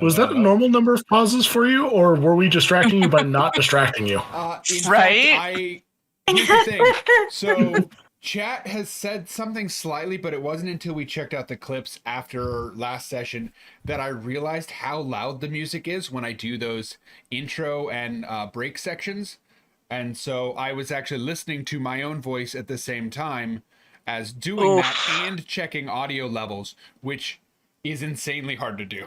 Was that a normal number of pauses for you, or were we distracting you by not distracting you? Right? Here's the thing. So, chat has said something slightly, but it wasn't until we checked out the clips after last session that I realized how loud the music is when I do those intro and break sections. And so I was actually listening to my own voice at the same time as doing that and checking audio levels, which is insanely hard to do.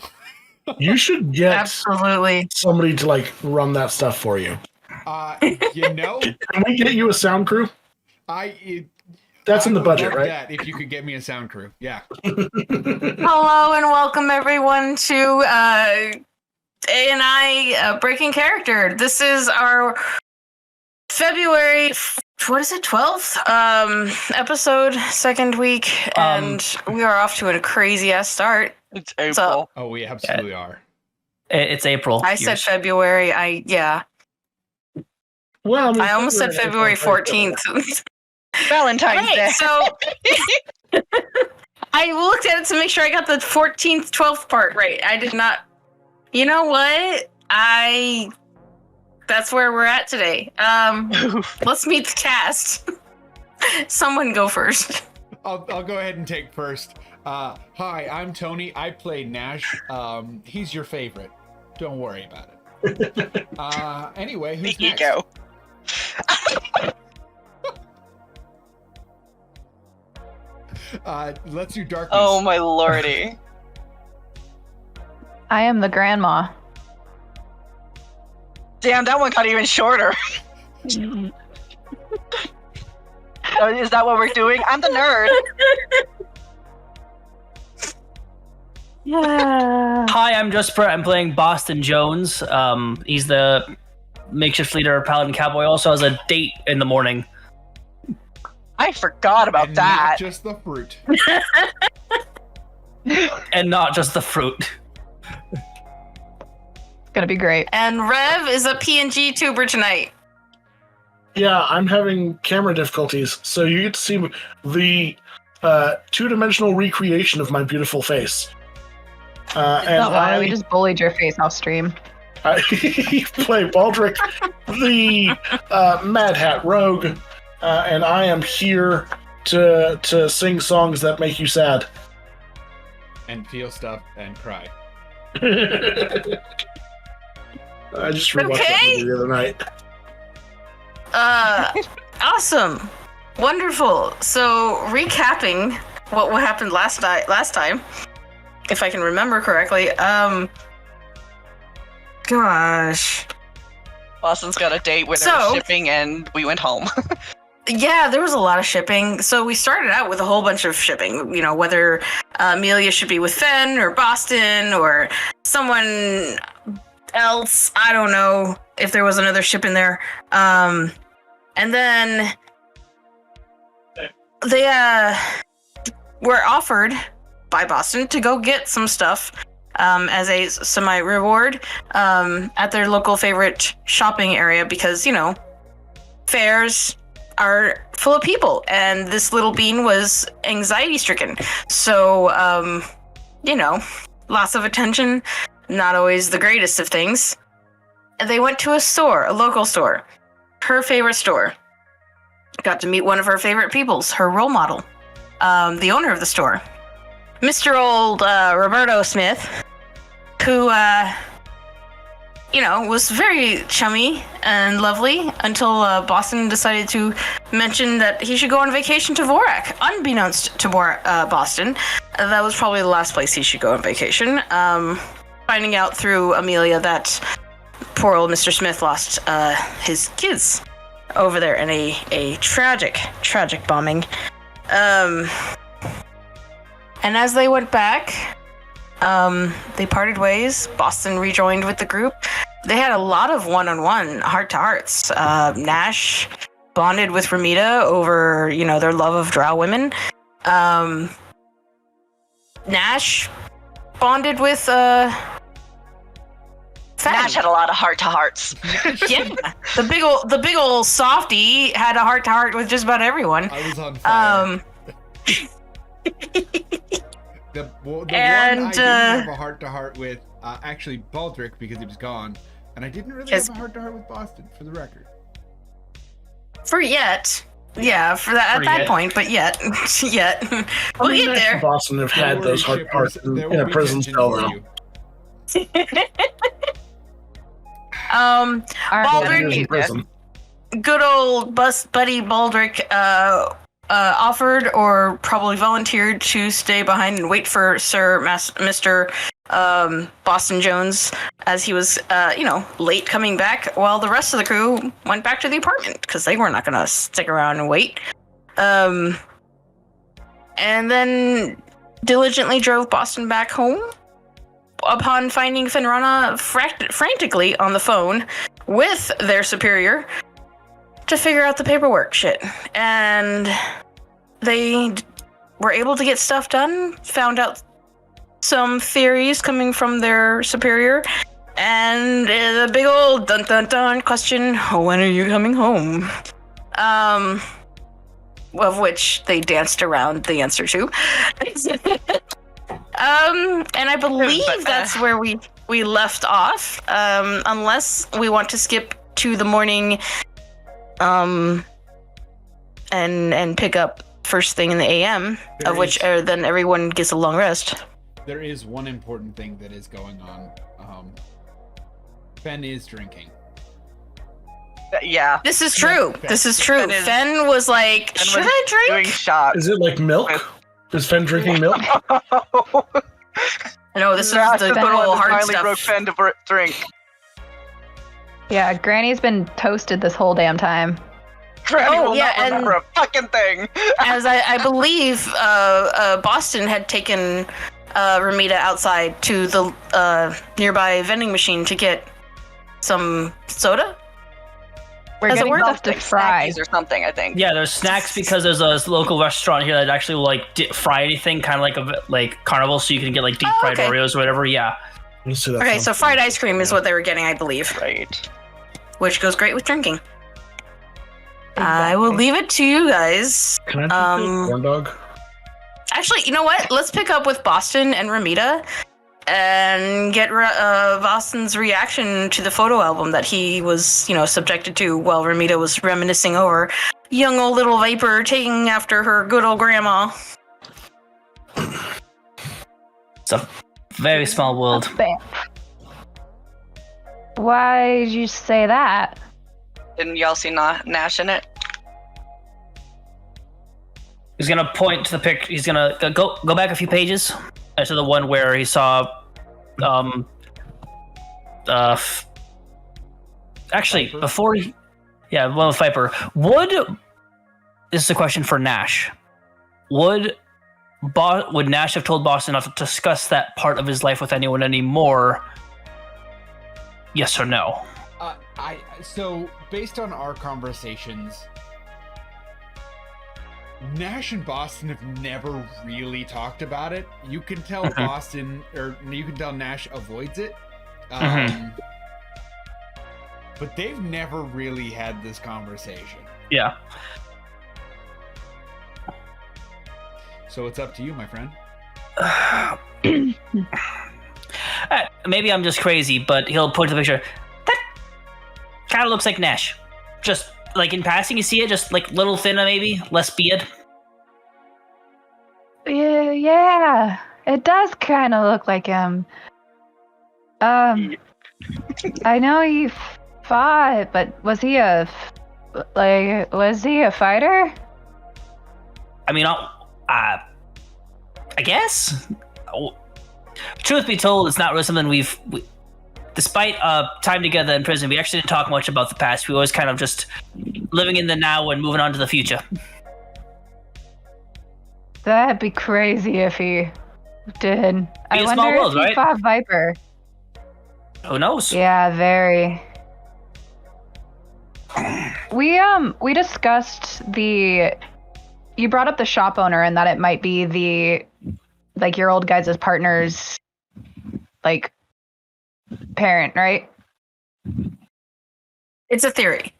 You should get absolutely somebody to like run that stuff for you. You know, can we get you a sound crew? That's in the budget, right? That if you could get me a sound crew, yeah. Hello and welcome everyone to A&I Breaking Character. This is our February 12th episode, second week, and we are off to a crazy ass start. It's April. Oh, we absolutely are. It's April. I said February. Well, I mean, I almost said February 14th. Valentine's Day. So I looked at it to make sure I got the 14th, 12th part right. I did not. You know what? That's where we're at today. Let's meet the cast. Someone go first. I'll go ahead and take first. Hi, I'm Tony. I play Nash. He's your favorite. Don't worry about it. Anyway, who's next? Ego. Let's do darkness. Oh my lordy. I am the grandma. Damn, that one got even shorter. Is that what we're doing? I'm the nerd. Yeah. Hi, I'm Jasper. I'm playing Boston Jones. He's the makeshift leader of Paladin Cowboy. Also has a date in the morning. I forgot about And that. Not just the fruit. And not just the fruit. It's gonna be great. And Rev is a PNG tuber tonight. Yeah, I'm having camera difficulties, so you get to see the two-dimensional recreation of my beautiful face. And Not why we just bullied your face off stream. I play Baldric, the Mad Hat Rogue, and I am here to sing songs that make you sad. And feel stuff and cry. I just rewatched that movie the other night. Awesome. Wonderful. So, recapping what happened last time, if I can remember correctly, gosh. Boston's got a date where there was shipping and we went home. Yeah, there was a lot of shipping. So we started out with a whole bunch of shipping, you know, whether Amelia should be with Fen or Boston or someone else. I don't know if there was another ship in there. And then they were offered by Boston to go get some stuff as a semi-reward at their local favorite shopping area because, you know, fairs are full of people and this little bean was anxiety-stricken. So, you know, lots of attention, not always the greatest of things. And they went to a store, a local store, her favorite store. Got to meet one of her favorite peoples, her role model, the owner of the store, Mr. Old Roberto Smith, who, you know, was very chummy and lovely until Boston decided to mention that he should go on vacation to Vorak, unbeknownst to Boston. That was probably the last place he should go on vacation. Finding out through Amelia that poor old Mr. Smith lost his kids over there in a tragic bombing. And as they went back, they parted ways. Boston rejoined with the group. They had a lot of one-on-one heart-to-hearts. Nash bonded with Ramita over, you know, their love of drow women. Nash bonded with Fen. Nash had a lot of heart-to-hearts. Yeah, the big old softy had a heart-to-heart with just about everyone. I was on fire. The one And, I didn't have a heart-to-heart with, actually, Baldric, because he was gone. And I didn't really have a heart-to-heart with Boston, for the record. For yet. Yeah, for that at that point, but yet. We'll get there. Boston have had those hard parts in a prison cell now. Baldric, good old bus buddy Baldric, offered or probably volunteered to stay behind and wait for Mr. Boston Jones as he was, late coming back, while the rest of the crew went back to the apartment because they were not going to stick around and wait. And then diligently drove Boston back home upon finding Fenrana frantically on the phone with their superior to figure out the paperwork shit. And they were able to get stuff done, found out some theories coming from their superior, and the big old dun-dun-dun question, when are you coming home? Of which they danced around the answer to. And I believe that's where we left off, unless we want to skip to the morning and pick up first thing in the AM, then everyone gets a long rest. There is one important thing that is going on. Fen is drinking. Yeah. This is true. Fen was like, should I drink? Doing shots. Is it like milk? Is Fen drinking milk? No, this is the good old hard finally stuff. broke Fen to drink. Yeah, Granny's been toasted this whole damn time. Granny will not remember a fucking thing. As I believe Boston had taken Ramita outside to the nearby vending machine to get some soda. We're getting stuff to fry or something, I think. Yeah, there's snacks because there's a local restaurant here that actually will like fry anything, kind of like Carnival, so you can get like deep fried Oreos or whatever. Yeah. Okay, so fried ice cream is what they were getting, I believe. Right. Which goes great with drinking. I will leave it to you guys. Can I take a corn dog? Actually, you know what? Let's pick up with Boston and Ramita and get Boston's reaction to the photo album that he was, subjected to while Ramita was reminiscing over young old little Viper taking after her good old grandma. It's a very small world. Why did you say that? Didn't y'all see Nash in it? He's gonna point to the picture. He's gonna go back a few pages to the one where he saw, actually Viper? Before he, one with Viper. This is a question for Nash. Would Nash have told Boston not to discuss that part of his life with anyone anymore? Yes or no? So based on our conversations, Nash and Boston have never really talked about it. You can tell Boston, or you can tell Nash avoids it. But they've never really had this conversation. Yeah. So it's up to you, my friend. Maybe I'm just crazy, but he'll point to the picture. That kind of looks like Nash. Just like in passing, you see it, just like little thinner, maybe less beard. Yeah, it does kind of look like him. I know he fought, but was he a fighter? I mean, I guess. Truth be told, it's not really something we've despite time together in prison, we actually didn't talk much about the past. We always kind of just living in the now and moving on to the future. That'd be crazy if he did. I wonder if he fought Viper. Who knows? Yeah, very. We discussed you brought up the shop owner and that it might be your old guys' partner's parent, right? It's a theory.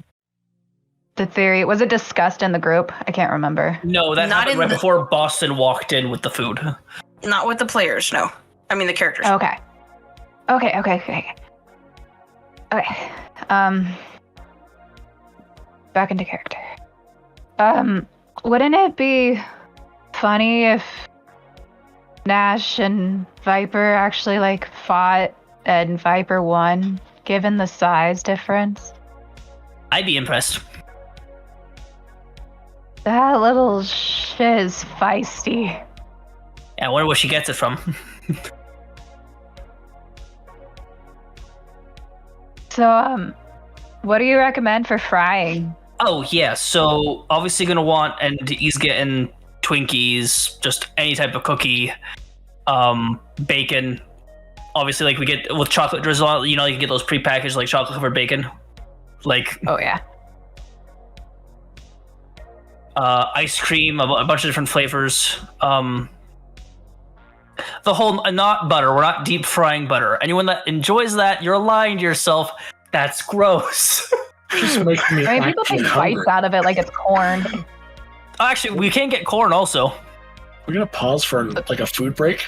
The theory, was it discussed in the group? I can't remember. No, that happened right before Boston walked in with the food. Not with the players, no. I mean the characters. Okay. Okay. Back into character. Wouldn't it be funny if Nash and Viper actually like fought and Viper won, given the size difference? I'd be impressed. That little shit is feisty. Yeah, I wonder where she gets it from. So, what do you recommend for frying? Oh, yeah, so obviously gonna want, and he's getting Twinkies, just any type of cookie, bacon. Obviously, like we get with chocolate drizzle, you can get those prepackaged, like chocolate covered bacon. Like, Oh, yeah. ice cream, a bunch of different flavors. The whole, not butter, we're not deep frying butter. Anyone that enjoys that, you're lying to yourself. That's gross. Just making me I mean, people actually make hungry. bites out of it like it's corn. Actually, we can get corn also. We're gonna pause for like a food break.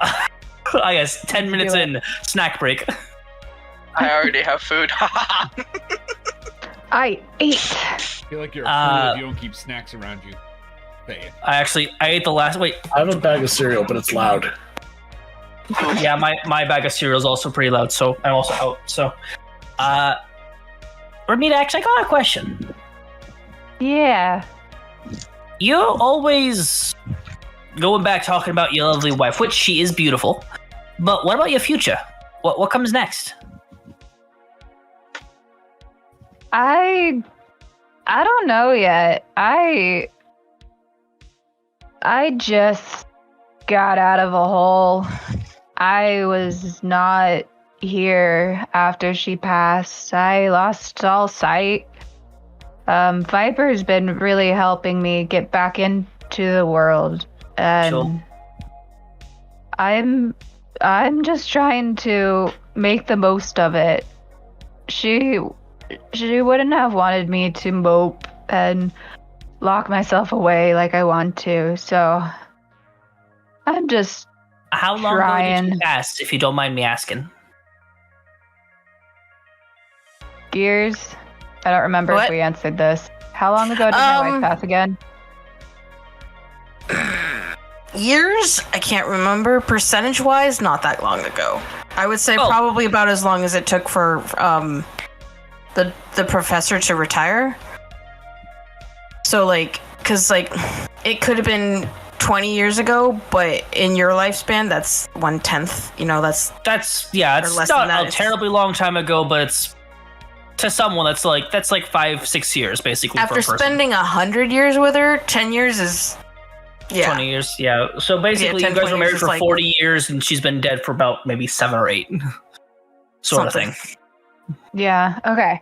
I guess 10 minutes Do it. in, snack break. I already have food. I ate. I feel like you're a fool if you don't keep snacks around you. Say it. I ate the last, wait, I have a bag of cereal, but it's loud. yeah, my bag of cereal is also pretty loud, so I'm also out. So, Ramita, actually, I got a question. Yeah. You always going back talking about your lovely wife, which she is beautiful, but what about your future? What comes next? I don't know yet. I just got out of a hole. I was not here after she passed. I lost all sight. Viper's been really helping me get back into the world, and Sure. I'm just trying to make the most of it. She wouldn't have wanted me to mope and lock myself away like I want to, so I'm just How long ago did trying. you pass, if you don't mind me asking? Gears. I don't remember What? if we answered this. How long ago did my wife Um, pass again? Years? I can't remember. Percentage-wise, not that long ago. I would say probably about as long as it took for the professor to retire. So like, cause like, it could have been 20 years ago, but in your lifespan, that's 1/10. That's Yeah, Or it's less not than that, a it's- terribly long time ago, but it's to someone that's like 5-6 years basically after for a person. spending 100 years with her. 10 years is 20 years, yeah. So basically, 10, you guys 20 were married years for is like- 40 years, and she's been dead for about maybe 7 or 8, sort of Something. thing. Yeah. Okay.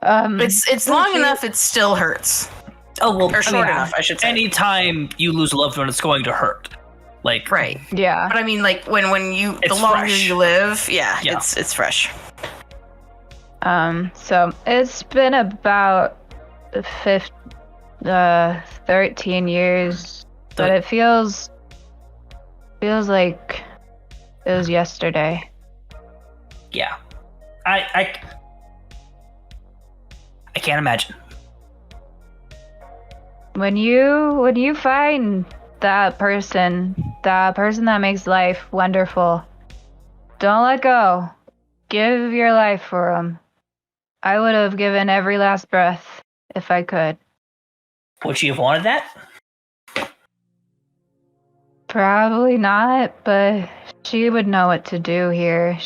It's long enough. It still hurts, Oh well, or short yeah. enough, I should say. anytime you lose a loved one, it's going to hurt. Like, Right. Yeah. But I mean, like when the It's longer fresh. you live, yeah. Yeah. it's fresh. So it's been about 13 years, but it feels like it was yesterday. yeah. I can't imagine. When you find that person that makes life wonderful, don't let go. Give your life for them. I would have given every last breath if I could. Would you have wanted that? Probably not, but she would know what to do here.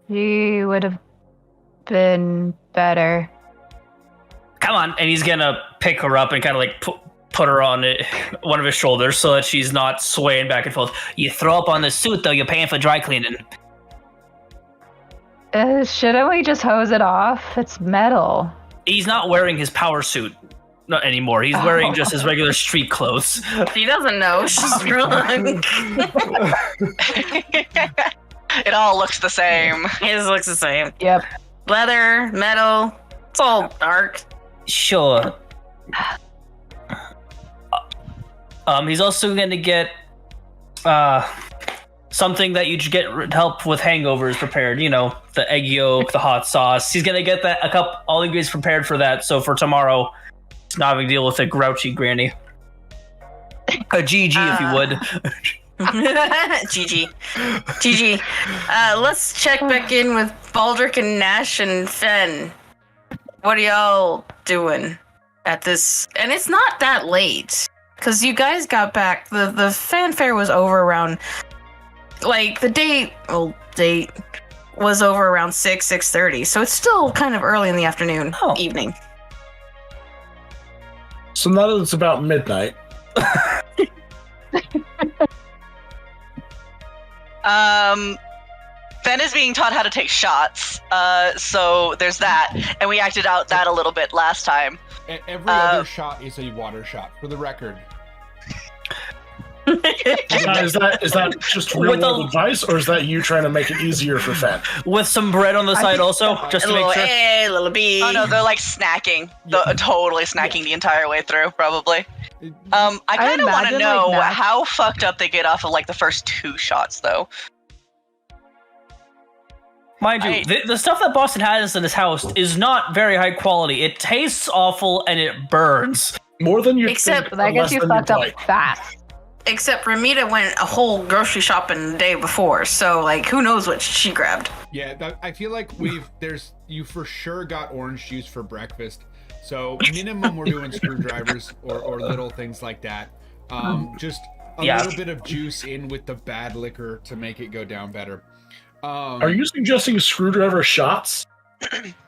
She would have been better. Come on, and he's gonna pick her up and kind of like put her on one of his shoulders so that she's not swaying back and forth. You throw up on the suit though, you're paying for dry cleaning. Shouldn't we just hose it off? It's metal. He's not wearing his power suit not anymore. He's wearing just his regular street clothes. He doesn't know. She's drunk. It all looks the same. His looks the same. Yep. Leather, metal. It's all dark. Sure. He's also gonna get something that you get help with hangovers prepared. You know, the egg yolk, the hot sauce. He's gonna get that all the ingredients prepared for that. So for tomorrow, it's not a big deal with a grouchy granny. A GG if you would. GG. Let's check back in with Baldric and Nash and Fen. What are y'all doing at this? And it's not that late, because you guys got back. The fanfare was over around, like, the date was over around 6:30. So it's still kind of early in the afternoon, evening. So now that it's about midnight. Fen is being taught how to take shots, so there's that, and we acted out that a little bit last time. Every other shot is a water shot, for the record. Is that just real world advice, or is that you trying to make it easier for Fen? With some bread on the side also, just to make sure? A little B. Oh no, they're like snacking. Totally snacking the entire way through, probably. I kind of want to know how fucked up they get off of like the first 2 shots, though. Mind you, the stuff that Boston has in his house is not very high quality. It tastes awful and it burns. More than you Except, think. I guess you fucked up fast. Except Ramita went a whole grocery shopping the day before, so like who knows what she grabbed. Yeah, I feel like you for sure got orange juice for breakfast. So minimum we're doing screwdrivers or little things like that. Just a little bit of juice in with the bad liquor to make it go down better. Are you suggesting screwdriver shots?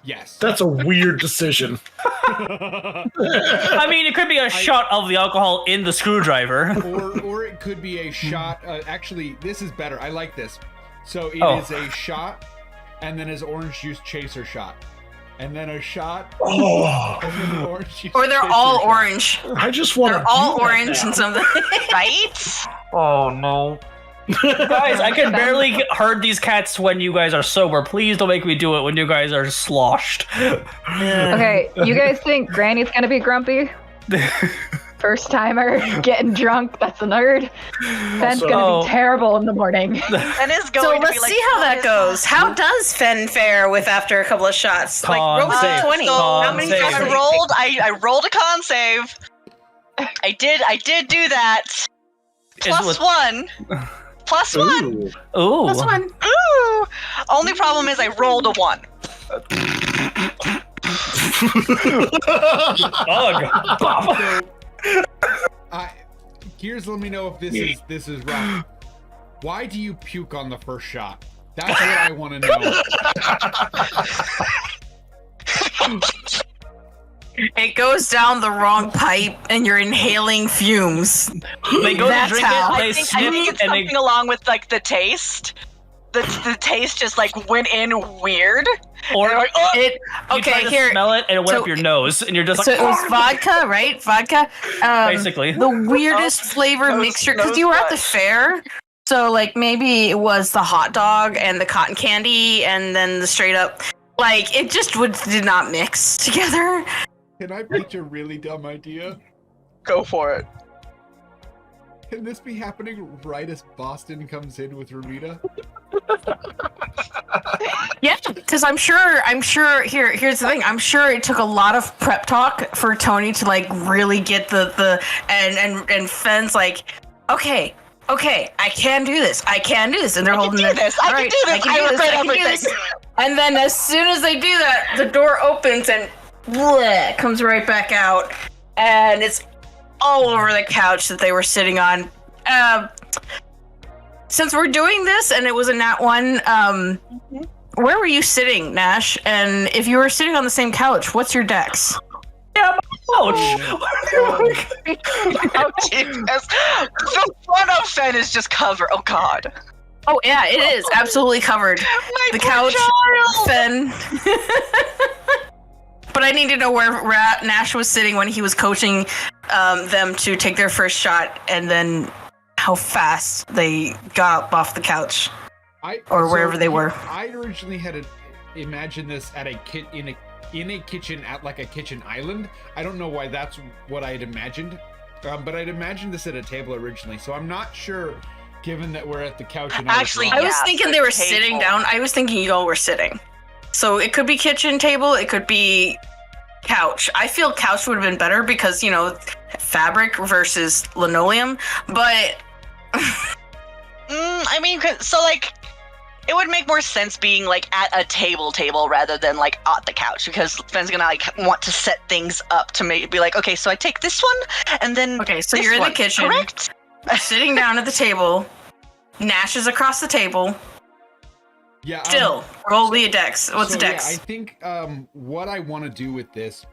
Yes. That's a weird decision. I mean, it could be a shot of the alcohol in the screwdriver. Or it could be a shot. Actually, this is better. I like this. So it is a shot, and then his orange juice chaser shot. And then a shot. Oh. And then orange juice Or they're all orange. I just want to. They're all orange and something. Right? Oh no. Guys, I can barely herd these cats when you guys are sober. Please don't make me do it when you guys are sloshed. Okay, you guys think Granny's gonna be grumpy? First timer getting drunk, that's a nerd. Fen's gonna be terrible in the morning. Fen is going So to let's be like, see how that goes. How does Fen fare with after a couple of shots? Like roll with 20. How many shots? I rolled a con save. I did do that. +1. +1. Ooh. +1. Ooh. Only problem is I rolled a 1. Gears, let me know if this is wrong. Why do you puke on the first shot? That's what I want to know. It goes down the wrong pipe, and you're inhaling fumes. They go to drink how. it, they I think it's something along with like the taste. The taste just like went in weird. Or like, oh! you try to smell it and it went up your nose, and you're just so like. So it was vodka, right? Vodka. Basically. The weirdest flavor mixture, because you were at the fair. So like maybe it was the hot dog and the cotton candy, and then the straight up, like it just did not mix together. Can I pitch a really dumb idea? Go for it. Can this be happening right as Boston comes in with Ramita? Yeah, because I'm sure. Here's the thing. I'm sure it took a lot of prep talk for Tony to like really get and Fen's like, okay, I can do this. And they're holding this. I can do this. I regret everything. And then as soon as they do that, the door opens and bleh, comes right back out, and it's all over the couch that they were sitting on. Since we're doing this, and it was a nat 1, where were you sitting, Nash? And if you were sitting on the same couch, what's your dex? Yeah, ouch. Jesus. The front of Fen is just covered. Oh God. Oh yeah, it is absolutely covered. The couch, Fen. But I need to know where Nash was sitting when he was coaching them to take their first shot, and then how fast they got up off the couch wherever they were. I originally had imagined this at in a kitchen at like a kitchen island. I don't know why that's what I had imagined, but I'd imagined this at a table originally. So I'm not sure. given that we're at the couch and Actually, I was Yeah, thinking the they were table. sitting down. I was thinking y'all were sitting. So it could be kitchen table. It could be couch. I feel couch would have been better because, you know, fabric versus linoleum. But I mean, so like, it would make more sense being like at a table rather than like at the couch, because Fenn's gonna like want to set things up to make be like, okay, so I take this one and then okay, so this you're in the one, kitchen, correct? sitting down at the table. Nash is across the table. Yeah. Still, roll the dex. What's the Yeah, dex? I think what I want to do with this,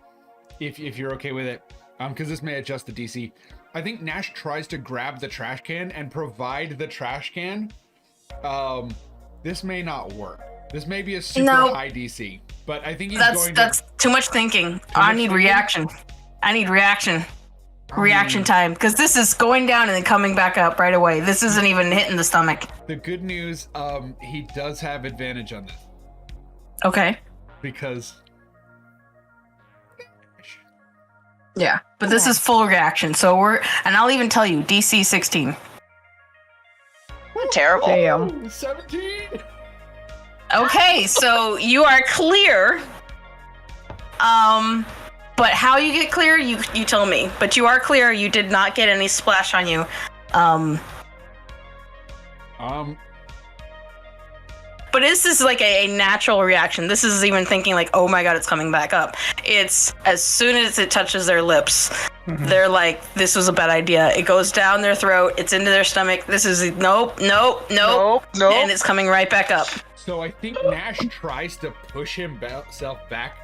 if you're okay with it, because this may adjust the DC. I think Nash tries to grab the trash can and provide the trash can. This may not work. This may be a super high DC, but I think That's too much thinking. I need reaction. I need reaction. Reaction time, because this is going down and then coming back up right away. This isn't even hitting the stomach. The good news, he does have advantage on this Okay. because Yeah, but this is full reaction. So and I'll even tell you, DC 16. Terrible. Damn. 17. Okay, so you are clear. But how you get clear, you tell me. But you are clear. You did not get any splash on you. But this is like a natural reaction. This is even thinking like, oh my god, it's coming back up. It's as soon as it touches their lips, they're like, this was a bad idea. It goes down their throat. It's into their stomach. This is nope. And it's coming right back up. So I think Nash tries to push himself back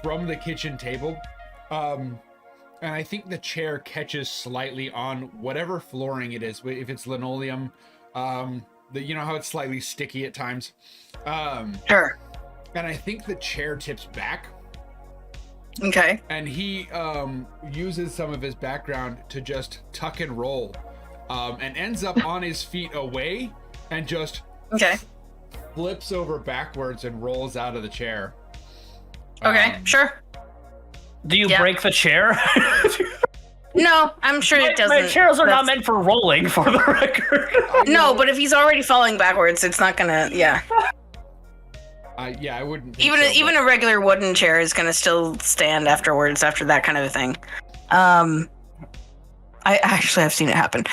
from the kitchen table. And I think the chair catches slightly on whatever flooring it is. If it's linoleum, you know how it's slightly sticky at times. Sure. And I think the chair tips back. Okay. And he uses some of his background to just tuck and roll, and ends up on his feet away and just flips over backwards and rolls out of the chair. Okay, sure. Do you break the chair? No, I'm sure it doesn't. My chairs are not meant for rolling, for the record. No, but if he's already falling backwards, it's not gonna. Yeah. I wouldn't. Even a regular wooden chair is gonna still stand afterwards after that kind of a thing. I've seen it happen.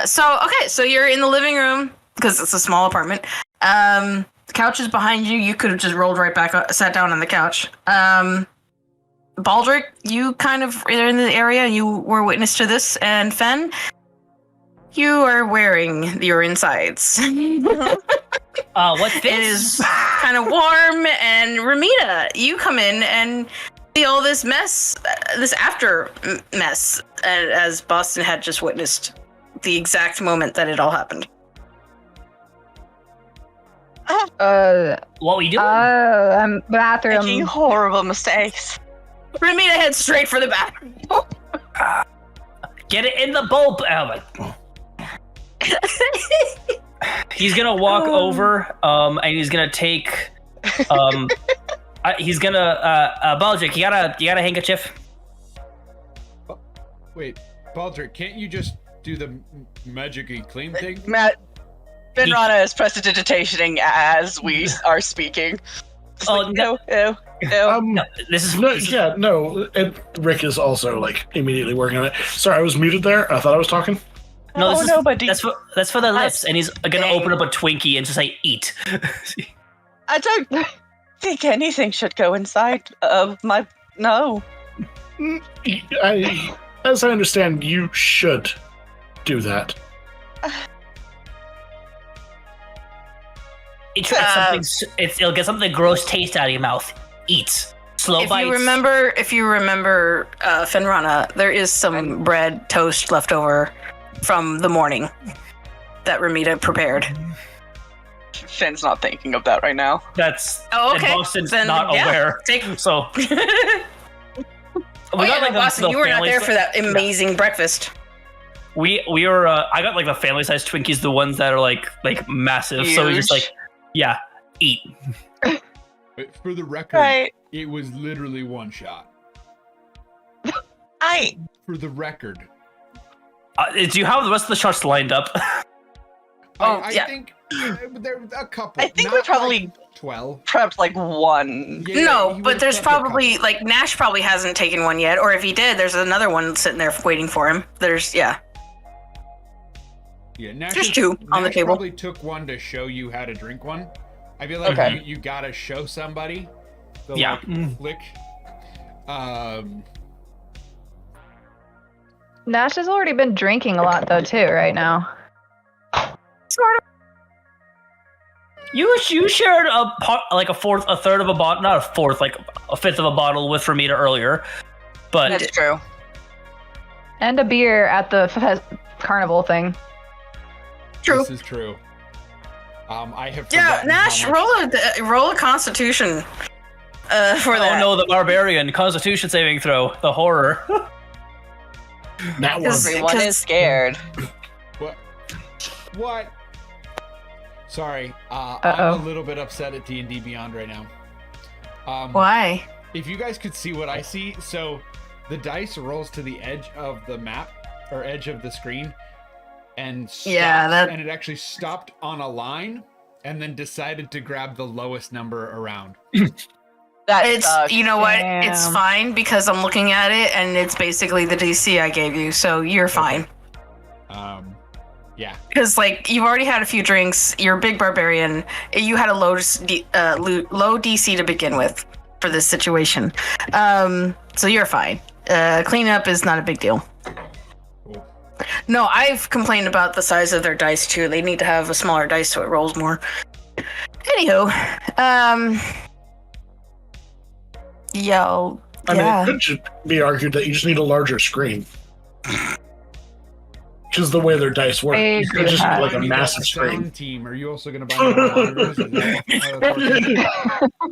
So you're in the living room because it's a small apartment. The couch is behind you. You could have just rolled right back up, sat down on the couch. Baldric, you kind of are in the area. You were witness to this, and Fen, you are wearing your insides. What's this? It is kind of warm, and Ramita, you come in and see all this mess, this after mess, as Boston had just witnessed the exact moment that it all happened. What we doing? I'm bathroom. Making horrible mistakes. Ramita heads straight for the bathroom. Get it in the bulb. Oh my. He's gonna walk over, and he's gonna take, he's gonna, Baldric, you got a handkerchief? Wait, Baldric, can't you just do the magic-y clean thing? Matt, Fenrana is prestidigitating as we are speaking. No. This is and Rick is also like immediately working on it. Sorry, I was muted there. I thought I was talking. That's for the lips, and he's gonna open up a Twinkie and just say eat. I don't think anything should go inside of my. No. As I understand, you should do that. It'll get something gross taste out of your mouth. Eat. Slow bites. If you remember, Fenrana, there is some bread toast left over from the morning that Ramita prepared. Finn's not thinking of that right now. That's okay. And Boston's not aware. So Boston, you were not there for that amazing breakfast. We were. I got like the family size Twinkies, the ones that are like massive. Huge. So we just like, yeah, eat. But for the record, it was literally one shot. For the record. Do you have the rest of the shots lined up? I yeah. think there a couple. I think not we probably like 12. prepped like one. Yeah, No, he but would've there's prepped a couple. probably like Nash probably hasn't taken one yet, or if he did, there's another one sitting there waiting for him. There's Yeah, Nash There's two on the Nash table. Probably took one to show you how to drink one. I feel like Okay. you gotta show somebody. The, Yeah. Like, flick. Nash has already been drinking a lot though too right now. You shared a third of a bottle, not a fourth, like a fifth of a bottle with Ramita earlier, but That's true. And a beer at the carnival thing. true. This is true. I have. Yeah, forgotten Nash, how much- roll a Constitution. For oh that. no, the barbarian Constitution saving throw, the horror. That one. Because- Everyone is scared. What? Sorry, I'm Uh-oh. a little bit upset at D&D Beyond right now. Why? If you guys could see what I see, so the dice rolls to the edge of the map or edge of the screen, and stops, and it actually stopped on a line, and then decided to grab the lowest number around. That It's sucks. you know what? It's Damn. fine because I'm looking at it and it's basically the DC I gave you, so you're fine. Yeah. Because like you've already had a few drinks, you're a big barbarian. You had a low DC to begin with for this situation, so you're fine. Cleanup is not a big deal. Cool. No, I've complained about the size of their dice too. They need to have a smaller dice so it rolls more. Anywho, I mean, it could just be argued that you just need a larger screen. Because the way their dice work, I you agree could with just that. need like a You massive got a screen. sound team. Are you also going to buy more monitors? Is that how that's working?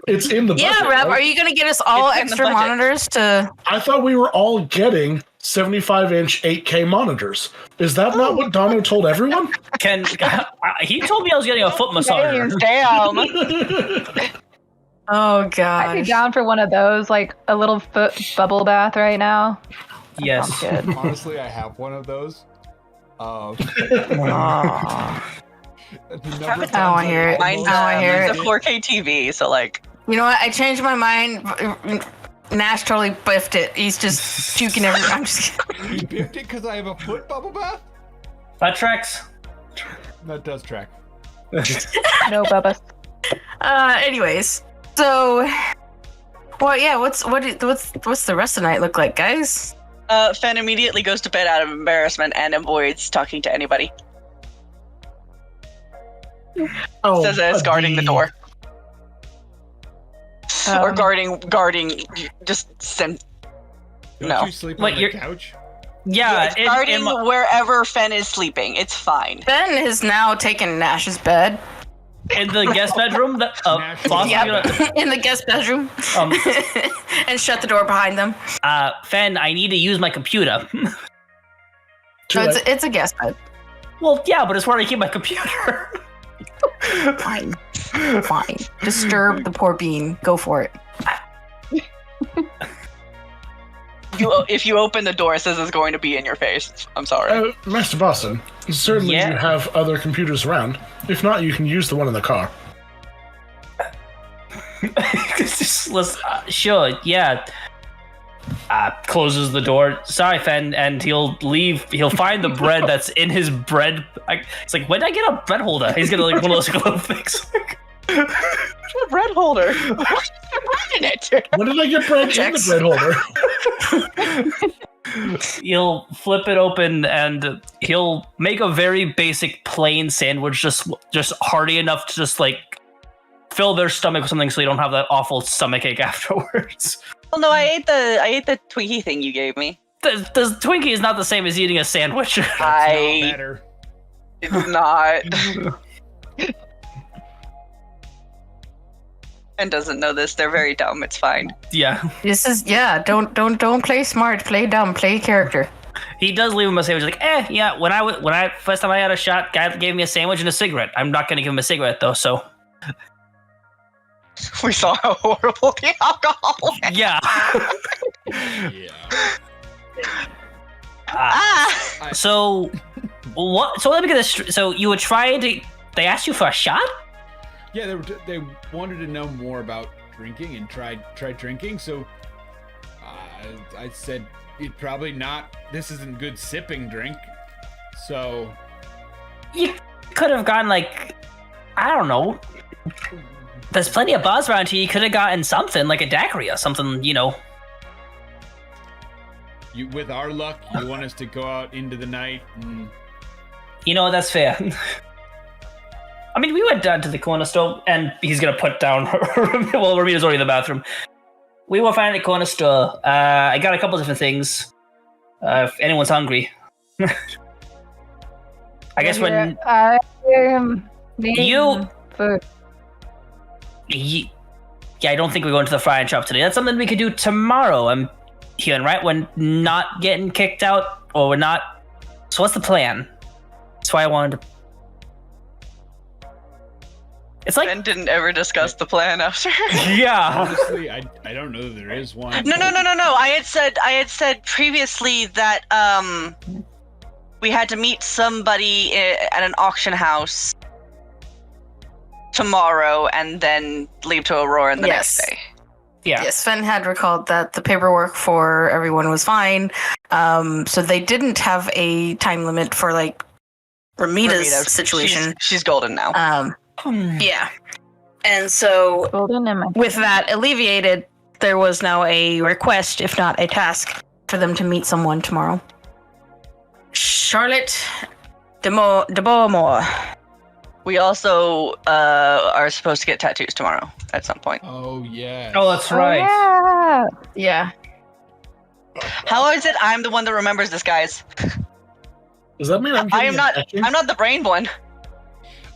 It's in the budget. yeah, Rev, right? are you gonna get us all It's in the extra budget. monitors to? I thought we were all getting 75-inch 8K monitors. Is that not what Dono told everyone? He told me I was getting a foot massager. Damn. Oh I'd be gosh. down for one of those, like a little foot bubble bath right now. Yes. Sounds good. Honestly, I have one of those. Aw. The number of I don't wanna times hear it. Mine's, I wanna hear mine's a 4K TV, so like. You know what? I changed my mind. Nash totally biffed it. He's just puking everywhere. I'm just kidding. You biffed it because I have a foot bubble bath? That tracks. That does track. No, Bubba. Anyways, so, well, yeah. What's the rest of the night look like, guys? Fen immediately goes to bed out of embarrassment and avoids talking to anybody. Oh, Says that it's guarding the door. Or Um, guarding, just send. Don't No. you sleep Wait, on the you're- couch? Yeah, It's guarding wherever Fen is sleeping. It's fine. Ben has now taken Nash's bed. in the guest bedroom. Nash- Boss, Yep, in the guest bedroom, um, and shut the door behind them. Fen, I need to use my computer. So it's a guest bed. Well, yeah, but it's where I keep my computer. Fine, fine. Disturb the poor bean. Go for it. If you open the door, it says it's going to be in your face. I'm sorry. Master Boston, certainly Yeah. you have other computers around. If not, you can use the one in the car. Sure, yeah. Closes the door. Sorry, Fen, and he'll leave. He'll find the bread that's in his bread. It's like, when did I get a bread holder? He's gonna like one of those glove things. Bread holder. What's the bread in it? When did I get bread in the bread holder? He'll flip it open and he'll make a very basic plain sandwich, just hearty enough to just like fill their stomach with something so you don't have that awful stomachache afterwards. Well, no, I ate the Twinkie thing you gave me. The Twinkie is not the same as eating a sandwich. Not I better. it's not. And doesn't know this. They're very dumb. It's fine. Yeah. This is Don't play smart. Play dumb. Play character. He does leave him a sandwich like, yeah, when I first time I had a shot, guy gave me a sandwich and a cigarette. I'm not gonna give him a cigarette though, so We saw how horrible the alcohol was. yeah. Yeah. Ah! So What? So let me get this. So you were trying to? They asked you for a shot? Yeah, they wanted to know more about drinking and tried drinking. So I said it probably not. This isn't good sipping drink. So You could have gotten like, I don't know. There's plenty of bars around here. You could have gotten something like a daiquiri or something. with our luck, you want us to go out into the night and... That's fair. I mean, we went down to the corner store, and he's gonna put down. Well, Ramina's already in the bathroom. We were finding the corner store. I got a couple different things. If anyone's hungry, I guess when you. Food. Yeah, I don't think we're going to the frying shop today. That's something we could do tomorrow. I'm hearing right. We're not getting kicked out, or we're not. So what's the plan? That's why I wanted to. It's like Ben didn't ever discuss the plan after. yeah. Honestly, I don't know that there is one. No. I had said previously that we had to meet somebody at an auction house tomorrow and then leave to Aurora the next day. Yeah. Yes, Fen had recalled that the paperwork for everyone was fine. So they didn't have a time limit for like Ramita's situation. She's golden now. Yeah. And so Golden and with that alleviated, there was now a request, if not a task, for them to meet someone tomorrow. Charlotte de Beaumont. We also are supposed to get tattoos tomorrow at some point. Oh, yeah. Oh, that's right. Yeah. Yeah. How is it I'm the one that remembers this, guys? Does that mean I'm I'm not the brain one.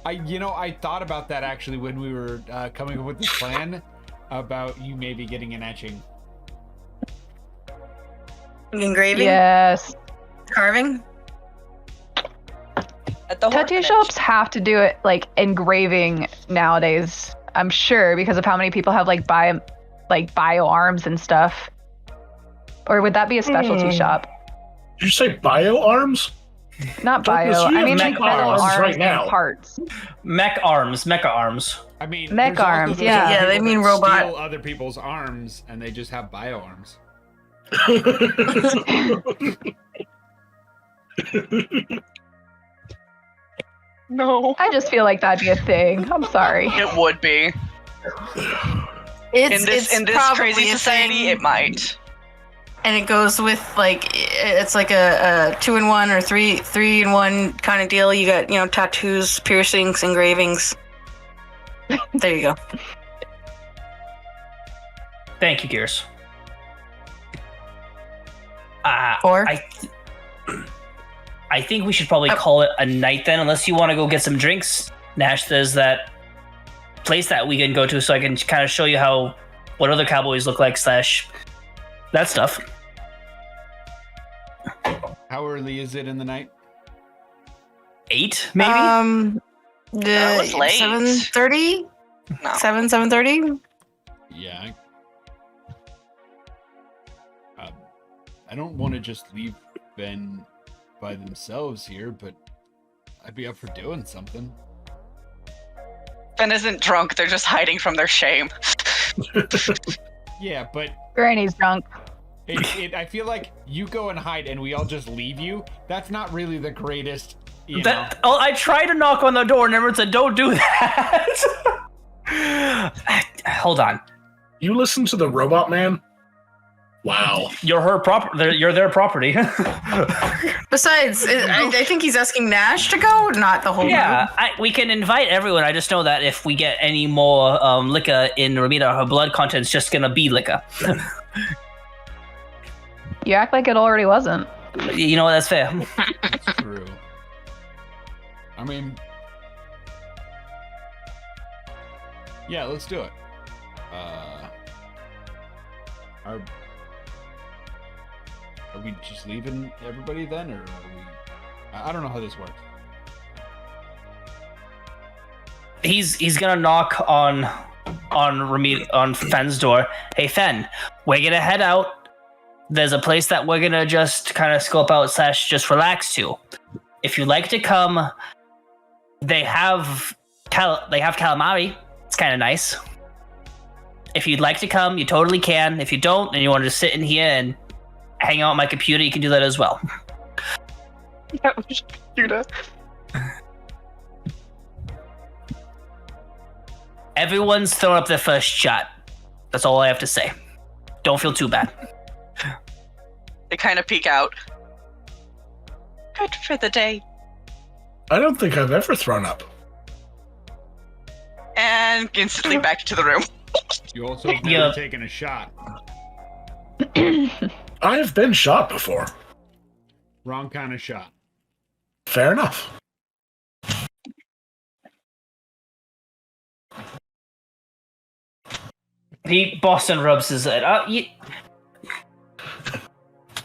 I thought about that actually when we were coming up with this plan about you maybe getting an etching. Engraving? Yes. Carving? At the Tattoo orphanage. shops have to do it like engraving nowadays. I'm sure because of how many people have like bio arms and stuff. Or would that be a specialty shop? Did you say bio arms? Not bio. Douglas, you I have mean mech like metal arms arms right now. and parts. Mecha arms. I mean, Mech there's also arms, those yeah. other Yeah, they people mean that robot. steal other people's arms and they just have bio arms. No. I just feel like that'd be a thing. I'm sorry. It would be. It's in this probably crazy a society, thing, it might. and it goes with like it's like a 2-in-1 or 3-in-1 kind of deal. You got tattoos, piercings, engravings. There you go. Thank you, Gears. Or I think we should probably call it a night then, unless you want to go get some drinks. Nash, there's that place that we can go to, so I can kind of show you what other cowboys look like / that stuff. How early is it in the night? 8, maybe? That was late. 7:30. No. 7:30. Yeah. I don't want to just leave Ben by themselves here, but I'd be up for doing something. Ben isn't drunk, they're just hiding from their shame. Yeah, but Granny's drunk. I feel like you go and hide and we all just leave you. That's not really the greatest, know. I tried to knock on the door and everyone said, don't do that. Hold on. You listen to the Robot Man? Wow. You're you're their property. Besides, I think he's asking Nash to go, not the whole Yeah, group. we can invite everyone. I just know that if we get any more liquor in Ramita, her blood content's just gonna be liquor. You act like it already wasn't. You know what? That's fair. That's true. I mean, yeah, let's do it. Are we just leaving everybody then, or are we? I don't know how this works. He's gonna knock on Fen's door. Hey Fen, we're gonna head out. There's a place that we're gonna just kind of scope out / just relax to. If you'd like to come, they have calamari. It's kind of nice. If you'd like to come, you totally can. If you don't, and you want to just sit in here and hang out on my computer, you can do that as well. Everyone's thrown up their first shot. That's all I have to say. Don't feel too bad. They kind of peek out. Good for the day. I don't think I've ever thrown up. And instantly back to the room. You also have never taken a shot. I have been shot before. Wrong kind of shot. Fair enough. Boston rubs his head.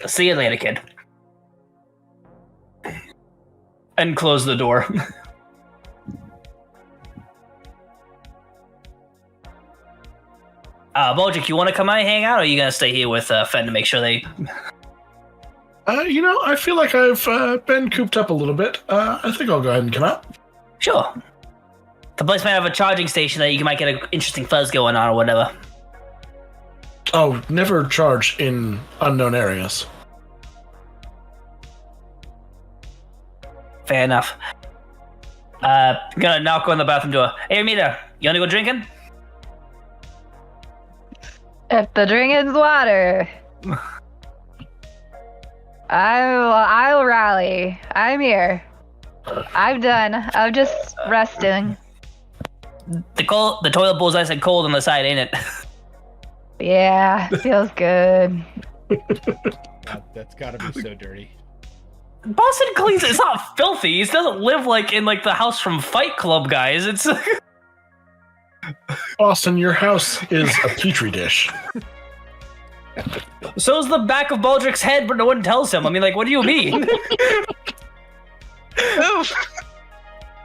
See you later, kid. And close the door. Baldric, you want to come out and hang out, or are you going to stay here with Fen to make sure they... I feel like I've been cooped up a little bit. I think I'll go ahead and come out. Sure. The place might have a charging station that you might get an interesting fuzz going on or whatever. Oh, never charge in unknown areas. Fair enough. I'm gonna knock on the bathroom door. Hey, Amita, you wanna go drinking? If the drinking's water, I'll rally. I'm here. I'm done. I'm just resting. The toilet bowl's nice and cold on the side, ain't it? Yeah, feels good. That's gotta be so dirty. Boston cleans it. It's not filthy. He doesn't live in the house from Fight Club, guys. It's Boston, your house is a petri dish. So's the back of Baldric's head, but no one tells him. I mean, what do you mean? Oof.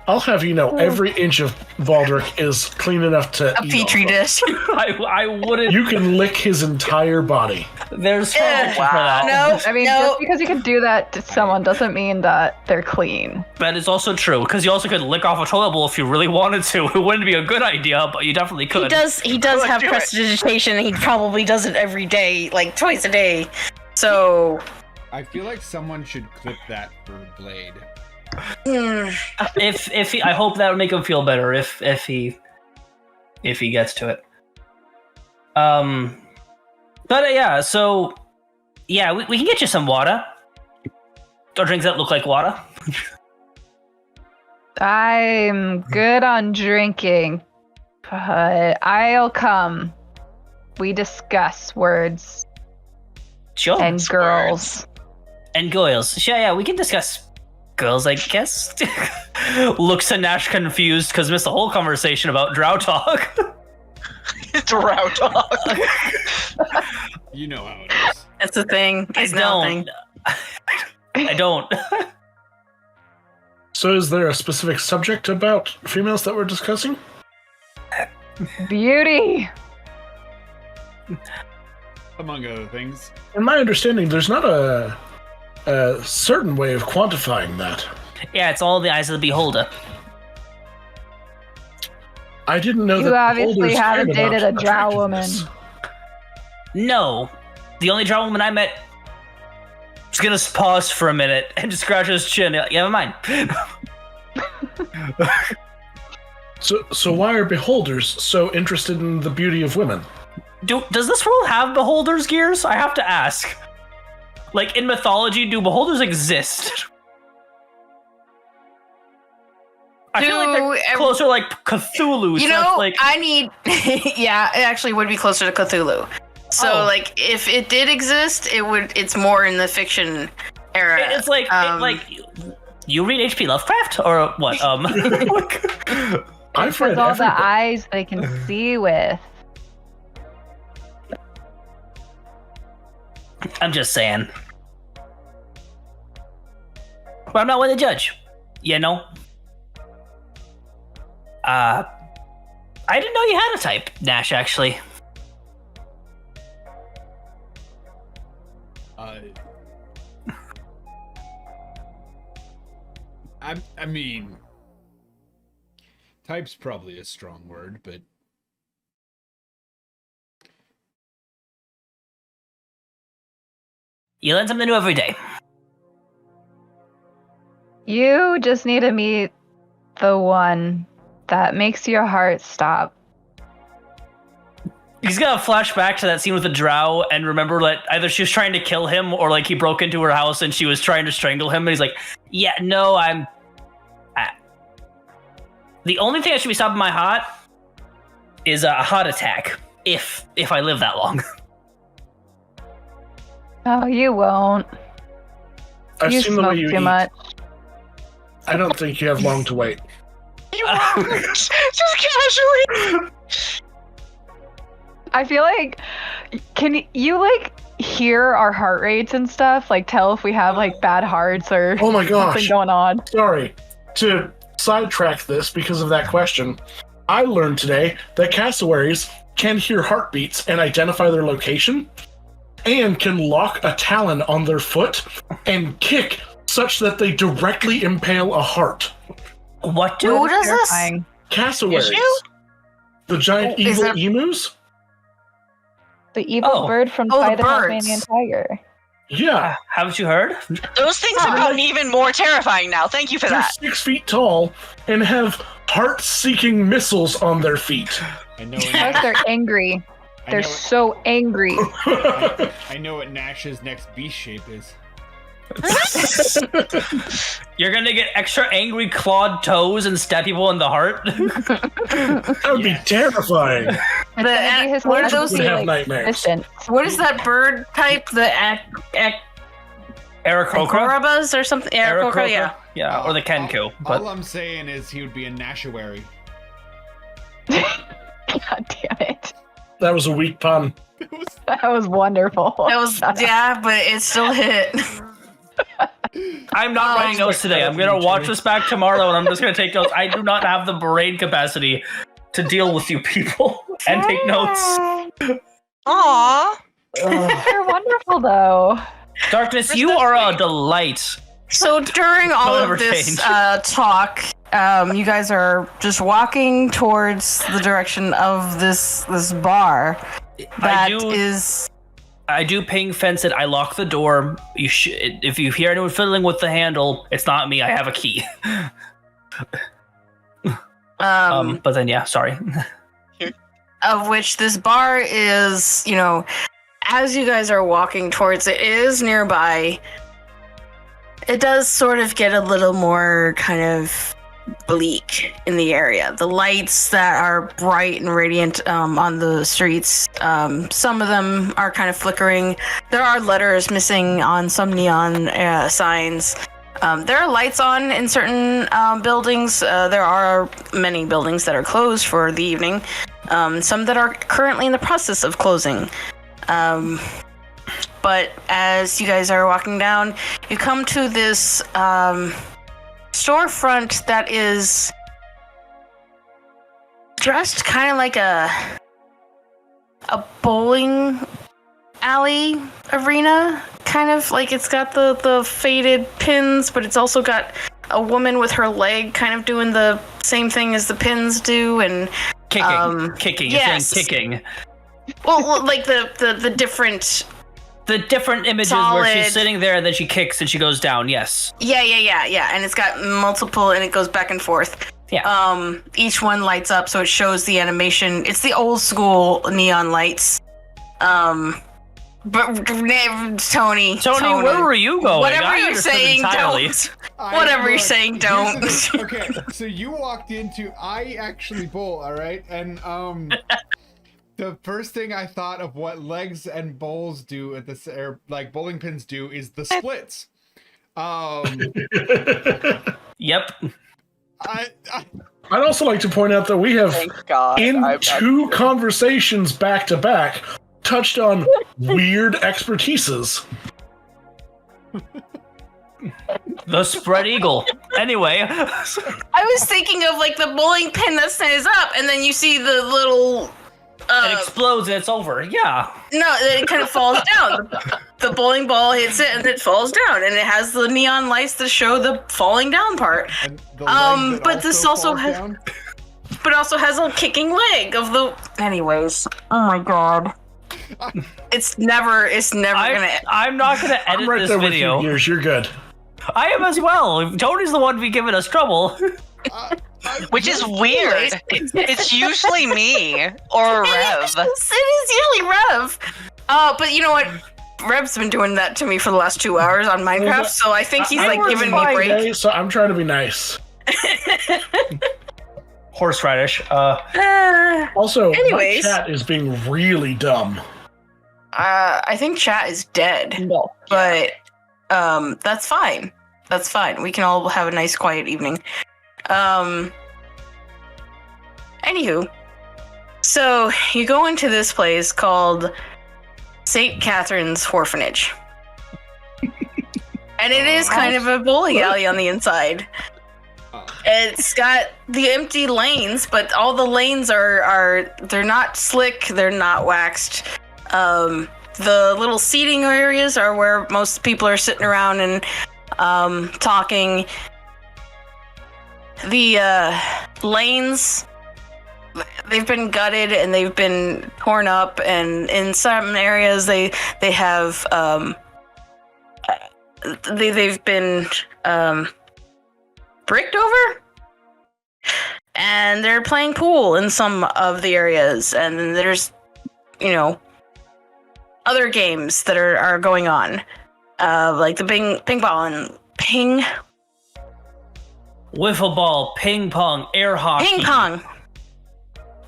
I'll have you know, every inch of Baldric is clean enough to A eat petri off of. dish. I wouldn't. You can lick his entire body. There's Ew, fermentation for that. No, I mean, just because you can do that to someone doesn't mean that they're clean. That is also true, because you also could lick off a toilet bowl if you really wanted to. It wouldn't be a good idea, but you definitely could. He does Let's have do it. prestidigitation. He probably does it every day, like twice a day. So, I feel like someone should clip that for Blade. If he, I hope that would make him feel better if he gets to it. But yeah, so yeah, we can get you some water. Or drinks that look like water. I'm good on drinking, but I'll come. We discuss words Sure. and girls. And girls. Sure, yeah, we can discuss girls, I guess. Looks to Nash confused because missed the whole conversation about drow talk. Drow talk. You know how it is. that's the thing. I It's now a don't. thing. I don't. So is there a specific subject about females that we're discussing? Beauty. Among other things. In my understanding, there's not a certain way of quantifying that. Yeah, it's all the eyes of the beholder. I didn't know You that obviously beholders haven't cared dated about a drow attractiveness. woman. No. The only drow woman I met was gonna pause for a minute and just scratch his chin. Yeah, never mind. So why are beholders so interested in the beauty of women? Does this world have beholders, Gears? I have to ask. Like, in mythology, do beholders exist? I feel like they're closer like Cthulhu. You so know, it's like, I need. Yeah, it actually would be closer to Cthulhu. So, Oh. like, if it did exist, it's more in the fiction era. it's like, you read H.P. Lovecraft or what? I've read With all the everything. eyes they can see with. I'm just saying. But I'm not one to judge. You know? I didn't know you had a type, Nash, actually. I mean, type's probably a strong word, but you learn something new every day. You just need to meet the one that makes your heart stop. He's gonna flash back to that scene with the drow and remember that either she was trying to kill him or like he broke into her house and she was trying to strangle him. And he's like, "Yeah, no, the only thing that should be stopping my heart is a heart attack. If I live that long." Oh, you won't. I've You seen the way smoke you too eat. much. I don't think you have long to wait. You won't. Just casually. I feel like, can you like hear our heart rates and stuff? Like tell if we have like bad hearts or Oh my gosh. something going on. Sorry. To sidetrack this because of that question, I learned today that cassowaries can hear heartbeats and identify their location, and can lock a talon on their foot and kick such that they directly impale a heart. What do? Who does this? Terrifying. Cassowaries. Issue? The giant Is evil there- emus? The evil Oh. bird from Oh, the Ty the birds. Tasmanian Tiger. Yeah. Haven't you heard? Those things have gotten even more terrifying now. Thank you for They're that. 6 feet tall and have heart-seeking missiles on their feet. I know. Plus they're angry. I They're know, so angry. I know what Nash's next beast shape is. You're gonna get extra angry clawed toes and stab people in the heart. That would be terrifying. It's gonna be his what are last those would have like, nightmares. existence. What is that bird type? The Aarakocra? Akorabas or something? Aarakocra, yeah. Yeah, or the Kenku. But All I'm saying is he would be a Nashawary. God damn it. That was a weak pun. That was wonderful. That was, yeah, but it still hit. I'm not writing notes today. I'm gonna watch this back tomorrow and I'm just gonna take notes. I do not have the brain capacity to deal with you people and take notes. Aww. They're wonderful though. Darkness, you are a delight. So during all Don't ever of this change. talk, you guys are just walking towards the direction of this bar. That is. I do ping Fence it. I lock the door. If you hear anyone fiddling with the handle, it's not me. I have a key. But then, yeah, sorry. Of which this bar is, you know, as you guys are walking towards it is nearby. It does sort of get a little more kind of bleak in the area. The lights that are bright and radiant on the streets, some of them are kind of flickering. There are letters missing on some neon signs. There are lights on in certain buildings. There are many buildings that are closed for the evening. Some that are currently in the process of closing. But as you guys are walking down, you come to this storefront that is dressed kind of like a bowling alley arena, kind of like it's got the faded pins, but it's also got a woman with her leg kind of doing the same thing as the pins do, and Kicking. yes. You're saying kicking. well, like the different. The different images where Solid. she's sitting there and then she kicks and she goes down. Yes. Yeah, and it's got multiple, and it goes back and forth. Yeah. Each one lights up, so it shows the animation. It's the old school neon lights. But Tony, where were you going? Whatever I you're understood saying, entirely. don't. Whatever you're saying, don't. Okay, so you walked into. I actually bowl, all right, and the first thing I thought of what legs and bowls do at this, or like bowling pins do, is the splits. Yep. I'd also like to point out that we have, Thank God. in two conversations back to back, touched on weird expertises. The spread eagle. Anyway. I was thinking of like the bowling pin that stands up, and then you see the little. It explodes and it's over. Yeah. No, it kind of falls down. The the bowling ball hits it and it falls down, and it has the neon lights that show the falling down part. And the leg that but this also falls has, down? but also has a kicking leg of the. Anyways, oh my god, it's never gonna. I'm not gonna edit I'm right this there video. with you, Gears. You're good. I am as well. Tony's the one to be giving us trouble. Which is weird. It's usually me or Rev. It is usually Rev. But you know what? Rev's been doing that to me for the last 2 hours on Minecraft, so I think he's like giving me a break. Today, so I'm trying to be nice. Horseradish. Also, Anyways. my chat is being really dumb. I think chat is dead. No. But that's fine. That's fine. We can all have a nice quiet evening. Anywho, so you go into this place called St. Catherine's Orphanage. And it is kind of a bowling alley on the inside. It's got the empty lanes, but all the lanes they're not slick, they're not waxed. The little seating areas are where most people are sitting around and talking. The lanes, they've been gutted and they've been torn up, and in some areas they've been bricked over, and they're playing pool in some of the areas, and then there's other games that are going on, like the ping pong, Wiffle ball, ping pong, air hockey.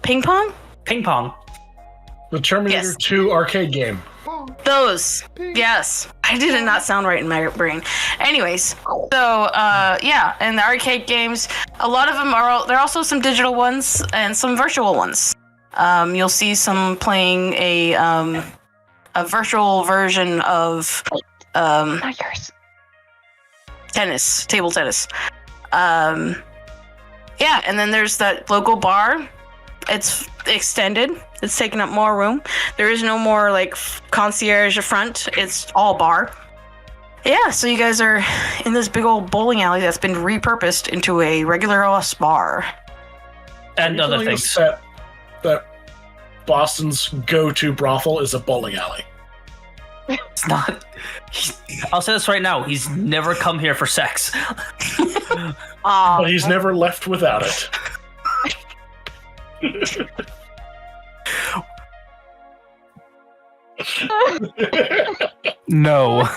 Ping pong. The Terminator Yes. 2 arcade game. Those. Yes. I did not sound right in my brain. Anyways, so yeah, and the arcade games, a lot of them there are also some digital ones and some virtual ones. You'll see some playing a virtual version of Not yours. table tennis. Yeah, and then there's that local bar. It's extended. It's taking up more room. There is no more like concierge front. It's all bar. Yeah, so you guys are in this big old bowling alley that's been repurposed into a regular ass bar. And Are you other telling us things. that Boston's go-to brothel is a bowling alley. It's not. I'll say this right now. He's never come here for sex. But he's never left without it. No.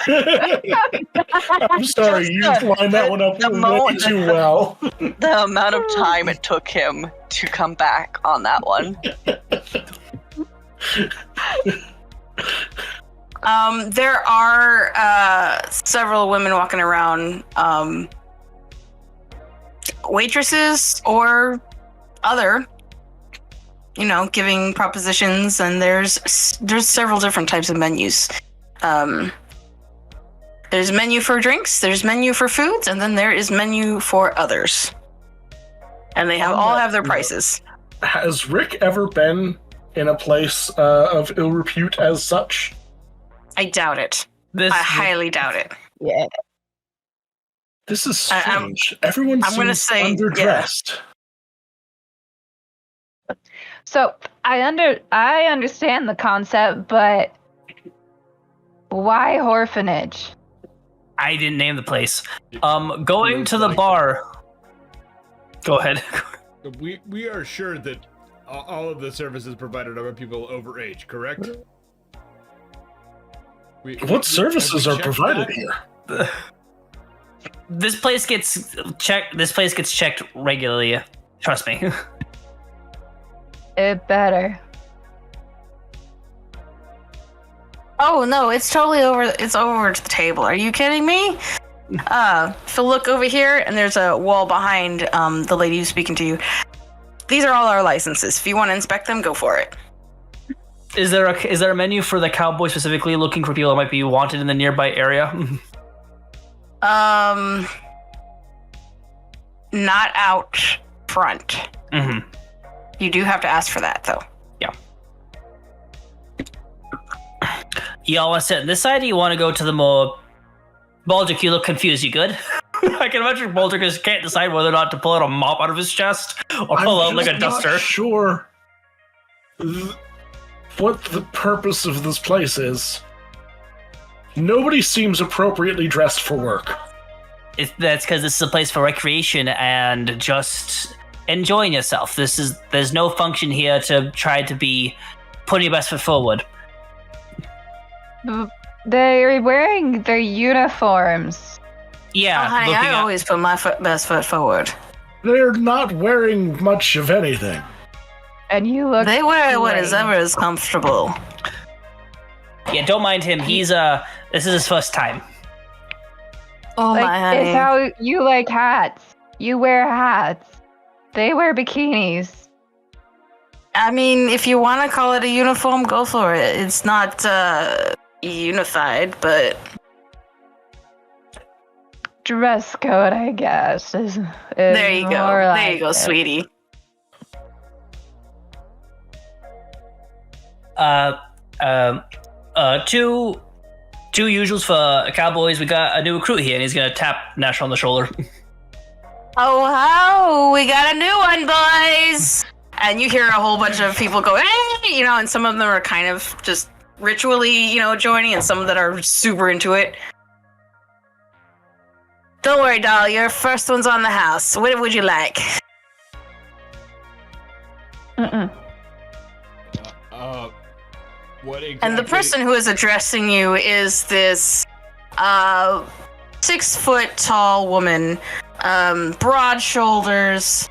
I'm sorry, you lined that one up way too well. The amount of time it took him to come back on that one. There are several women walking around, waitresses or other, giving propositions, and there's several different types of menus. There's menu for drinks, there's menu for foods, and then there is menu for others. And they all have their prices. Has Rick ever been in a place of ill repute as such? I doubt it. This I highly doubt it. Yeah. This is I'm strange. Everyone gonna seems say, underdressed. So I understand the concept, but why orphanage? I didn't name the place. Going to the bar. Go ahead. We are sure that all of the services provided are by people over age, correct? What services have we are checked provided that? here? This place gets checked. This place gets checked regularly. Trust me. It better. Oh no, it's totally over. It's over to the table. Are you kidding me? If you look over here, and there's a wall behind the lady who's speaking to you. These are all our licenses. If you want to inspect them, go for it. Is there a menu for the cowboy specifically looking for people that might be wanted in the nearby area? Not out front. Mm-hmm. You do have to ask for that, though. y'all want to sit on this side, or you want to go to the more... Baldric, you look confused. You good? I can imagine Baldric just can't decide whether or not to pull out a mop out of his chest or pull out like a duster. I'm sure what the purpose of this place is. Nobody seems appropriately dressed for work. That's because this is a place for recreation and just enjoying yourself. There's no function here to try to be putting your best foot forward. They're wearing their uniforms. Yeah, Oh, honey, I always put my best foot forward. They're not wearing much of anything. And you look They wear great. whatever is comfortable. Yeah, don't mind him. He's this is his first time. Oh, Like, my honey. it's how you like hats. You wear hats. They wear bikinis. I mean, if you want to call it a uniform, go for it. It's not unified, but Dress code, I guess. Is there you go. more There like you go, it. sweetie. Two usuals for cowboys. We got a new recruit here, and he's gonna tap Nash on the shoulder. Oh, how we got a new one, boys! And you hear a whole bunch of people go, hey, and some of them are kind of just ritually, joining, and some that are super into it. Don't worry, doll. Your first one's on the house. What would you like? Mm-mm. What exactly? And the person who is addressing you is this 6 foot tall woman, broad shoulders,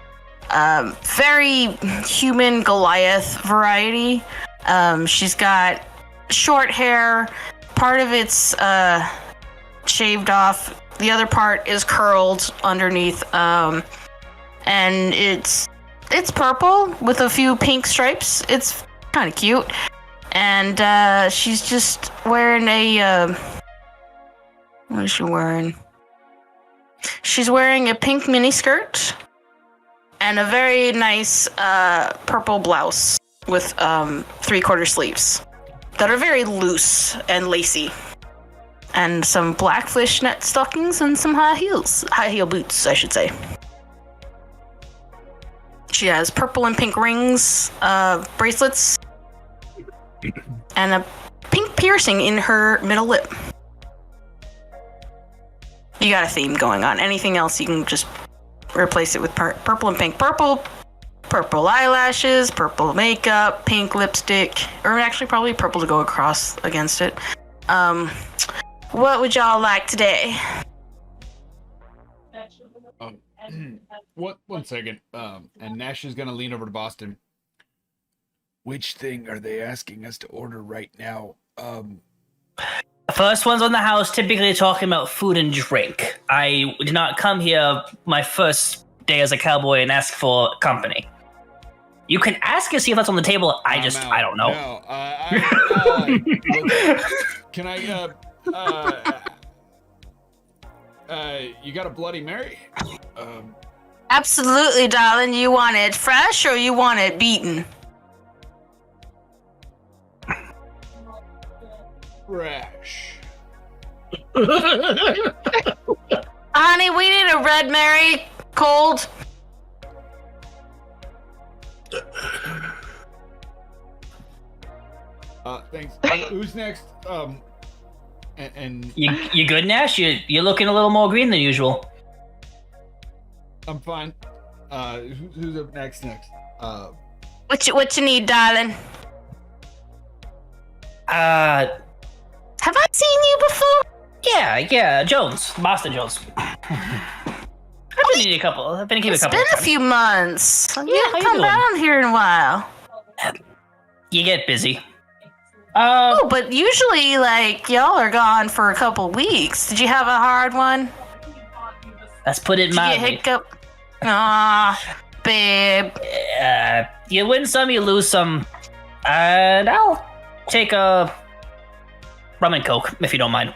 very human Goliath variety. She's got short hair. Part of it's shaved off. The other part is curled underneath. And it's purple with a few pink stripes. It's kind of cute. And she's just wearing a what is she wearing? She's wearing a pink miniskirt and a very nice purple blouse with 3/4 sleeves that are very loose and lacy, and some black fishnet stockings and some high heel boots, I should say. She has purple and pink rings, bracelets, and a pink piercing in her middle lip. You got a theme going on. Anything else, you can just replace it with purple and pink. Purple eyelashes, purple makeup, pink lipstick, or actually probably purple to go across against it. What would y'all like today? One second. And Nash is gonna lean over to Boston. Which thing are they asking us to order right now? The first one's on the house, typically talking about food and drink. I did not come here my first day as a cowboy and ask for company. You can ask and see if that's on the table. I don't know. No, can I, you got a Bloody Mary? Absolutely, darling. You want it fresh or you want it beaten? Fresh. Honey, we need a Red Mary, cold. Thanks. Who's next? And You good, Nash? You're looking a little more green than usual. I'm fine. Who's up next? What you need, darling? Have I seen you before? Yeah, Jones, Boston Jones. I've been here a couple of It's times. been a few months. You how haven't you come doing? down here in a while. You get busy. Oh, but usually, y'all are gone for a couple weeks. Did you have a hard one? Let's put it Did you mildly. get hiccup? Aw, babe. You win some, you lose some. And I'll take a rum and coke, if you don't mind.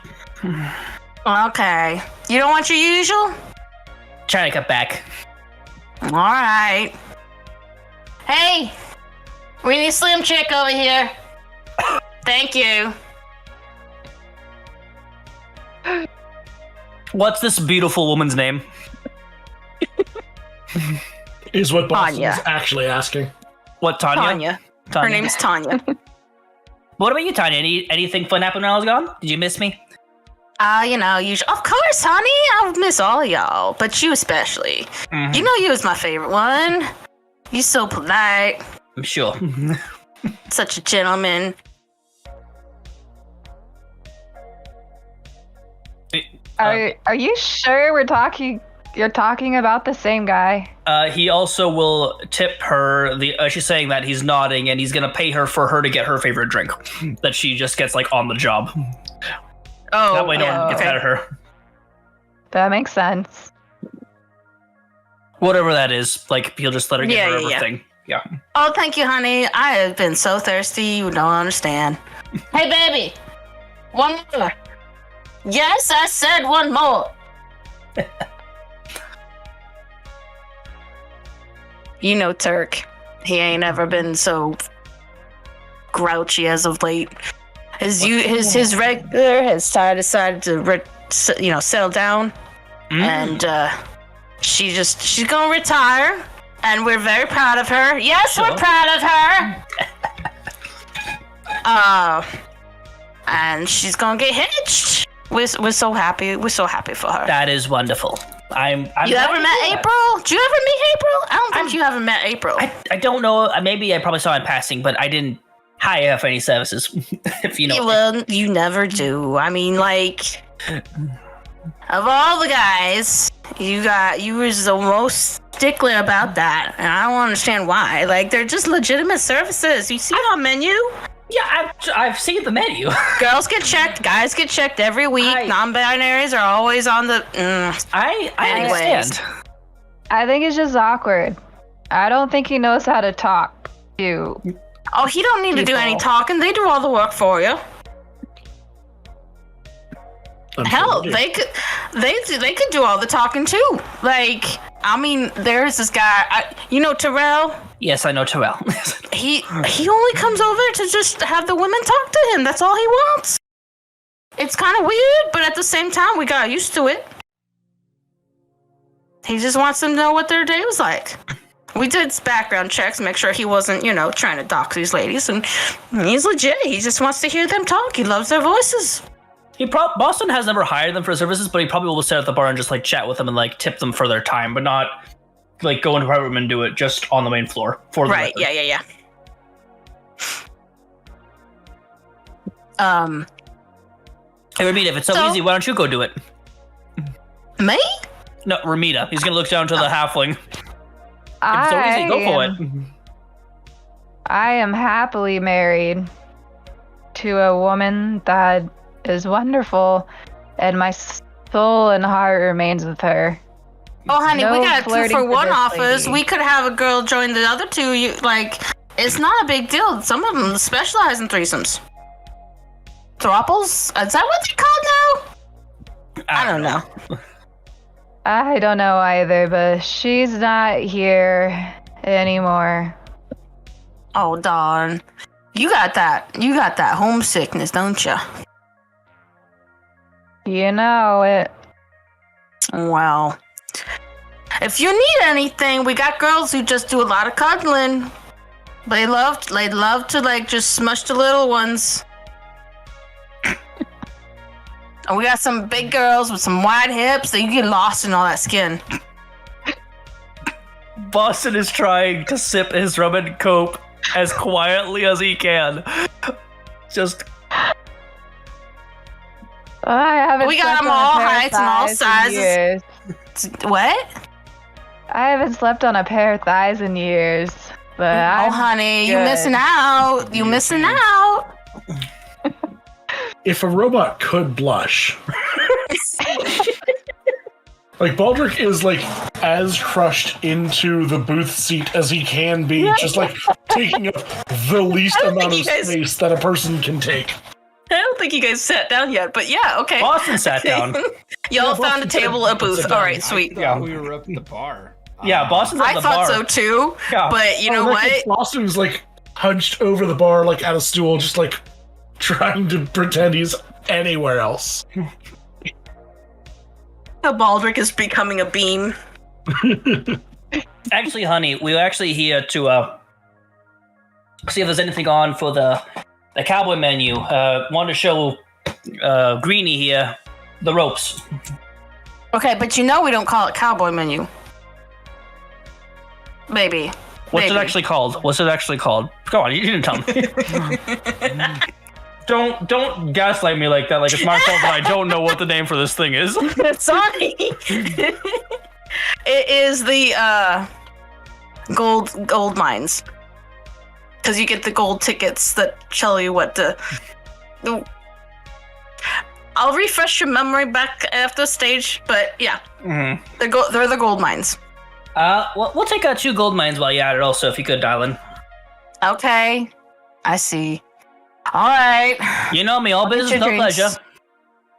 Okay. You don't want your usual? Trying to cut back. All right. Hey, we need Slim Chick over here. Thank you. What's this beautiful woman's name? Is what Boston's Tanya. actually asking. What, Tanya? Tanya. Her name's Tanya. What about you, Tanya? Anything fun happened when I was gone? Did you miss me? Of course, honey. I miss all y'all, but you especially. Mhm. You know you was my favorite one. You so polite, I'm sure. such a gentleman. Are you sure you're talking about the same guy? He also will tip her. She's saying that he's nodding, and he's gonna pay her for her to get her favorite drink that she just gets like on the job. Oh, That way, no one gets okay. mad at her. That makes sense. Whatever that is, like he'll just let her get Yeah, her yeah, yeah. everything. Yeah. Oh, thank you, honey. I have been so thirsty, you don't understand. Hey, baby. One more. Yes, I said one more. You know Turk. He ain't ever been so grouchy as of late. His regular has decided to settle down, and she's gonna retire, and we're very proud of her. Yes, Sure. we're proud of her. And she's gonna get hitched. We're so happy. We're so happy for her. That is wonderful. I'm You glad ever to met hear that. April? Did you ever meet April? I don't think you ever met April. I don't know. Maybe I probably saw in passing, but I didn't hire her for any services. If you know. Well, you never do. I mean, like, of all the guys, you was the most stickler about that, and I don't understand why. Like, they're just legitimate services. You see on menu? Yeah, I've seen the menu. Girls get checked, guys get checked every week. Non-binaries are always on the. I Anyways. understand. I think it's just awkward. I don't think he knows how to talk to. Oh, he don't need to do any People. talking. They do all the work for you. I'm Hell, sure they could do all the talking too. Like, I mean, there's this guy. You know Terrell. Yes, I know Terrell. He only comes over to just have the women talk to him. That's all he wants. It's kind of weird, but at the same time, we got used to it. He just wants them to know what their day was like. We did background checks, make sure he wasn't, trying to dox these ladies, and he's legit. He just wants to hear them talk. He loves their voices. Boston has never hired them for services, but he probably will sit at the bar and just like chat with them and like tip them for their time, but not like go into a private room and do it just on the main floor for the Right? record. Yeah. Hey, Ramita, if it's so easy, why don't you go do it? Me? No, Ramita. He's gonna look down to the halfling. If it's so easy, go for it. I am happily married to a woman that is wonderful, and my soul and heart remains with her. Oh, honey, we No got 2 flirting for for 1 this offers. lady. We could have a girl join the other 2. It's not a big deal. Some of them specialize in threesomes. Throuples? Is that what they're called now? I don't know. I don't know either, but she's not here anymore. Oh, darn. You got that homesickness, don't you? You know it. Well, if you need anything, we got girls who just do a lot of cuddling. They love to like just smush the little ones. And we got some big girls with some wide hips that you get lost in all that skin. Boston is trying to sip his rum and coke as quietly as he can. Just I haven't. We got slept them on a all pair of heights and all thighs in sizes. years. What? I haven't slept on a pair of thighs in years, but Oh, I'm honey, you good. missing out. You missing out. If a robot could blush, like Baldric is like as crushed into the booth seat as he can be, just like taking up the least I don't amount of think you guys- space that a person can take. I don't think you guys sat down yet, but yeah, okay. Boston sat down. Y'all Yeah, found a Boston table, said- a booth. said All down. right, sweet. I thought we were up at the bar. Yeah, Boston's at I the thought bar. so too, Yeah. but you know what? Boston's like hunched over the bar, like at a stool, just like trying to pretend he's anywhere else. Baldric is becoming a beam. Actually, honey, we were actually here to see if there's anything on for the cowboy menu. Want to show Greenie here the ropes. Okay, but you know we don't call it cowboy menu. Maybe. What's it actually called? What's it actually called? Go on, you didn't tell me. Don't gaslight me like that. Like it's my fault that I don't know what the name for this thing is. Sorry. It is the gold mines. Because you get the gold tickets that tell you what to. I'll refresh your memory back after stage, but yeah, they're the gold mines. We'll take 2 gold mines while you're at it. Also, if you could, darling. Okay, I see. All right. You know me, all business, no pleasure.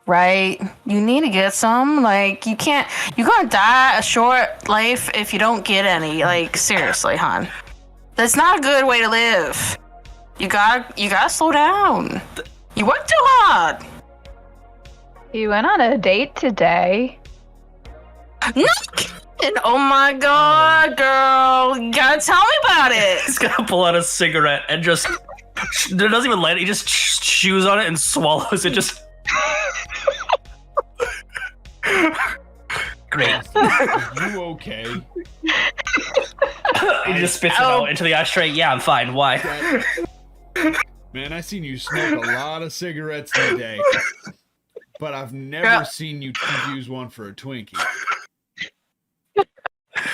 Right. You need to get some. Like you're gonna die a short life if you don't get any. Like seriously, hon. That's not a good way to live. You gotta slow down. You work too hard. You went on a date today. No. And oh my god, girl, you gotta tell me about it. He's gonna pull out a cigarette and just there doesn't even light it. He just chews on it and swallows it. Just great. Are you okay? He just spits it out into the ashtray. Yeah, I'm fine. Why? Man, I seen you smoke a lot of cigarettes today, but I've never seen you use one for a Twinkie.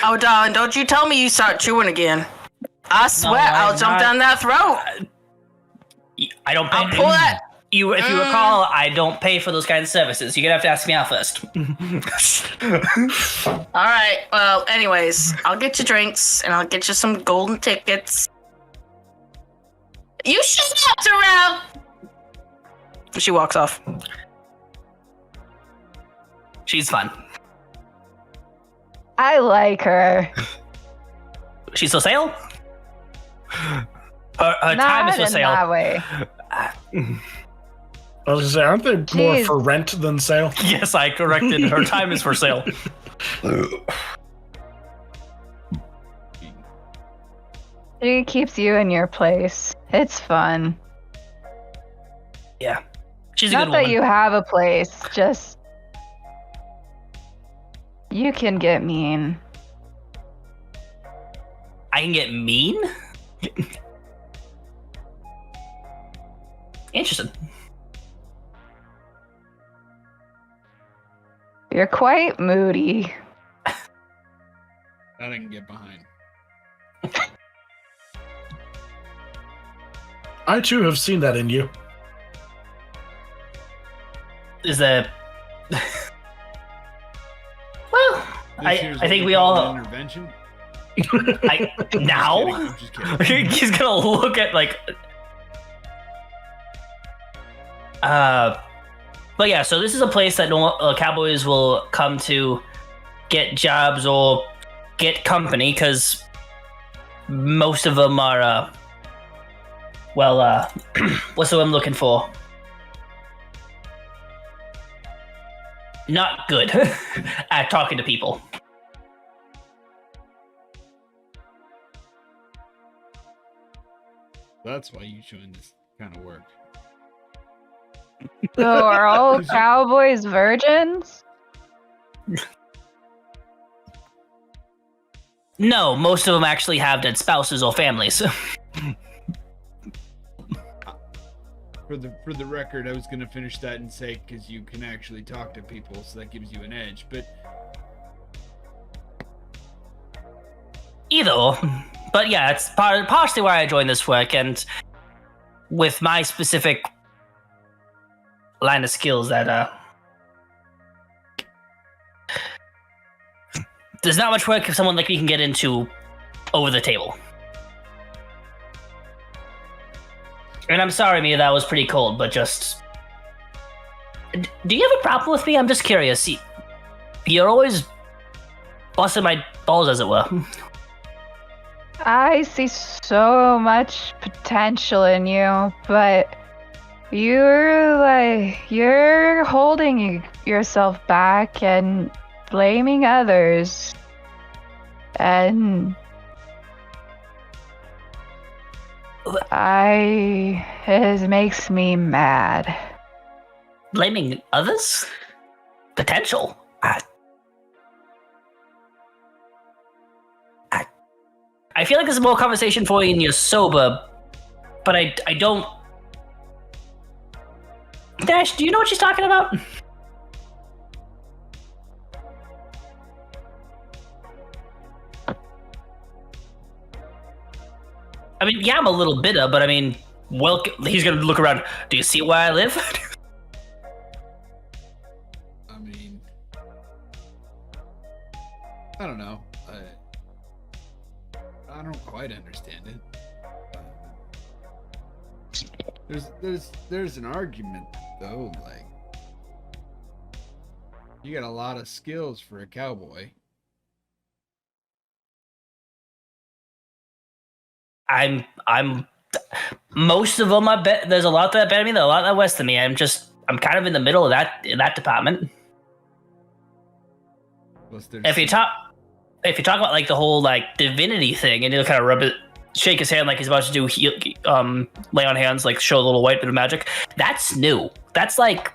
Oh, darling, don't you tell me you start chewing again. I swear I'll jump down that throat. I don't pay. I'll pull that. If you recall, I don't pay for those kinds of services. You're gonna have to ask me out first. All right. Well, anyways, I'll get you drinks and I'll get you some golden tickets. You shut up, Terrell. She walks off. She's fun. I like her. She's for sale? Her time is for sale. Not in that way. I was gonna say, aren't they more for rent than sale? Yes, I corrected. Her time is for sale. She keeps you in your place. It's fun. Yeah. She's a Not good that woman. you have a place, just you can get mean. I can get mean? Interesting. You're quite moody. That I can get behind. I too have seen that in you. Is that... Well, I think we all... Intervention? Now? I'm just kidding. He's gonna look at, like... But yeah, so this is a place that cowboys will come to get jobs or get company, because most of them are, what's the word I'm looking for? Not good at talking to people. That's why you joined this kind of work. So are all cowboys virgins? No, most of them actually have dead spouses or families. For the record, I was gonna finish that and say because you can actually talk to people, so that gives you an edge. But Either, but yeah, it's partially why I joined this work, and with my specific line of skills that there's not much work if someone like me can get into over the table. And I'm sorry, Mia, that was pretty cold, but just... Do you have a problem with me? I'm just curious. You're always busting my balls, as it were. I see so much potential in you, but You're holding yourself back and blaming others. And it makes me mad. Blaming others? Potential. I feel like there's more conversation for you when you're sober, but I don't. Dash, do you know what she's talking about? I mean, yeah, I'm a little bitter, but I mean, he's gonna look around. Do you see where I live? I mean, I don't know. I don't quite understand it. There's an argument though, like you got a lot of skills for a cowboy. I'm most of them. I bet there's a lot that better me, a lot that west of me. I'm kind of in the middle of that department. If you talk about like the whole like divinity thing, and you kind of shake his hand like he's about to do lay on hands, like show a little white bit of magic. That's new. That's like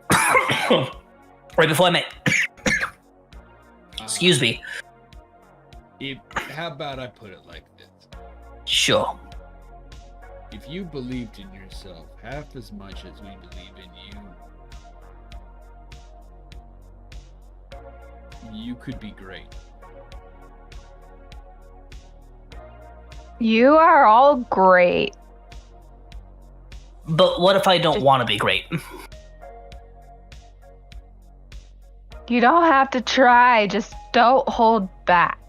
right before I met. Excuse me. How about I put it like this? Sure. If you believed in yourself half as much as we believe in you, you could be great. You are all great. But what if I don't want to be great? You don't have to try, just don't hold back.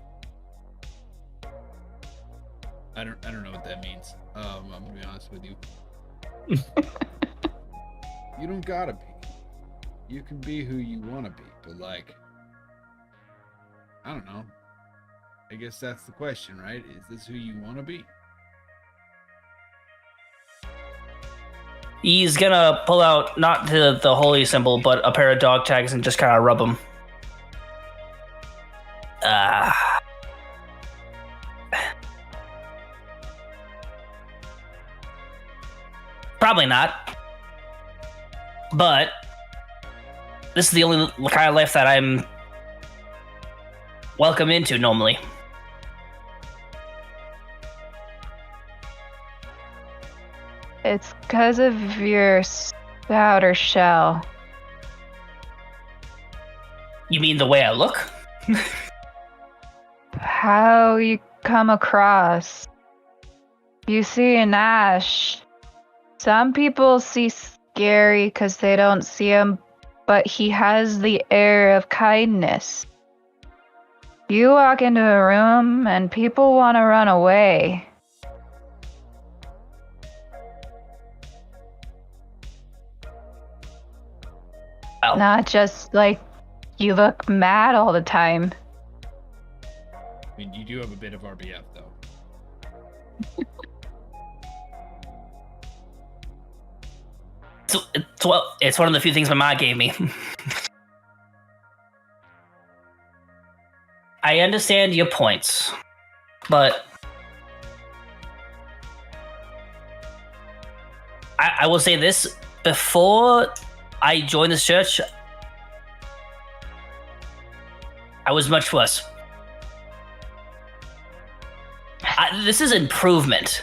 I don't know what that means. I'm gonna be honest with you. You don't gotta be. You can be who you wanna be, but like, I don't know. I guess that's the question, right? Is this who you wanna be? He's gonna pull out not the holy symbol, but a pair of dog tags and just kind of rub them. Probably not. But this is the only kind of life that I'm welcome into normally. It's because of your outer shell. You mean the way I look? How you come across. You see an Ash. Some people see scary because they don't see him, but he has the air of kindness. You walk into a room and people want to run away. Oh. Not just like you look mad all the time. I mean, you do have a bit of RBF though. It's one of the few things my mom gave me. I understand your points, but I will say this: before I joined this church, I was much worse. This is improvement,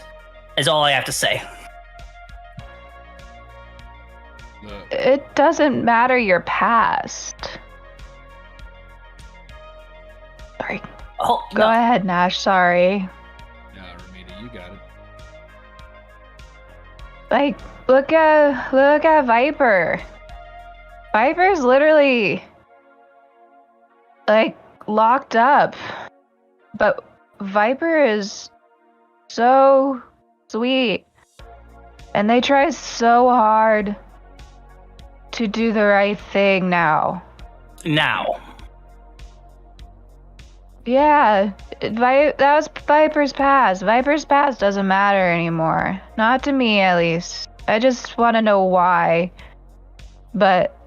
is all I have to say. It doesn't matter your past. Sorry. Oh, Go ahead, Nash. Sorry. Nah, Ramita, you got it. Like, look at Viper. Viper's literally like locked up. But Viper is so sweet. And they try so hard to do the right thing now. Now. Yeah, That was Viper's past. Viper's past doesn't matter anymore. Not to me, at least. I just want to know why. But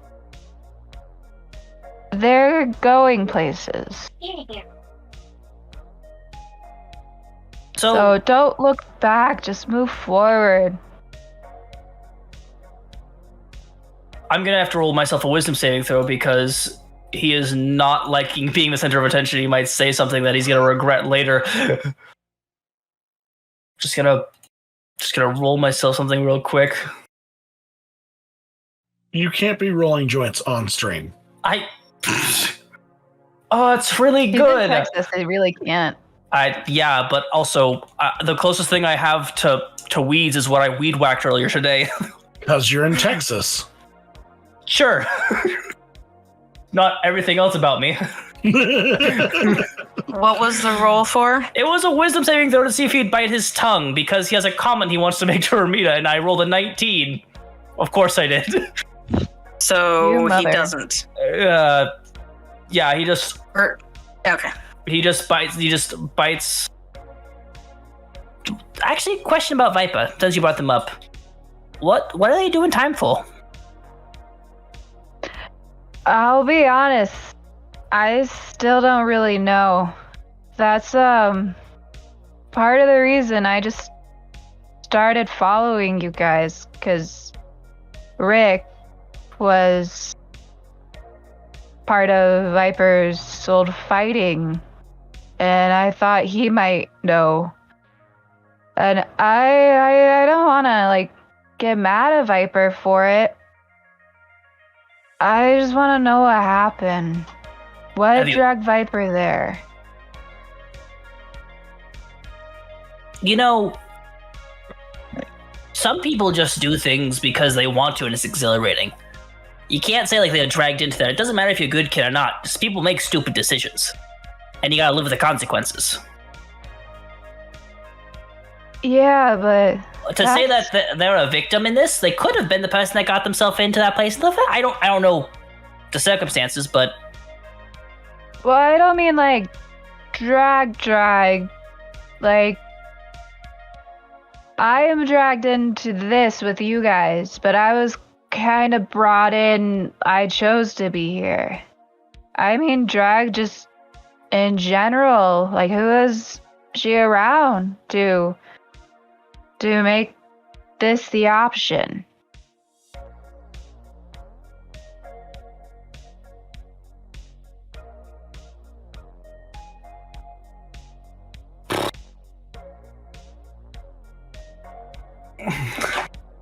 they're going places. So don't look back. Just move forward. I'm gonna have to roll myself a wisdom saving throw because he is not liking being the center of attention. He might say something that he's gonna regret later. just gonna roll myself something real quick. You can't be rolling joints on stream. Oh, it's really He's good. in Texas, they really can't. Yeah, but also the closest thing I have to weeds is what I weed whacked earlier today. Because you're in Texas. Sure. Not everything else about me. What was the roll for? It was a wisdom saving throw to see if he'd bite his tongue because he has a comment he wants to make to Ramita, and I rolled a 19. Of course I did. So he doesn't. Yeah, he just. Okay. He just bites. Actually, question about Vipa, since you brought them up. What are they doing time for? I'll be honest. I still don't really know. That's part of the reason I just started following you guys, because Rick was part of Viper's old fighting, and I thought he might know. And I don't want to get mad at Viper for it. I just want to know what happened. What dragged Viper there? You know, some people just do things because they want to and it's exhilarating. You can't say they got dragged into that. It doesn't matter if you're a good kid or not. Just people make stupid decisions. And you gotta live with the consequences. Yeah, but to say that they're a victim in this, they could have been the person that got themselves into that place. I don't know the circumstances, but well, I don't mean drag. I am dragged into this with you guys, but I was kind of brought in. I chose to be here. I mean, drag just in general. Who is she around to make this the option?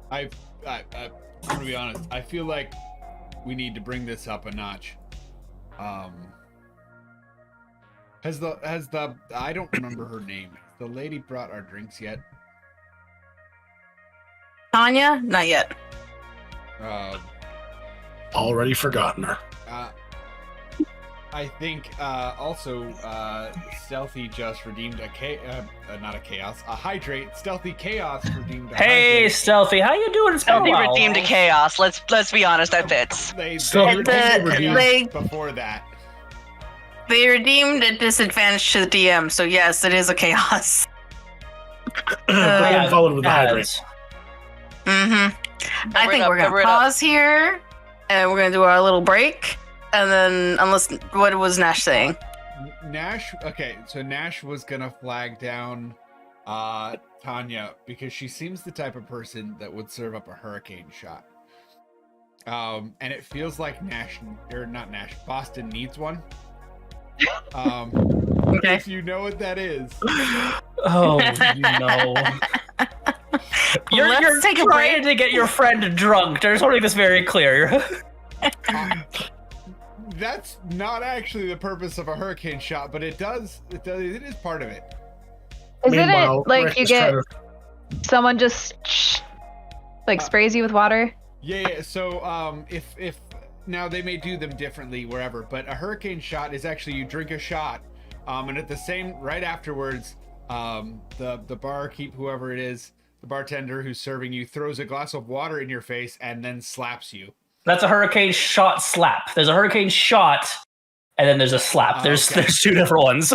I'm gonna be honest. I feel like we need to bring this up a notch. Has the I don't remember her name. The lady brought our drinks yet? Tanya? Not yet. Already forgotten her. I think also Stealthy just redeemed a hydrate. Stealthy Chaos redeemed a Hey, hydrate. Stealthy, how you doing? It's been a Stealthy while. redeemed a chaos. Let's be honest, that fits. They Stealthy redeemed redeemed- before that. They redeemed a disadvantage to the DM, so yes, it is a chaos. But then followed with the hydrate. I think we're gonna pause here, and we're gonna do our little break, and then what was Nash saying? Nash. Okay, so Nash was gonna flag down Tanya because she seems the type of person that would serve up a hurricane shot. And it feels like Boston needs one. Okay. If you know what that is. Oh, no. You're take a trying break. to get your friend drunk. I just want to make this very clear. That's not actually the purpose of a hurricane shot, but it is part of it. Isn't Meanwhile, it Rick you is get trying someone just sprays you with water? Yeah. So if now they may do them differently wherever, but a hurricane shot is actually you drink a shot, and at the same right afterwards, the barkeep, whoever it is, the bartender who's serving you, throws a glass of water in your face and then slaps you. That's a hurricane shot slap. There's a hurricane shot, and then there's a slap. There's two different ones.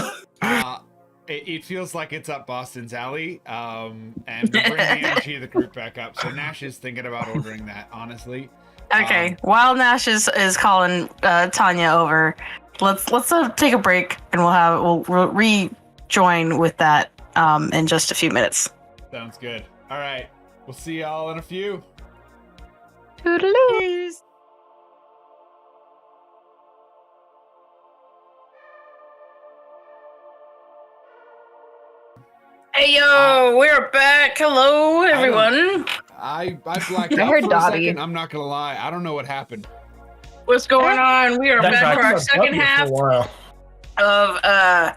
it feels like it's up Boston's alley, and we'll bring the energy of the group back up. So Nash is thinking about ordering that, honestly. Okay, while Nash is calling Tanya over, let's take a break and we'll rejoin with that in just a few minutes. Sounds good. All right, we'll see y'all in a few. Toodaloo. Hey yo, we're back. Hello, everyone. I blacked I out heard for Dobby. a second. I'm not gonna lie. I don't know what happened. What's going on? We are That's back for right. our second half of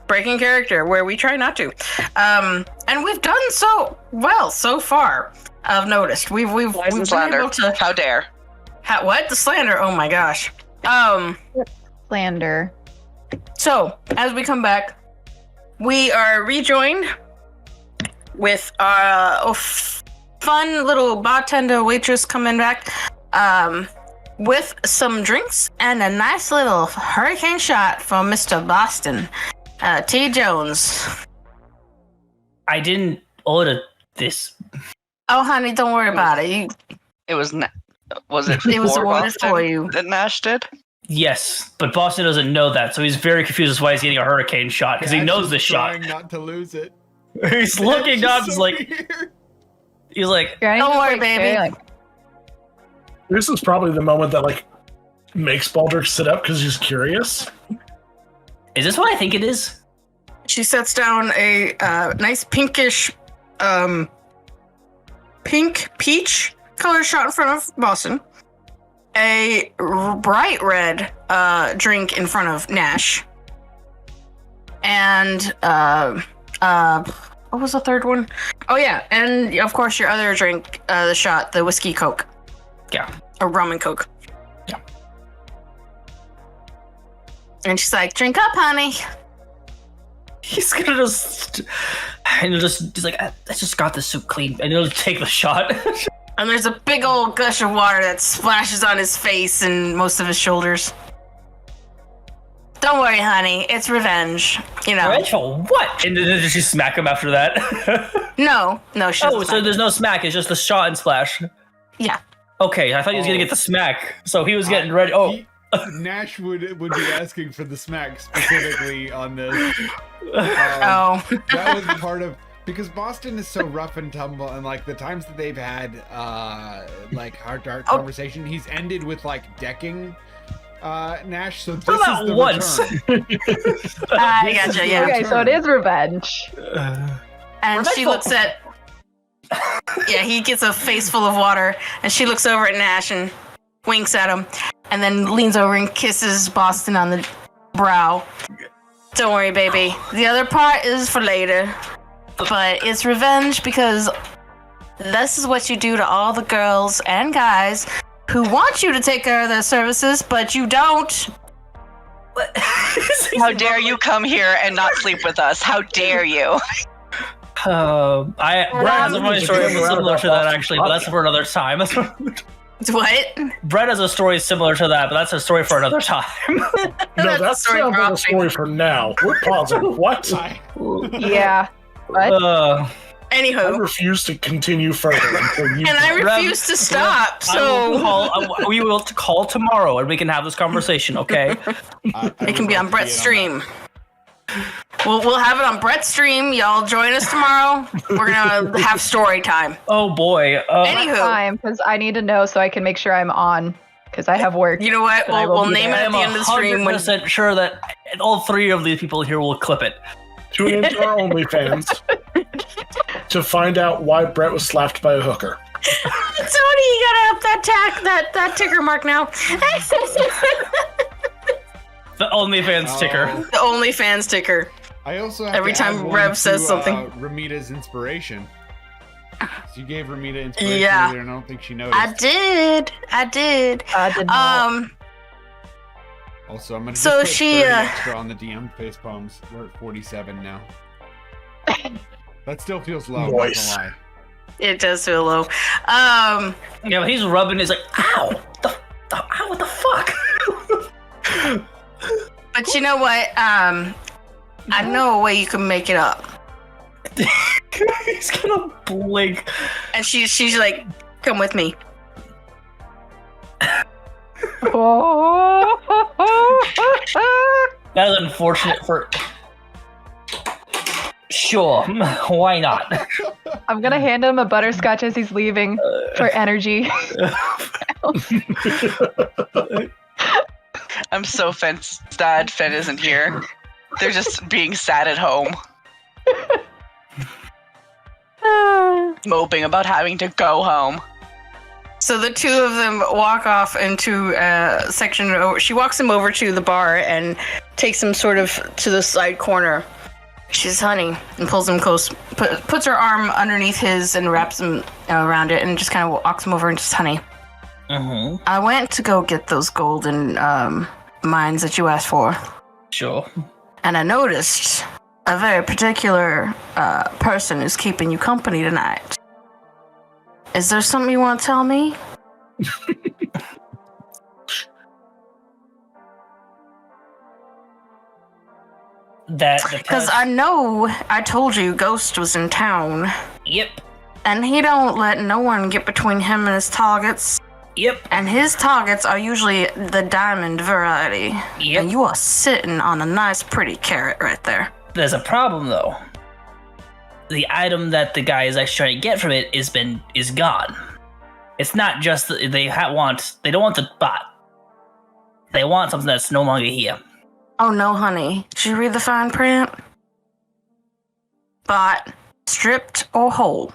breaking character, where we try not to, and we've done so well so far. I've noticed we've been Slander. able to. How dare? What the slander? Oh my gosh. Slander. So as we come back, we are rejoined with our fun little bartender waitress coming back, with some drinks and a nice little hurricane shot from Mr. Boston, T. Jones. I didn't order this. Oh, honey, don't worry about it. It was. Was it? It was for ordered Boston for you. that Nash did. Yes, but Boston doesn't know that, so he's very confused as to why he's getting a hurricane shot, because he Nash knows is the shot. trying not to lose it. He's looking Nash up, is he's so like, weird. he's like, Don't worry, baby. This is probably the moment that like makes Baldric sit up because he's curious. is this what I think it is? She sets down a nice pinkish, pink peach color shot in front of Boston. A bright red drink in front of Nash. And what was the third one? Oh yeah, and of course your other drink, the shot, the whiskey Coke. Yeah. Or rum and Coke. Yeah. And she's like, drink up, honey. He's gonna just, and he's like, I just got the soup clean, and he'll take the shot. And there's a big old gush of water that splashes on his face and most of his shoulders. Don't worry, honey. It's revenge. You know. Revenge for what? And then did she smack him after that? No, she Oh, doesn't so there's no smack, it's just the shot and splash. Yeah. Okay, I thought he was gonna get the smack, so he was getting ready. Oh. Nash would be asking for the smack specifically on this. Oh. That was part of, because Boston is so rough and tumble, and like the times that they've had like heart-to-heart conversation, he's ended with like decking Nash. So this Not is the once. return. I gotcha, yeah. Okay, so it is revenge. And she looks at... Yeah, he gets a face full of water, and she looks over at Nash and winks at him, and then leans over and kisses Boston on the brow. Don't worry, baby. The other part is for later. But it's revenge because this is what you do to all the girls and guys who want you to take care of their services, but you don't. How dare you come here and not sleep with us? How dare you? Brad has a funny story similar to that, actually, but that's for another time. What? Brett has a story similar to that, but that's a story for another time. No, that's story sounds for like a off. story for now. We're pausing. What? Yeah. What? I Anywho, refuse to continue further until you. and I refuse to stop, We will call tomorrow and we can have this conversation, okay? it can be on Brett's stream. We'll have it on Brett's stream. Y'all join us tomorrow. We're gonna have story time. Oh boy. Anywho, Time, because I need to know so I can make sure I'm on, because I have work. you know what? I will We'll be name it there. I at am the end of the stream. When 100% sure that all three of these people here will clip it. Tune into our OnlyFans to find out why Brett was slapped by a hooker. Tony, you gotta up that ticker mark now. The OnlyFans ticker. The OnlyFans ticker. I also have Every to time add one Rev says to, something. Ramita's inspiration. So you gave Ramita inspiration Yeah. earlier, and I don't think she noticed. I did. I did not. Also, I'm gonna just So put she, 30 extra on the DM face palms. We're at 47 now. That still feels low. Nice. Not gonna lie. It does feel low. Yeah, but he's rubbing his like, ow! What the fuck? But you know what? I know a way you can make it up. He's gonna blink. And she's like, come with me. That is unfortunate for. Sure, why not? I'm gonna hand him a butterscotch as he's leaving for energy. I'm so sad Fen isn't here. They're just being sad at home. Moping about having to go home. So the two of them walk off into a section. She walks him over to the bar and takes him sort of to the side corner. She's honey and pulls him close, puts her arm underneath his and wraps him around it and just kind of walks him over and just honey. Mm-hmm. I went to go get those golden mines that you asked for. Sure. And I noticed a very particular person who's keeping you company tonight. Is there something you want to tell me? Because I know I told you Ghost was in town. Yep. And he don't let no one get between him and his targets. Yep. And his targets are usually the diamond variety. Yep. And you are sitting on a nice pretty carrot right there. There's a problem though. The item that the guy is actually trying to get from it is gone. It's not just that they don't want the bot. They want something that's no longer here. Oh no, honey. Did you read the fine print? Bot, stripped or whole?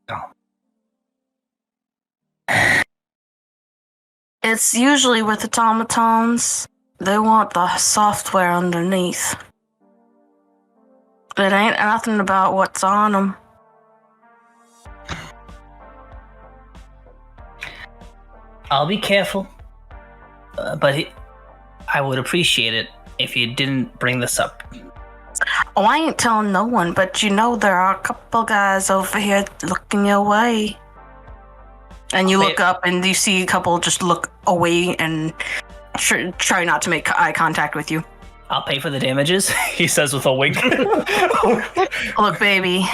Oh. It's usually with automatons. They want the software underneath. It ain't nothing about what's on them. I'll be careful. But I would appreciate it if you didn't bring this up. Oh, I ain't telling no one, but you know there are a couple guys over here looking your way. And you look up and you see a couple just look away and try not to make eye contact with you. I'll pay for the damages, he says with a wink. Look, baby,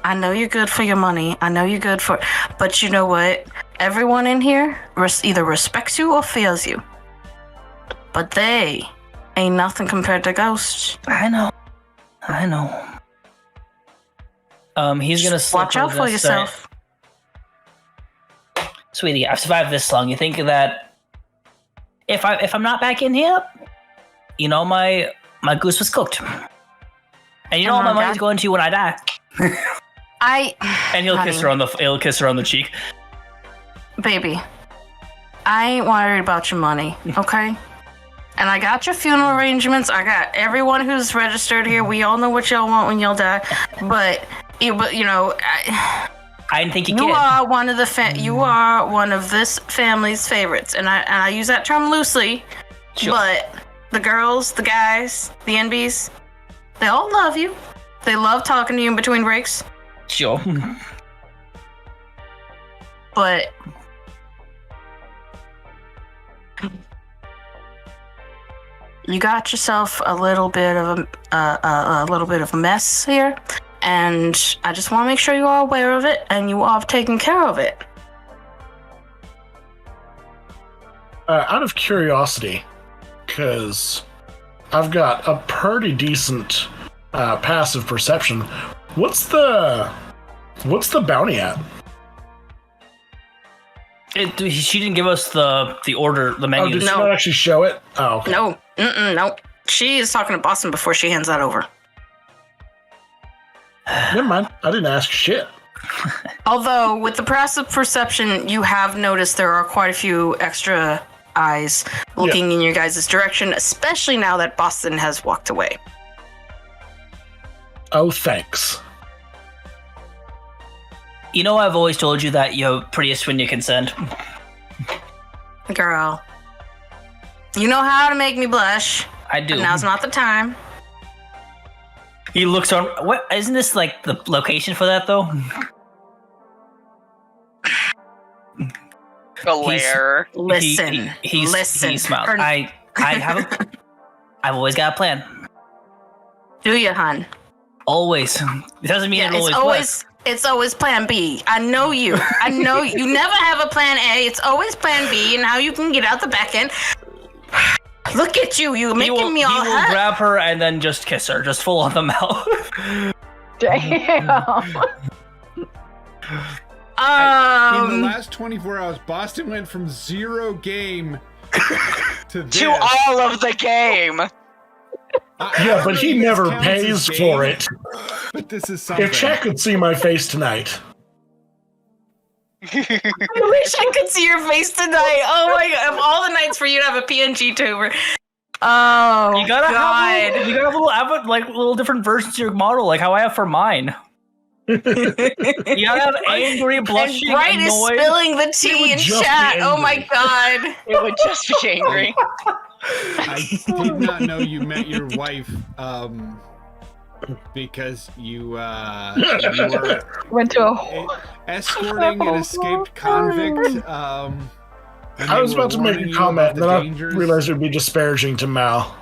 I know you're good for your money. I know you're good for... But you know what? Everyone in here either respects you or fears you. But they ain't nothing compared to Ghosts. I know. He's gonna watch out for yourself. Sweetie, I've survived this long. You think that if I'm not back in here, you know my goose was cooked. And you know all my money's going to when I die. And he'll kiss her on the cheek. Baby, I ain't worried about your money, okay? And I got your funeral arrangements. I got everyone who's registered here. We all know what y'all want when y'all die. But you know, I didn't think you You cared. are one of you are one of this family's favorites, and I use that term loosely. Sure. But the girls, the guys, the NBs, they all love you. They love talking to you in between breaks. Sure. But you got yourself a little bit of a mess here, and I just want to make sure you are aware of it and you are taking care of it. Out of curiosity, because I've got a pretty decent passive perception, what's the bounty at? She didn't give us the order, the menu. Oh, did she not actually show it? Oh, okay. No. No. She is talking to Boston before she hands that over. Never mind. I didn't ask shit. Although, with the passive perception, you have noticed there are quite a few extra eyes looking in your guys' direction, especially now that Boston has walked away. Oh, thanks. You know, I've always told you that you're prettiest when you're concerned. Girl. You know how to make me blush. I do. But now's not the time. He looks on. What? Isn't this like the location for that though? The lair. Listen. He smiles. I have a. I've always got a plan. Do you, hon? Always. It doesn't mean it always works. It's always plan B. I know you. I know you never have a plan A. It's always plan B, and how you can get out the back end. Look at you. You're making me all hot. He will grab her and then just kiss her, just full on the mouth. Damn. In the last 24 hours, Boston went from 0 game to this. To all of the game. Yeah, but he never pays for it. But this is something. If Chat could see my face tonight. I wish I could see your face tonight. Oh my god! Of all the nights for you to have a PNG tuber. Oh, You gotta god! have little different versions of your model, like how I have for mine. You gotta have angry, blushing, And Bright annoyed. is spilling the tea in just be chat. Oh my angry. god! It would just be angry. I did not know you met your wife because you were Went to a escorting an escaped convict. I was about to make a comment, and then I realized it would be disparaging to Mal.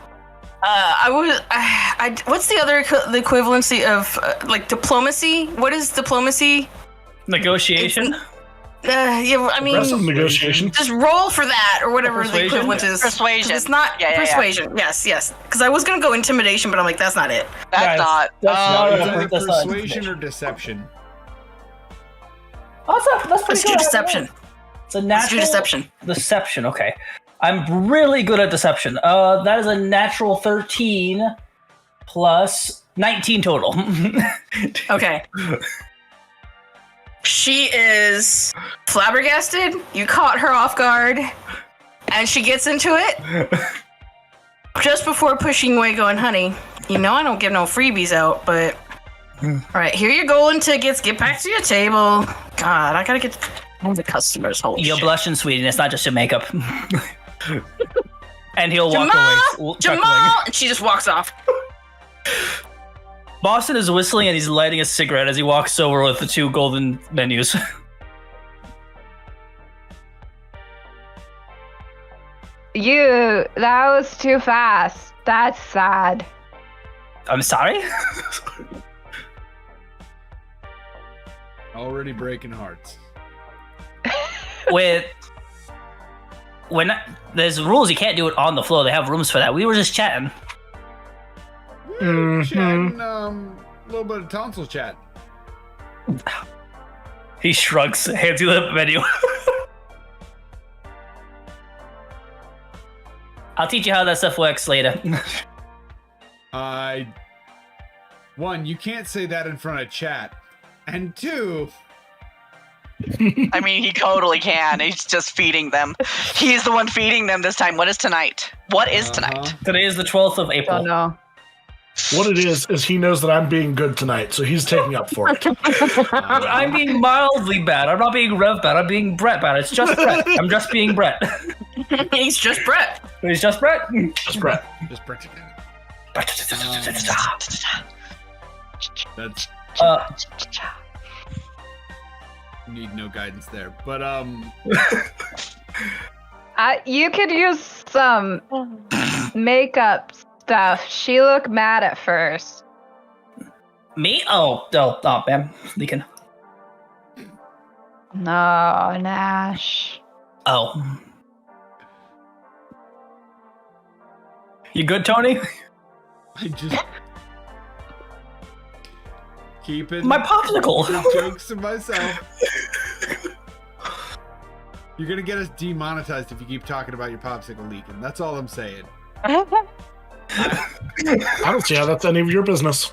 What's the other the equivalency of like diplomacy? What is diplomacy? Negotiation. Yeah, I mean, Aggressive negotiation. just roll for that or whatever the Persuasion? equivalent is. 'Cause Persuasion. It's not persuasion. Yes. Because I was gonna go intimidation, but I'm like, that's not it. That's Guys, not. that's not It's a- either that's not persuasion or deception. Oh, that's pretty Let's do good. deception. It's a Let's natural do deception. Deception. Okay, I'm really good at deception. That is a natural 13 plus 19 total. Okay. She is flabbergasted. You caught her off guard, and she gets into it just before pushing away, going, "Honey, you know I don't give no freebies out, but all right, here your golden tickets. Get back to your table. God, I gotta get all the customers. Holy You're shit. blushing, sweetie. It's not just your makeup. And he'll walk away. Jamal, and she just walks off. Boston is whistling and he's lighting a cigarette as he walks over with the 2 golden menus. That was too fast. That's sad. I'm sorry? Already breaking hearts. When there's rules, you can't do it on the floor. They have rooms for that. We were just chatting. Chatting, a little bit of tonsil chat. He shrugs, hands you the menu. I'll teach you how that stuff works later. One, you can't say that in front of chat. And 2, I mean, he totally can. He's just feeding them. He's the one feeding them this time. What is tonight? What is tonight? Today is the 12th of April. Don't know. What it is he knows that I'm being good tonight, so he's taking up for it. I'm being mildly bad. I'm not being Rev bad. I'm being Brett bad. It's just Brett. I'm just being Brett. He's just Brett. He's just Brett. Just Brett. just break it down. That's need no guidance there. But You could use some makeup stuff. She looked mad at first. Me? Oh, man. Leaking. No, Nash. Oh. You good, Tony? I just keeping My popsicle. jokes to myself. You're gonna get us demonetized if you keep talking about your popsicle leaking. That's all I'm saying. I don't see how that's any of your business.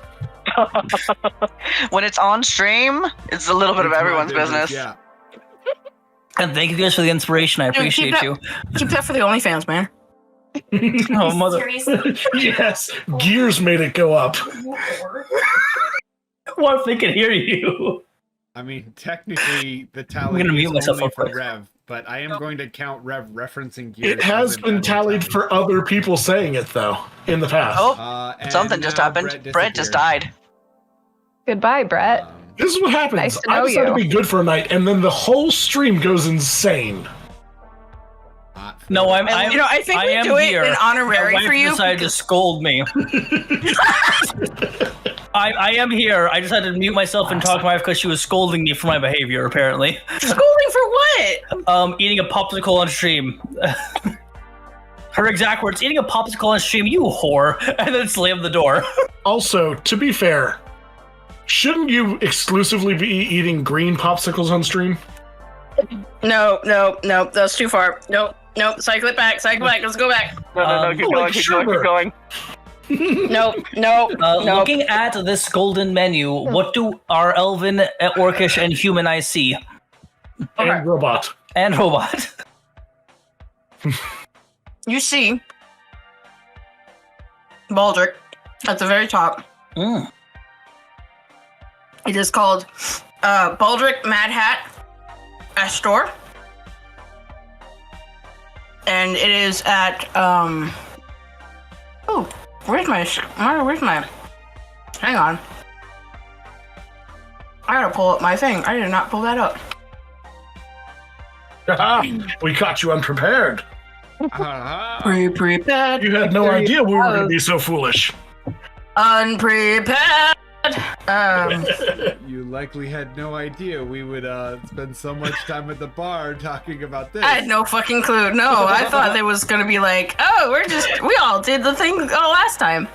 When it's on stream, it's a little bit of It's my everyone's business. Yeah. And thank you guys for the inspiration. I appreciate you. Keep that for the OnlyFans, man. Oh, mother. Yes, gears made it go up. What if they can hear you? I mean, technically, the tally I'm gonna is mute myself only real for quick. Rev, but I am going to count Rev referencing gears. It has as an been tallied tally. for other people saying it, though, in the past. Oh, And something just now happened. Brett just died. Goodbye, Brett. This is what happens. Nice to I know decide to you. be good for a night, and then the whole stream goes insane. Not No, I think we am do it here. in honorary My wife for you. decided to scold me. I am here. I just had to mute myself and talk to my wife because she was scolding me for my behavior, apparently. Scolding for what? Eating a popsicle on stream. Her exact words, eating a popsicle on stream, you whore, and then slammed the door. Also, to be fair, shouldn't you exclusively be eating green popsicles on stream? No, that's too far. Nope, cycle it back, let's go back. No, keep going. Nope. Looking at this golden menu, what do our elven, orcish, and human eyes see? And robot. And robot. You see Baldric at the very top. Mm. It is called Baldric Mad Hat Astor. And it is at where's my hang on. I gotta pull up my thing. I did not pull that up. We caught you unprepared. Prepared. You had no idea we were going to be so foolish. Unprepared. You likely had no idea we would spend so much time at the bar talking about this. I had no fucking clue. No, I thought it was gonna be like, we all did the thing last time.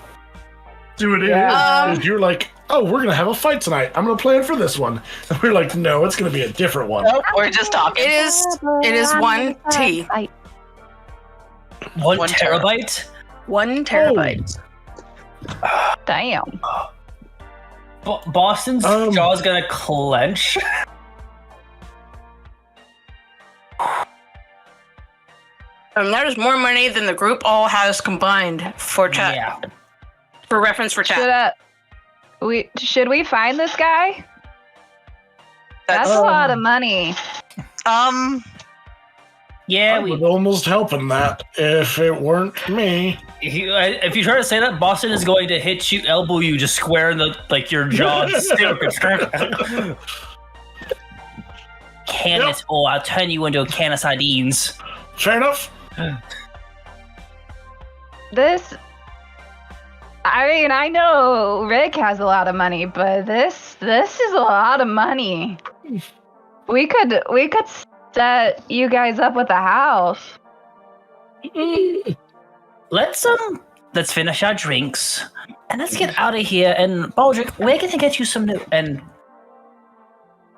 Do it is. You're like, we're going to have a fight tonight. I'm going to plan for this one. And we're like, no, it's going to be a different one. Nope, we're just talking. It is 1 T. 1 terabyte? 1 terabyte. Damn. Boston's jaw's gonna clench. That is more money than the group all has combined for chat. Yeah. For reference for chat. Should we find this guy? That's a lot of money. Yeah, I would almost help in that if it weren't me. If you try to say that, Boston is going to hit you, elbow you, just square in the your jaw. Can it, or I'll turn you into a can of sardines. Fair enough. I know Rick has a lot of money, but this is a lot of money. We could set you guys up with a house. Let's finish our drinks and let's get out of here. And Baldric, we're gonna get you some new. And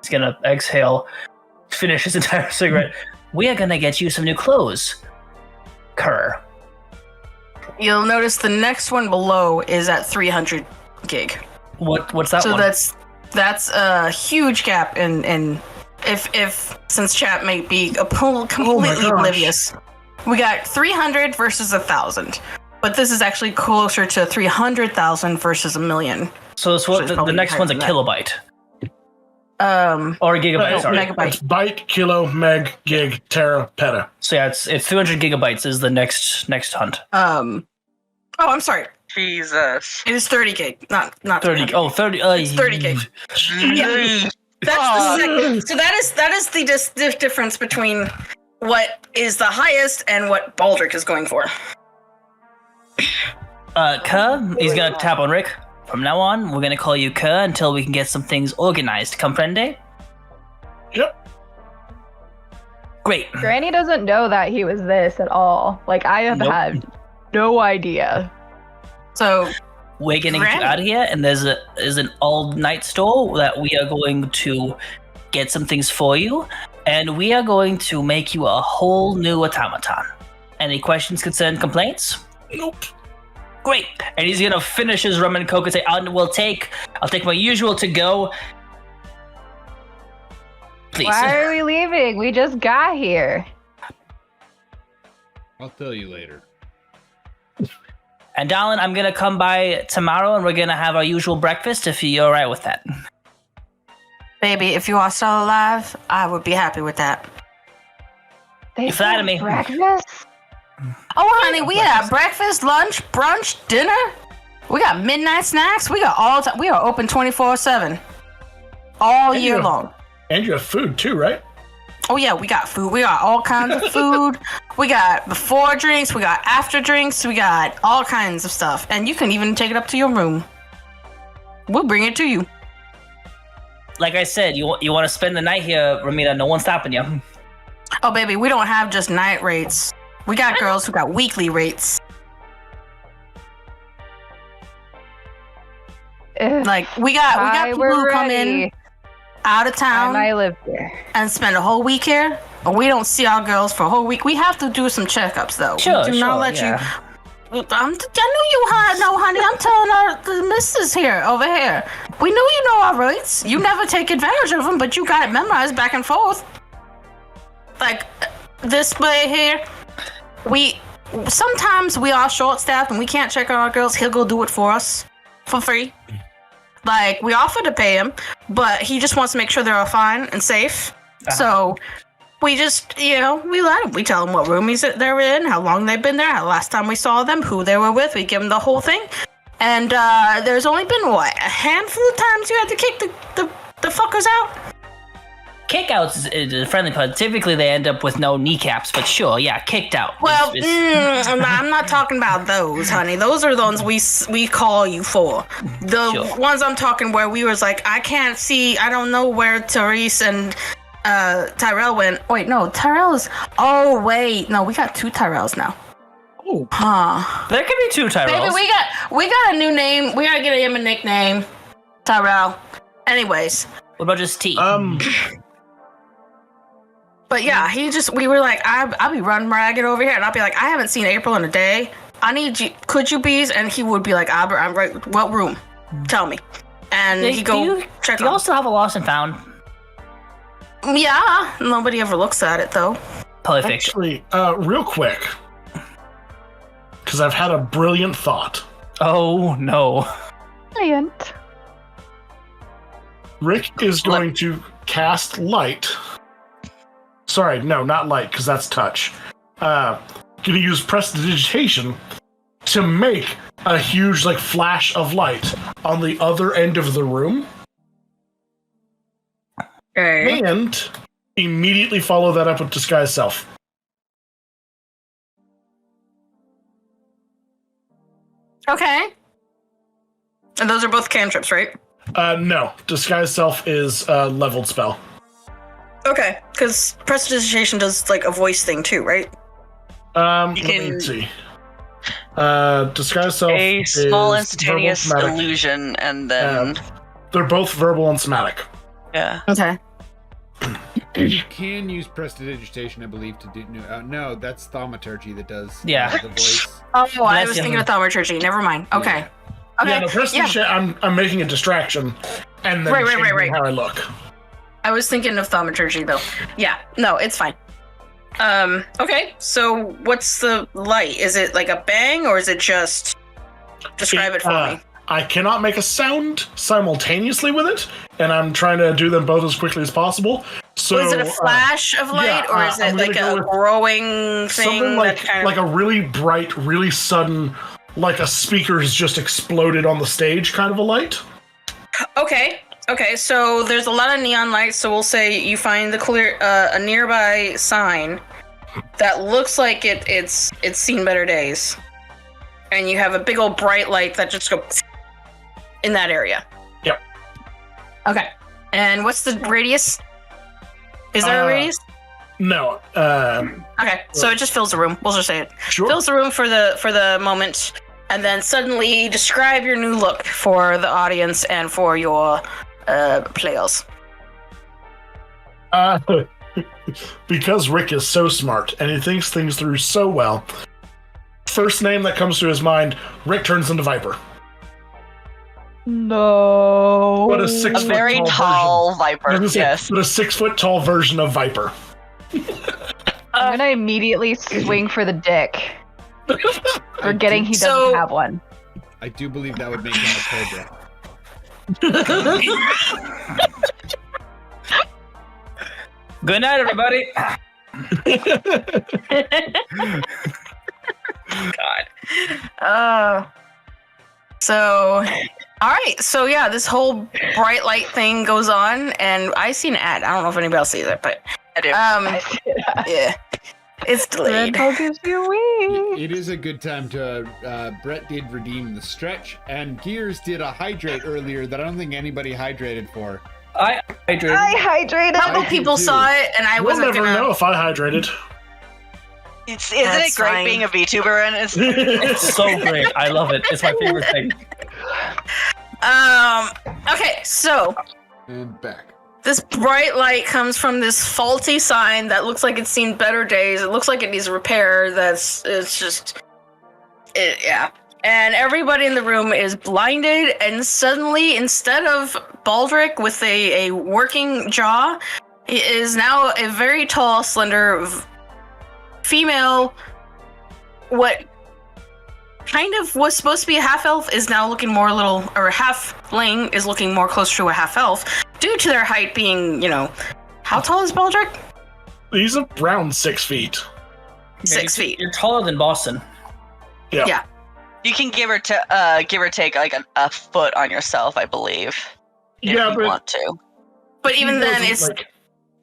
he's gonna exhale, finish his entire cigarette. We are gonna get you some new clothes, Kerr. You'll notice the next one below is at 300 gig. What's that so one? So that's a huge gap in if since chat may be completely oblivious. We got 300 versus 1,000, but this is actually closer to 300,000 versus 1 million. So the next one's a kilobyte. Or a gigabyte, sorry. Megabyte. It's byte, kilo, meg, gig, tera, peta. So yeah, it's 300 gigabytes is the next hunt. I'm sorry. Jesus. It is 30 gig, not 30. Oh, 30. It's 30 gig. Yeah. That's the second. So that is the difference between what is the highest and what Baldric is going for. Kerr, he's gonna tap on Rick. From now on, we're gonna call you Kerr until we can get some things organized. Comprende? Yep. Great. Granny doesn't know that he was this at all. Like, I have had no idea. So we're gonna get you out of here, and there's an all-night store that we are going to get some things for you, and we are going to make you a whole new automaton. Any questions, concerns, complaints? Nope. Great. And he's gonna finish his rum and coke and say, I'll take my usual to go. Please. Why are we leaving? We just got here. I'll tell you later. And darling, I'm gonna come by tomorrow and we're gonna have our usual breakfast if you're alright with that. Baby, if you are still alive, I would be happy with that. They flatter me. Breakfast? Oh, honey, we have breakfast, lunch, brunch, dinner. We got midnight snacks. We got all time. We are open 24/7, all year long. And you have food too, right? Oh yeah, we got food. We got all kinds of food. We got before drinks. We got after drinks. We got all kinds of stuff. And you can even take it up to your room. We'll bring it to you. Like I said, you want to spend the night here, Ramita? No one's stopping you. Oh baby, we don't have just night rates. We got girls who got weekly rates. Like we got people who come in out of town. I live here and spend a whole week here. Or we don't see our girls for a whole week. We have to do some checkups though. Sure, we do not let yeah. you. I knew you had no, honey. I'm telling the missus here over here. We knew you know our rights. You never take advantage of them, but you got it memorized back and forth. Like this way here, sometimes we are short-staffed and we can't check on our girls. He'll go do it for us for free. Like we offer to pay him, but he just wants to make sure they're all fine and safe. So we just, we let him. We tell him what room they're in, how long they've been there, how last time we saw them, who they were with. We give them the whole thing. And there's only been, a handful of times you had to kick the fuckers out? Kickouts is a friendly pun. Typically, they end up with no kneecaps, but sure, yeah, kicked out. Well, I'm not talking about those, honey. Those are the ones we call you for. The ones I'm talking where we was like, I can't see, I don't know where Therese and Tyrell went. Wait, no, Tyrell is. Oh wait, no, we got 2 Tyrells now. Oh, there could be 2 Tyrells. Baby, we got a new name. We gotta get him a nickname, Tyrell. Anyways, what about just T? But yeah, we were like, I'll be running ragged over here, and I'll be like, I haven't seen April in a day. I need you. Could you please? And he would be like, Albert, I'm right. What room? Tell me. And he go check. Do you also have a lost and found? Yeah, nobody ever looks at it though. Perfect. Actually, real quick, because I've had a brilliant thought. Oh no! Brilliant. Rick is going to cast light. Sorry, no, not light, because that's touch. Gonna use prestidigitation to make a huge flash of light on the other end of the room. Okay. And immediately follow that up with disguise self. Okay. And those are both cantrips, right? No. Disguise self is a leveled spell. Okay, because prestidigitation does a voice thing too, right? Let me see. Disguise self A small is instantaneous verbal, somatic. illusion, and then They're both verbal and somatic. yeah. Okay. You can use prestidigitation, I believe, to do. No, that's thaumaturgy that does Yeah. the voice. Oh, I was thinking of thaumaturgy. Never mind. Okay. Okay. Yeah, the prestidigitation, I'm making a distraction, and then changing how I look. I was thinking of thaumaturgy though. Yeah. No, it's fine. Okay. So what's the light? Is it like a bang, or is it just? Describe it for me. I cannot make a sound simultaneously with it, and I'm trying to do them both as quickly as possible. So, is it a flash of light, or is it like a growing thing? Something like a really bright, really sudden, like a speaker's just exploded on the stage kind of a light. Okay. Okay, so there's a lot of neon lights, so we'll say you find a nearby sign that looks like it's seen better days. And you have a big old bright light that just goes in that area. Yep. Okay. And what's the radius? Is there a radius? No. Okay, so it just fills the room. We'll just say it. Sure. Fills the room for the moment, and then suddenly describe your new look for the audience and for your players. Because Rick is so smart and he thinks things through so well, first name that comes to his mind, Rick turns into Viper. No. What a 6 A very tall viper. Yes. But a 6 foot tall version of Viper. I'm gonna immediately swing for the dick, forgetting he doesn't have one. I do believe that would make him a cobra. Good night, everybody. God. So, all right. So yeah, this whole bright light thing goes on, and I see an ad. I don't know if anybody else sees it, but I do. Yeah. It's Red delayed. Bull gives you a wee. It is a good time to. Brett did redeem the stretch, and Gears did a hydrate earlier that I don't think anybody hydrated for. I hydrated. I hydrated. A couple I people did too. saw it, and I We'll wasn't never gonna. know if I hydrated. Isn't it That's great fine. being a VTuber? And it's It's so great. I love it. It's my favorite thing. Okay, so And back. this bright light comes from this faulty sign that looks like it's seen better days. It looks like it needs repair. Yeah. And everybody in the room is blinded, and suddenly, instead of Baldric with a working jaw, it is now a very tall, slender female. What kind of was supposed to be a half elf is now looking more or halfling is looking more closer to a half elf due to their height being, how tall is Baldric? He's around 6 feet. 6 feet. You're taller than Boston. Yeah. you can give or take like a foot on yourself, I believe. If Yeah, you but want to. But even he then, doesn't, it's like,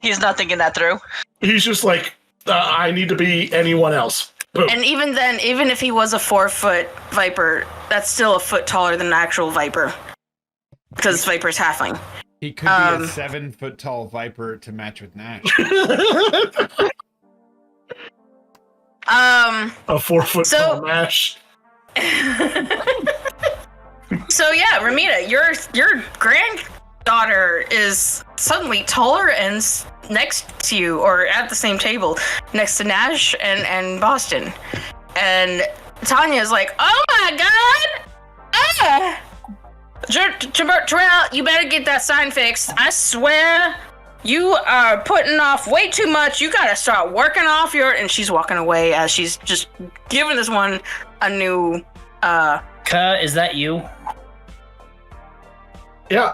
He's not thinking that through. he's just like, I need to be anyone else. Boom. and even then, even if he was a 4-foot viper, that's still a foot taller than an actual viper, because Viper's halfling. He could be a 7-foot tall viper to match with Nash. A 4-foot tall mash. So yeah, Ramita, your granddaughter is suddenly taller and next to you, or at the same table, next to Nash and Boston. And Tanya's like, "Oh my God! Terrell, you better get that sign fixed. I swear, you are putting off way too much. You gotta start working off your..." And she's walking away as she's just giving this one a new, Ka, is that you? Yeah.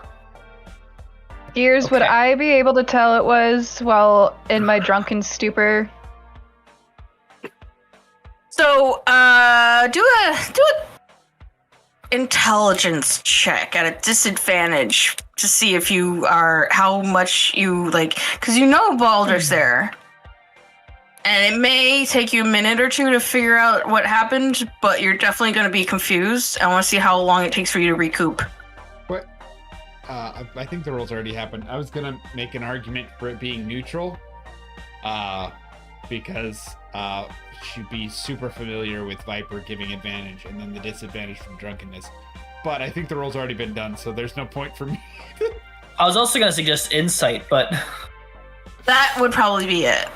Gears, would Okay. I be able to tell it was while in my drunken stupor? So, do a intelligence check at a disadvantage to see if you are, how much you, like, because Baldric's there. And it may take you a minute or two to figure out what happened, but you're definitely going to be confused. I want to see how long it takes for you to recoup. What? I think the rolls already happened. I was gonna make an argument for it being neutral, because she'd be super familiar with Viper giving advantage, and then the disadvantage from drunkenness. But I think the roll's already been done, so there's no point for me. I was also going to suggest insight, but That would probably be it.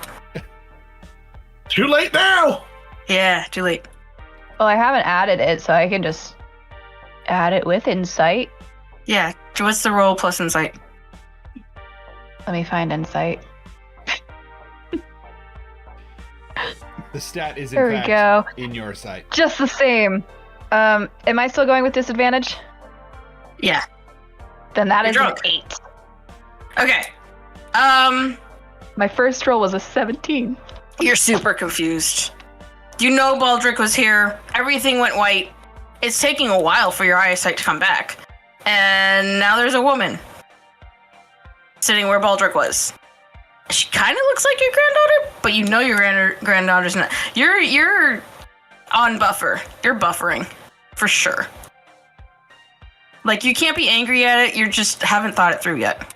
Too late now. Yeah, too late. Well, I haven't added it, so I can just add it with insight. Yeah, what's the roll plus insight? Let me find insight. The stat is in There we fact go. in your sight. Just the same. Am I still going with disadvantage? Yeah. Then that You're is drunk. an 8. Okay. My first roll was a 17. You're super confused. Baldric was here. Everything went white. It's taking a while for your eyesight to come back. And now there's a woman sitting where Baldric was. She kind of looks like your granddaughter, but your granddaughter's not. You're on buffer. You're buffering for sure. Like, you can't be angry at it. You just haven't thought it through yet.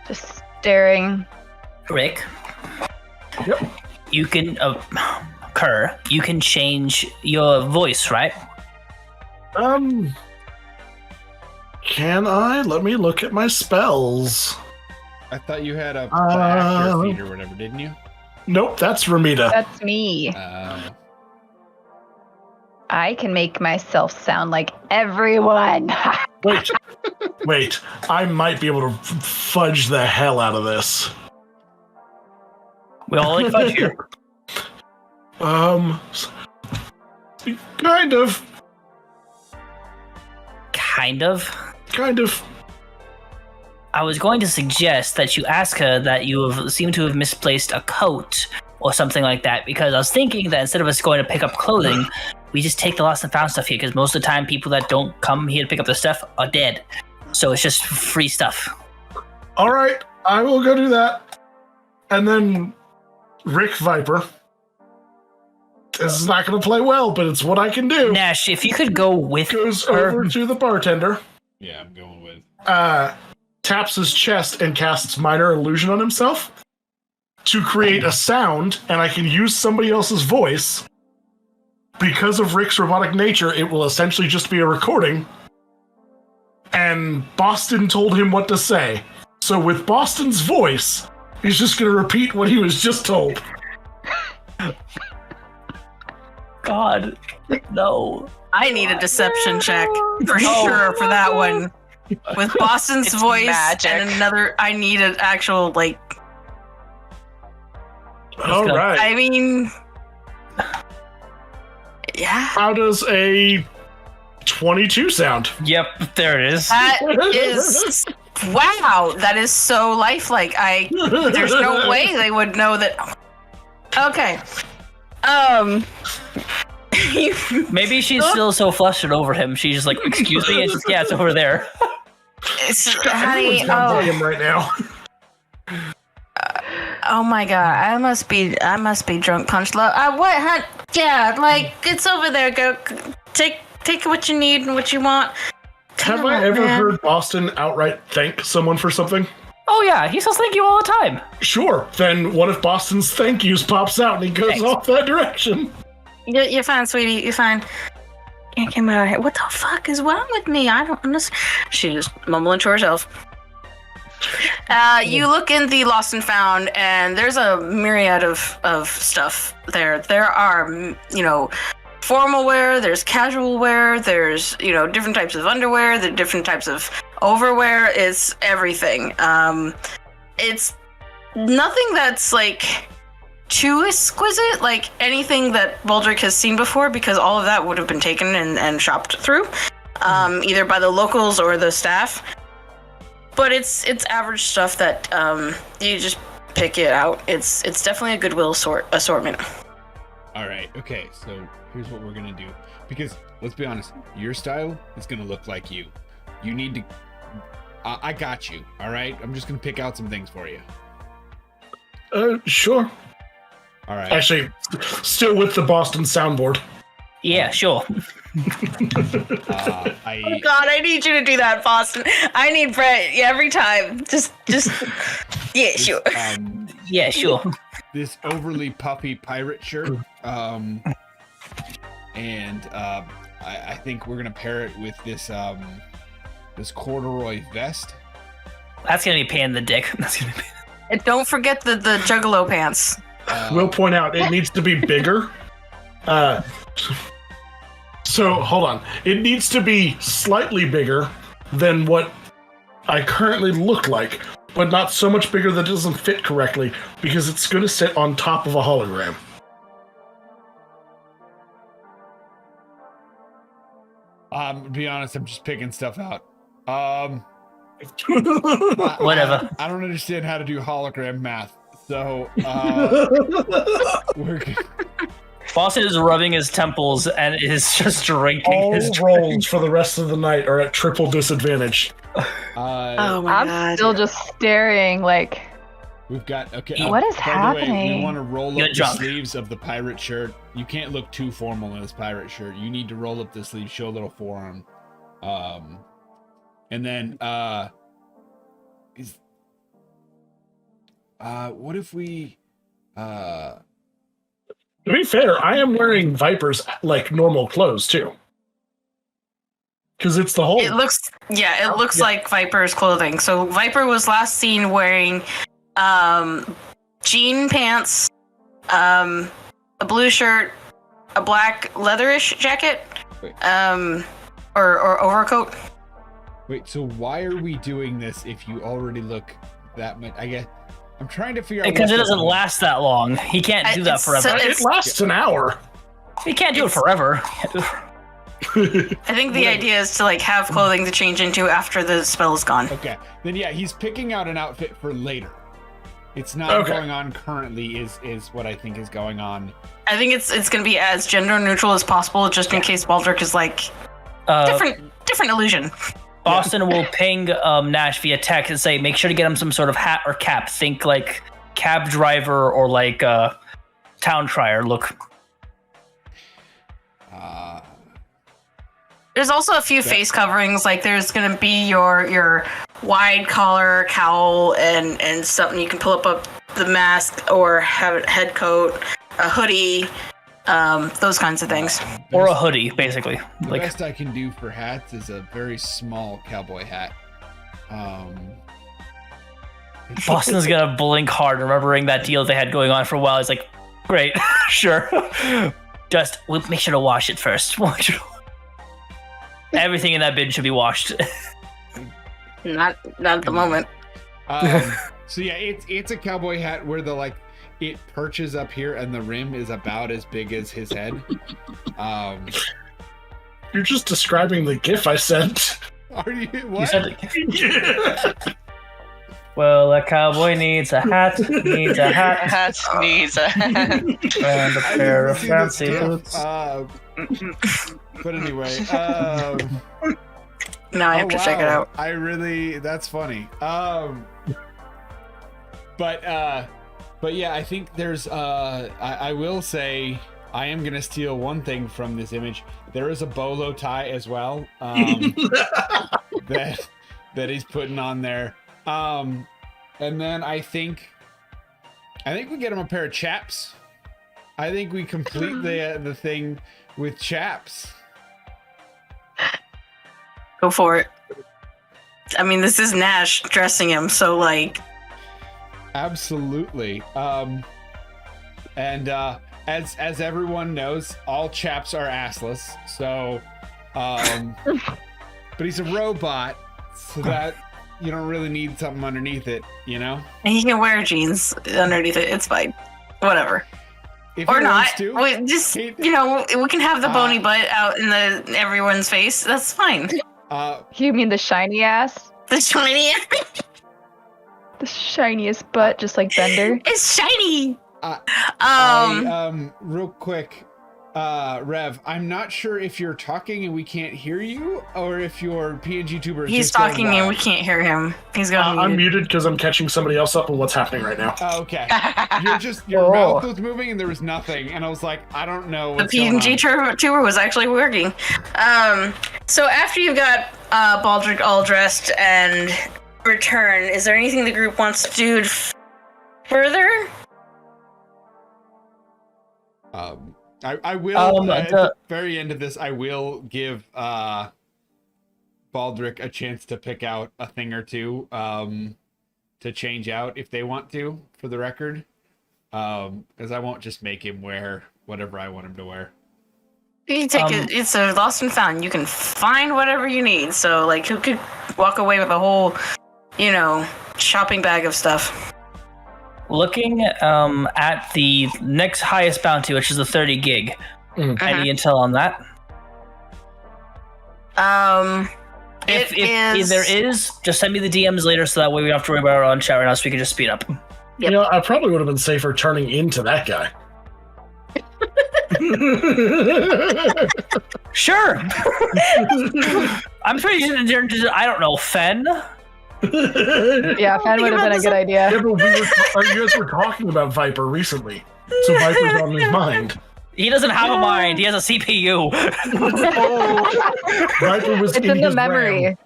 Just staring. Rick, Yep. you can, Kerr, you can change your voice, right? Can I? Let me look at my spells. I thought you had a actor feed or whatever, didn't you? Nope, that's Ramita. That's me. I can make myself sound like everyone. Wait. I might be able to fudge the hell out of this. We all like fudge here. Kind of. Kind of. I was going to suggest that you ask her that you seem to have misplaced a coat or something like that, because I was thinking that instead of us going to pick up clothing, we just take the lost and found stuff here, because most of the time people that don't come here to pick up the stuff are dead. So it's just free stuff. All right, I will go do that. And then Rick Viper. This is not going to play well, but it's what I can do. Nash, if you could go with Goes her. over to the bartender. Yeah, I'm going with. Taps his chest and casts minor illusion on himself to create a sound, and I can use somebody else's voice. Because of Rick's robotic nature, it will essentially just be a recording. And Boston told him what to say. So with Boston's voice, he's just going to repeat what he was just told. God, no. I need a deception check for sure for that one. With Boston's It's voice magic. and another, I need an actual, like, All right. I mean, yeah. How does a 22 sound? Yep, there it is. That is, wow, that is so lifelike. There's no way they would know that. Okay. Maybe she's still so flustered over him. She's just like, excuse me, and she's, yeah, it's over there. Honey, Everyone's down by him right now. oh my god, I must be drunk punch love. What? Yeah, like it's over there. Go take what you need and what you want. Have Come I on, ever man. heard Boston outright thank someone for something? Oh yeah, he says thank you all the time. Sure. Then one of Boston's thank yous pops out and he goes off that direction. You're fine, sweetie. You're fine. Can't come out of here. What the fuck is wrong with me? I don't understand. She's just mumbling to herself. You look in the Lost and Found, and there's a myriad of stuff there. There are, formal wear, there's casual wear, there's, different types of underwear, there's different types of overwear. It's everything. It's nothing that's, like, too exquisite, like anything that Baldric has seen before, because all of that would have been taken and shopped through, either by the locals or the staff. But it's average stuff that you just pick it out. It's definitely a Goodwill assortment. All right. Okay. So here's what we're gonna do. Because let's be honest, your style is gonna look like you. You need to. I got you. All right. I'm just gonna pick out some things for you. Sure. All right. Actually, still with the Boston soundboard. Yeah, sure. Oh God, I need you to do that, Boston. I need Brett every time. Just, yeah, sure. Yeah, sure. This overly puffy pirate shirt. And I think we're gonna pair it with this this corduroy vest. That's gonna be a pain in the dick. That's gonna be. And don't forget the juggalo pants. We'll point out it needs to be bigger. So hold on. It needs to be slightly bigger than what I currently look like, but not so much bigger that it doesn't fit correctly, because it's going to sit on top of a hologram. To be honest, I'm just picking stuff out. Whatever. I don't understand how to do hologram math, so we're good. Boston is rubbing his temples and is just drinking All his drink. rolls for the rest of the night are at triple disadvantage. Oh my I'm God. still just staring like, We've got okay. What is by the way, happening? we want to roll You're up the drunk. sleeves of the pirate shirt. You can't look too formal in this pirate shirt. You need to roll up the sleeves, show a little forearm, and then what if we To be fair, I am wearing Viper's like normal clothes too. Because it's the whole. It looks like Viper's clothing. So Viper was last seen wearing jean pants, a blue shirt, a black leatherish jacket, Wait. or overcoat. wait. So why are we doing this if you already look that much? I guess I'm trying to figure out Because it what doesn't the- last that long. He can't do that It's- forever. so It lasts an hour. He can't do it forever. I think the idea is to like have clothing to change into after the spell is gone. Okay, then yeah, he's picking out an outfit for later. It's not Okay. going on currently. Is what I think is going on. I think it's going to be as gender neutral as possible, just in case Baldric is like different illusion. Boston will ping Nash via text and say, make sure to get him some sort of hat or cap. Think like cab driver or like a town crier look? There's also a few face coverings. Like there's gonna be your wide collar cowl and something you can pull up the mask or have a head coat, a hoodie, those kinds of things. Or a hoodie, basically. The Like best I can do for hats is a very small cowboy hat. Boston's gonna blink hard, remembering that deal they had going on for a while. He's like, great, sure. Just we'll make sure to wash it first. Everything in that bin should be washed. Not at the moment. So yeah, it's a cowboy hat where it perches up here and the rim is about as big as his head. You're just describing the GIF I sent. Are you? What? You said well, a cowboy needs a hat, needs a hat, Hat needs a hat. and a pair of fancy boots. But anyway, Now I have to check it out. That's funny. But yeah, I think there's I will say I am gonna steal one thing from this image. There is a bolo tie as well, that he's putting on there. And then I think we get him a pair of chaps. I think we complete the thing with chaps. Go for it. I mean, this is Nash dressing him, so like. Absolutely. And as everyone knows, all chaps are assless. So, but he's a robot, so that you don't really need something underneath it, you know? And he can wear jeans underneath it. It's fine. Whatever. If Or he not. wants to. We just, we can have the bony butt out in everyone's face. That's fine. You mean the shiny ass? The shiny. The shiniest butt, just like Bender. It's shiny. Real quick, Rev, I'm not sure if you're talking and we can't hear you, or if your PNG tuber is He's just going talking wild. and we can't hear him. He's got I'm muted because I'm catching somebody else up on what's happening right now. Oh, okay. Your mouth was moving and there was nothing, and I was like, I don't know what's the PNG tour was actually working. So after you got Baldric all dressed and return, is there anything the group wants to do further? I will at the very end of this, I will give Baldric a chance to pick out a thing or two to change out if they want to, for the record, because I won't just make him wear whatever I want him to wear. You take it. It's a lost and found. You can find whatever you need. So like, you could walk away with a whole, shopping bag of stuff. Looking at the next highest bounty, which is the 30 gig. Any intel on that? If there is, just send me the DMs later, so that way we don't have to worry about it on chat right now, so we can just speed up. Yep. I probably would have been safer turning into that guy. Sure. I'm sure you didn't. I don't know, Fen. Yeah, Fen would have been a good idea. Yeah, but you guys were talking about Viper recently, so Viper's on his mind. He doesn't have a mind. He has a CPU. Viper was It's in the memory.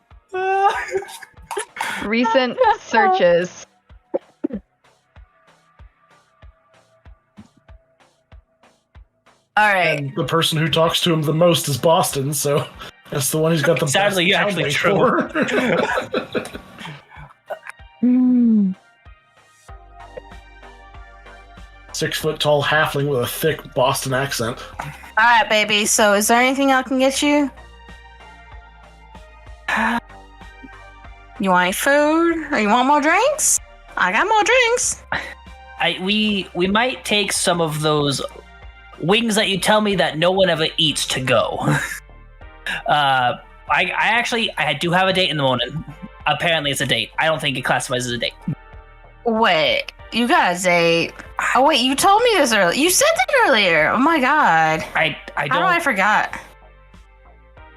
Recent searches. All right. And the person who talks to him the most is Boston, so that's the one who's got the Sadly, best you're actually true. for. 6-foot-tall halfling with a thick Boston accent. All right, baby. So, is there anything I can get you? You want any food, or you want more drinks? I got more drinks. We might take some of those wings that you tell me that no one ever eats to go. I do have a date in the morning. Apparently, it's a date. I don't think it classifies as a date. Wait, you got a date? Oh wait, you told me this earlier. You said that earlier. Oh my god. I don't. How do I forgot?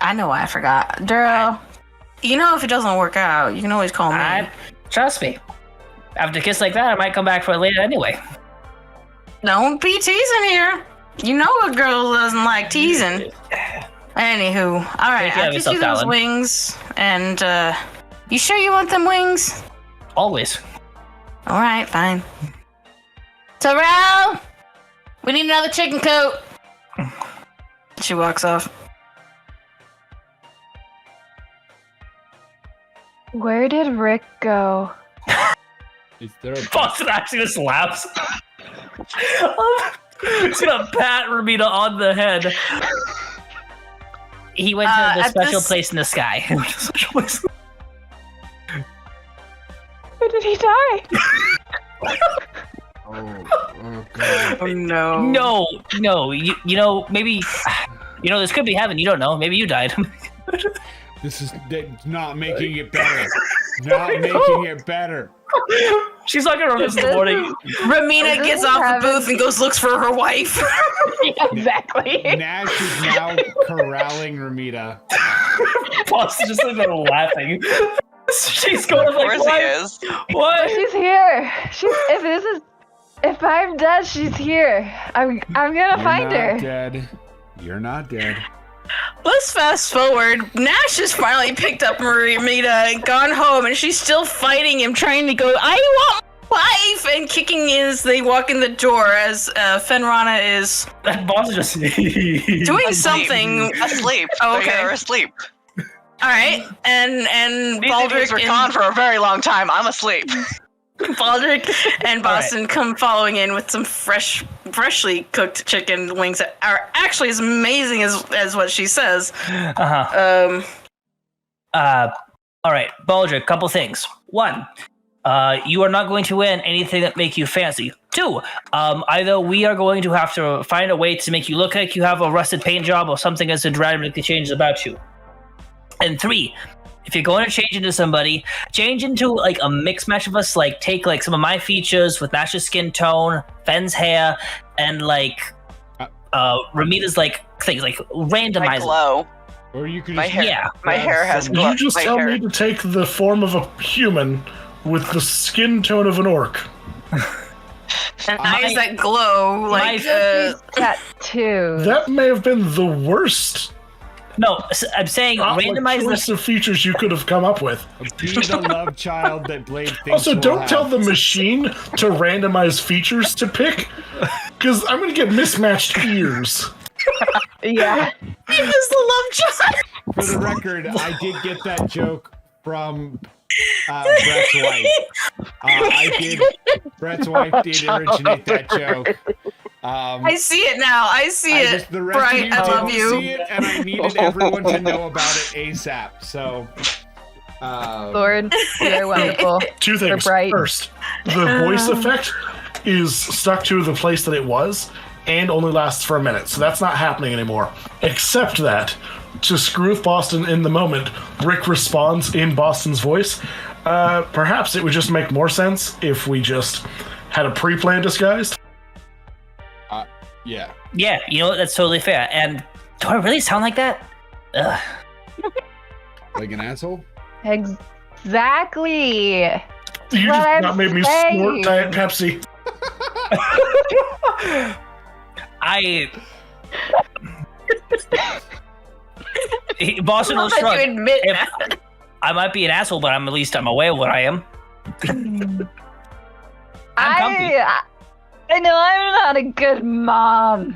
I know why I forgot. Duro, if it doesn't work out, you can always call me. Trust me. After a kiss like that, I might come back for it later anyway. Don't be teasing here. You know a girl doesn't like teasing. Anywho, all right, I'll get you those wings, and you sure you want them wings? Always. All right, fine. Terrell, we need another chicken coat. She walks off. Where did Rick go? Is there a Boston actually just laughs. He's gonna pat Ramita on the head. He went to the special place in the sky. Where did he die? Oh god. Oh no. No. You know, maybe. You know, this could be heaven. You don't know. Maybe you died. This is not making it better. Not making it better. She's not gonna remember this in the morning. Ramita gets off the booth and goes looks for her wife. Yeah, exactly. Nash is now corralling Ramita. Boston's just like laughing. She's going Of course like, he is. what? She's here. If I'm dead, she's here. I'm gonna find her. Dead. You're not dead. Let's fast forward. Nash has finally picked up Ramita and gone home, and she's still fighting him, trying to go, I want my wife! And kicking as they walk in the door as Fenrana is That boss is just doing something. Asleep. Oh, okay. They're asleep. Alright, and These Baldric idiots were gone for a very long time. I'm asleep. Baldric and Boston come following in with some freshly cooked chicken wings that are actually as amazing as what she says. All right, Baldric, couple things. One, you are not going to win anything that make you fancy. Two, either we are going to have to find a way to make you look like you have a rusted paint job or something as dramatically changes about you. And three, if you're going to change into somebody, change into like a mix match of us. Like take like some of my features with Nash's skin tone, Fen's hair, and like Ramita's like things like randomize. My glow. Or you could My just hair. Yeah. My hair has glow. You just My tell hair. me to take the form of a human with the skin tone of an orc. And eyes that glow like Tattoo. That may have been the worst No, I'm saying randomize choice of features you could have come up with. be the love child that Blade thinks Also, will don't have. tell the machine to randomize features to pick, because I'm going to get mismatched ears. Yeah. he was the love child. For the record, I did get that joke from Brett's wife. Brett's wife did originate that joke. I see it now. I see it. The rest of Bright, you I love didn't you. see it, and I needed everyone to know about it ASAP. So, Lord, you're wonderful. Two things. Bright. First, the voice effect is stuck to the place that it was and only lasts for a minute, so that's not happening anymore. Except that, to screw with Boston in the moment, Rick responds in Boston's voice. Perhaps it would just make more sense if we just had a pre-planned disguise. yeah. Yeah, you know what? That's totally fair. And do I really sound like that? Ugh. Like an asshole? Exactly. You just What not made me I'm snort Diet Pepsi. Boston will I'll let shrug. you admit If- that. I might be an asshole, but at least I'm aware of what I am. I'm comfy. I know I'm not a good mom.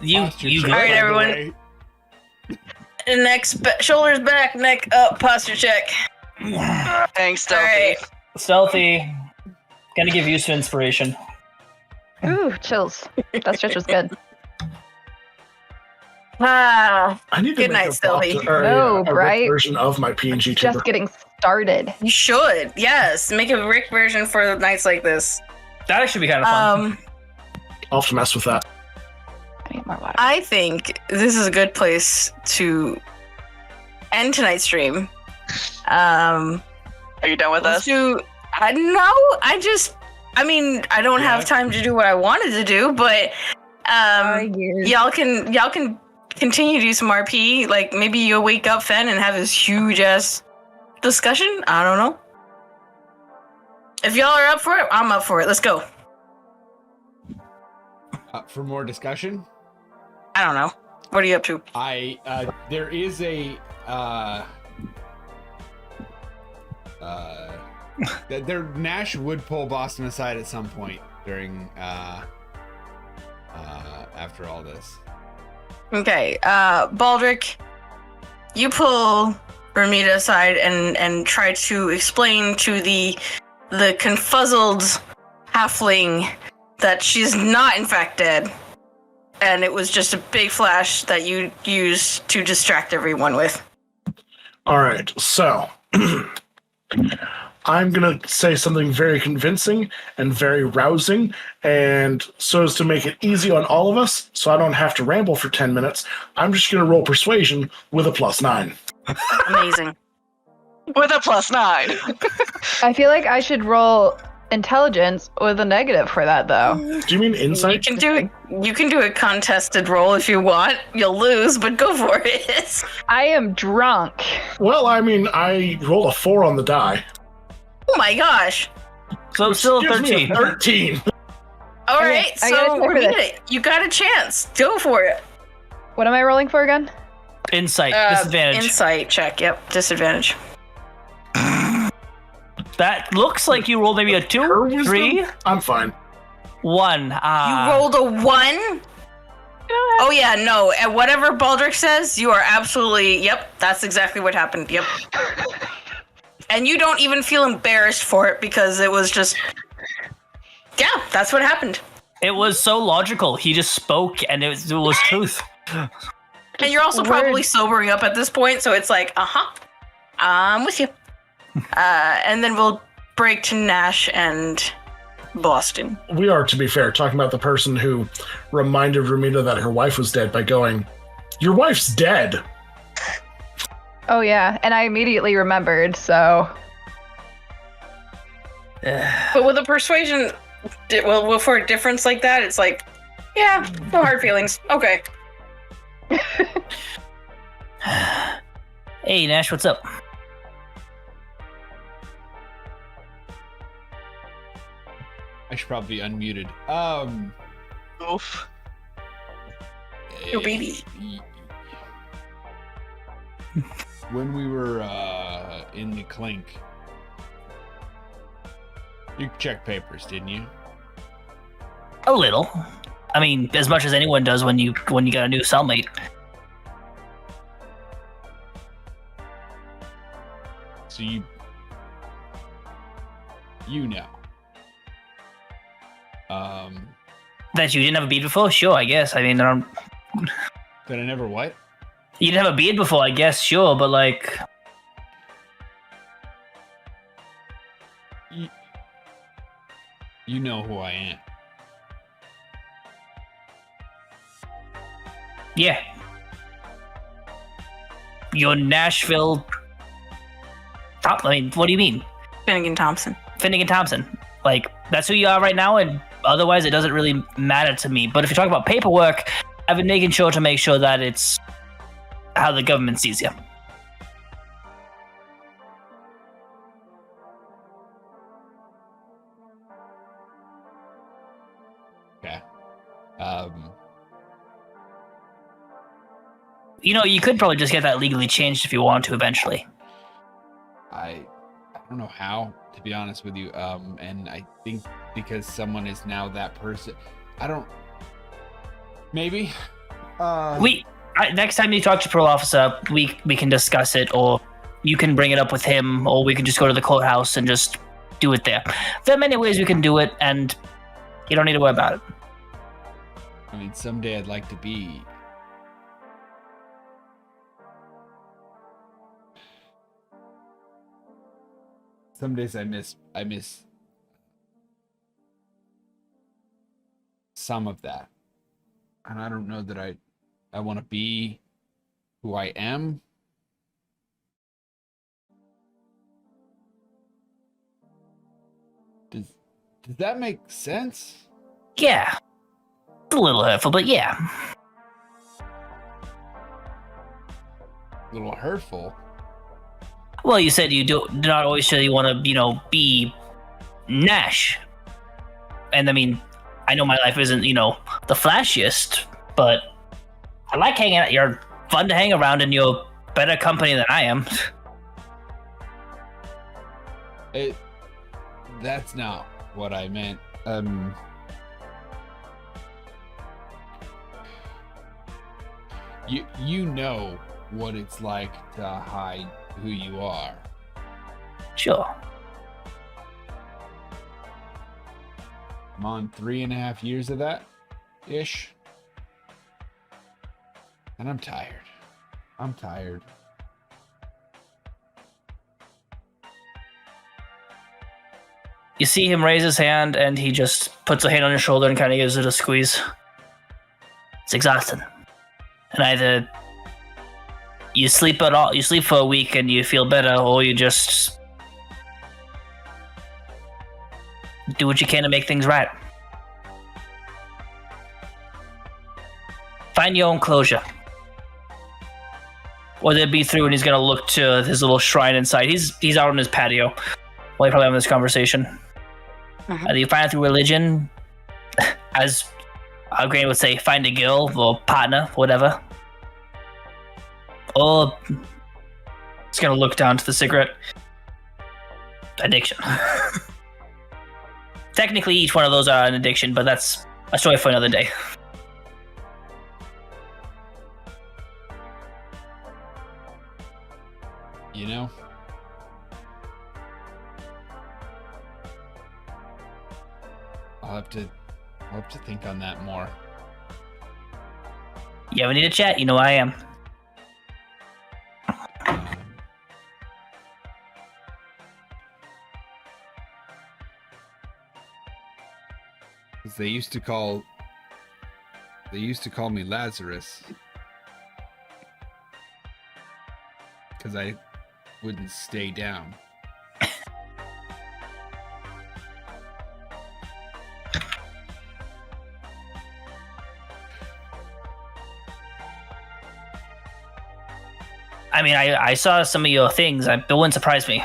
You Posture you check, All right, by the everyone. way. Shoulders back, neck up, posture check. Thanks, Stealthy. All right. stealthy. Gonna give you some inspiration. Ooh, chills. That stretch was good. Ah, I need to Good make night, a Stealthy. box- or No, a Rick Bright. version of my PNG tuber. Just getting started. you should. Yes, make a Rick version for nights like this. That actually be kind of fun. I'll have to mess with that. I need more water. I think this is a good place to end tonight's stream. Are you done with Let's us? do. I mean, I don't have time to do what I wanted to do, but y'all can continue to do some RP. Like maybe you'll wake up Fen and have this huge ass discussion. I don't know. If y'all are up for it, I'm up for it. Let's go. For more discussion? I don't know. What are you up to? There is a Nash would pull Boston aside at some point during after all this. Okay, Baldric, you pull Ramita aside and try to explain to the confuzzled halfling that she's not in fact dead, and it was just a big flash that you used to distract everyone with. All right, so I'm going to say something very convincing and very rousing, and so as to make it easy on all of us, so I don't have to ramble for 10 minutes, I'm just going to roll persuasion with a +9. Amazing. With a +9. I feel like I should roll intelligence with a negative for that, though. Do you mean insight? You can do a contested roll if you want. You'll lose, but go for it. I am drunk. Well, I mean, I rolled a 4 on the die. Oh my gosh. So still Gives me a 13. 13. All Okay, right, I gotta so check for this. Ramita, you got a chance. Go for it. What am I rolling for again? Insight. Disadvantage. Insight check. Yep, disadvantage. That looks like you rolled maybe a 2, 3, I'm fine. 1. You rolled a 1? Oh yeah, no. And whatever Baldric says, you are absolutely. Yep, that's exactly what happened. Yep. And you don't even feel embarrassed for it because it was just. Yeah, that's what happened. It was so logical. He just spoke, and it was truth. And you're also probably sobering up at this point, so it's like, I'm with you. And then we'll break to Nash and Boston. We are, to be fair, talking about the person who reminded Ramita that her wife was dead by going, "Your wife's dead." Oh yeah, and I immediately remembered, so... But with a persuasion, well, for a difference like that, it's like, yeah, no hard feelings. Okay. Hey, Nash, what's up? I should probably be unmuted. Oof. Yo, baby. When we were in the clink, you checked papers, didn't you? A little. I mean, as much as anyone does when you got a new cellmate. So you know. That you didn't have a beard before? Sure, I guess. I mean, I don't... That I never what? You didn't have a beard before, I guess, sure, but like... You know who I am. Yeah. You're Nashville... I mean, what do you mean? Finnegan Thompson. Finnegan Thompson. Like, that's who you are right now, and otherwise it doesn't really matter to me. But if you're talking about paperwork, I've been making sure to make sure that it's how the government sees you. Okay. You know, you could probably just get that legally changed if you want to eventually. I don't know how, to be honest with you. And I think because someone is now that person, I don't. Maybe. Next time you talk to parole officer, we can discuss it, or you can bring it up with him, or we can just go to the courthouse and just do it there. There are many ways we can do it, and you don't need to worry about it. I mean, someday I'd like to be. Some days I miss some of that. And I don't know that I want to be who I am. Does that make sense? Yeah. It's a little hurtful, but yeah. A little hurtful. Well, you said you do not always really want to, be Nash. And I mean, I know my life isn't, the flashiest, but I like hanging out. You're fun to hang around, and you're better company than I am. That's not what I meant. You know what it's like to hide who you are. Sure. I'm on 3.5 years of that, ish. And I'm tired. You see him raise his hand, and he just puts a hand on your shoulder and kind of gives it a squeeze. It's exhausting. And either you sleep for a week and you feel better, or you just do what you can to make things right. Find your own closure. Or they'll be through, and he's gonna look to his little shrine inside. He's out on his patio while you're probably having this conversation. Either you find it through religion, as Grain would say, find a girl or partner, whatever. Or it's gonna look down to the cigarette. Addiction. Technically, each one of those are an addiction, but that's a story for another day. You know? I'll have to think on that more. You ever need a chat? You know I am. They used to call me Lazarus because I wouldn't stay down. I mean, I saw some of your things. It wouldn't surprise me.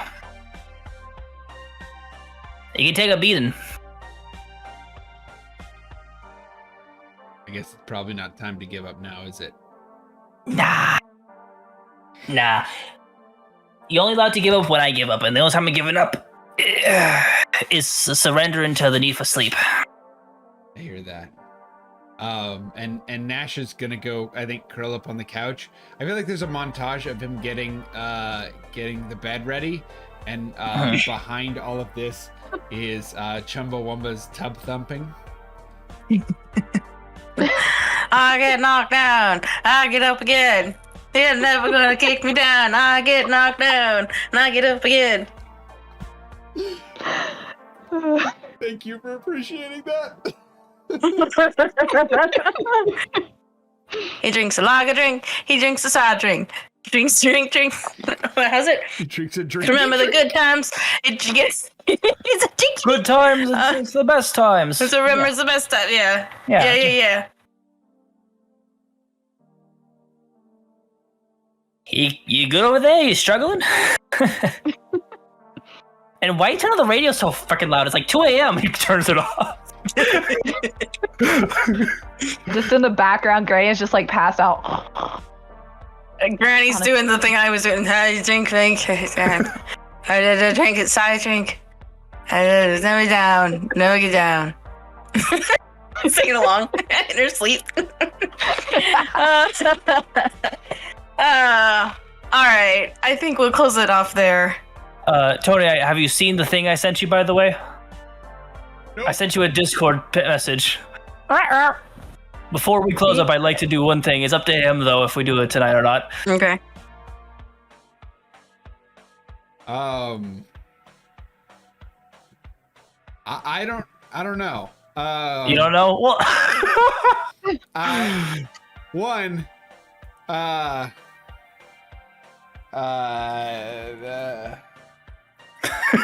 You can take a beating. I guess it's probably not time to give up now, is it? Nah. You're only allowed to give up when I give up, and the only time I'm giving up is surrendering to the need for sleep. I hear that. And Nash is gonna go, I think, curl up on the couch. I feel like there's a montage of him getting the bed ready, and behind all of this is Chumbawamba's tub thumping. I get knocked down. I get up again. You're never gonna kick me down. I get knocked down, and I get up again. Thank you for appreciating that. He drinks a lager drink. He drinks a side drink. Drinks drink. How's it? He drinks a drink. Remember the good times? It gets. It's a dinky. Good times, it's the best times. It's remembers the best time. Yeah. You good over there? You struggling? And why you turn on the radio so freaking loud? It's like 2 a.m. He turns it off. Just in the background, Gray is just like passed out. Granny's doing the thing I was doing. I drink. I did drink it. Side drink. Never down. Never get down. Singing along in her sleep. All right. I think we'll close it off there. Tony, have you seen the thing I sent you, by the way? Nope. I sent you a Discord message. Before we close up, I'd like to do one thing. It's up to him, though, if we do it tonight or not. Okay. I don't know. You don't know? Well, one.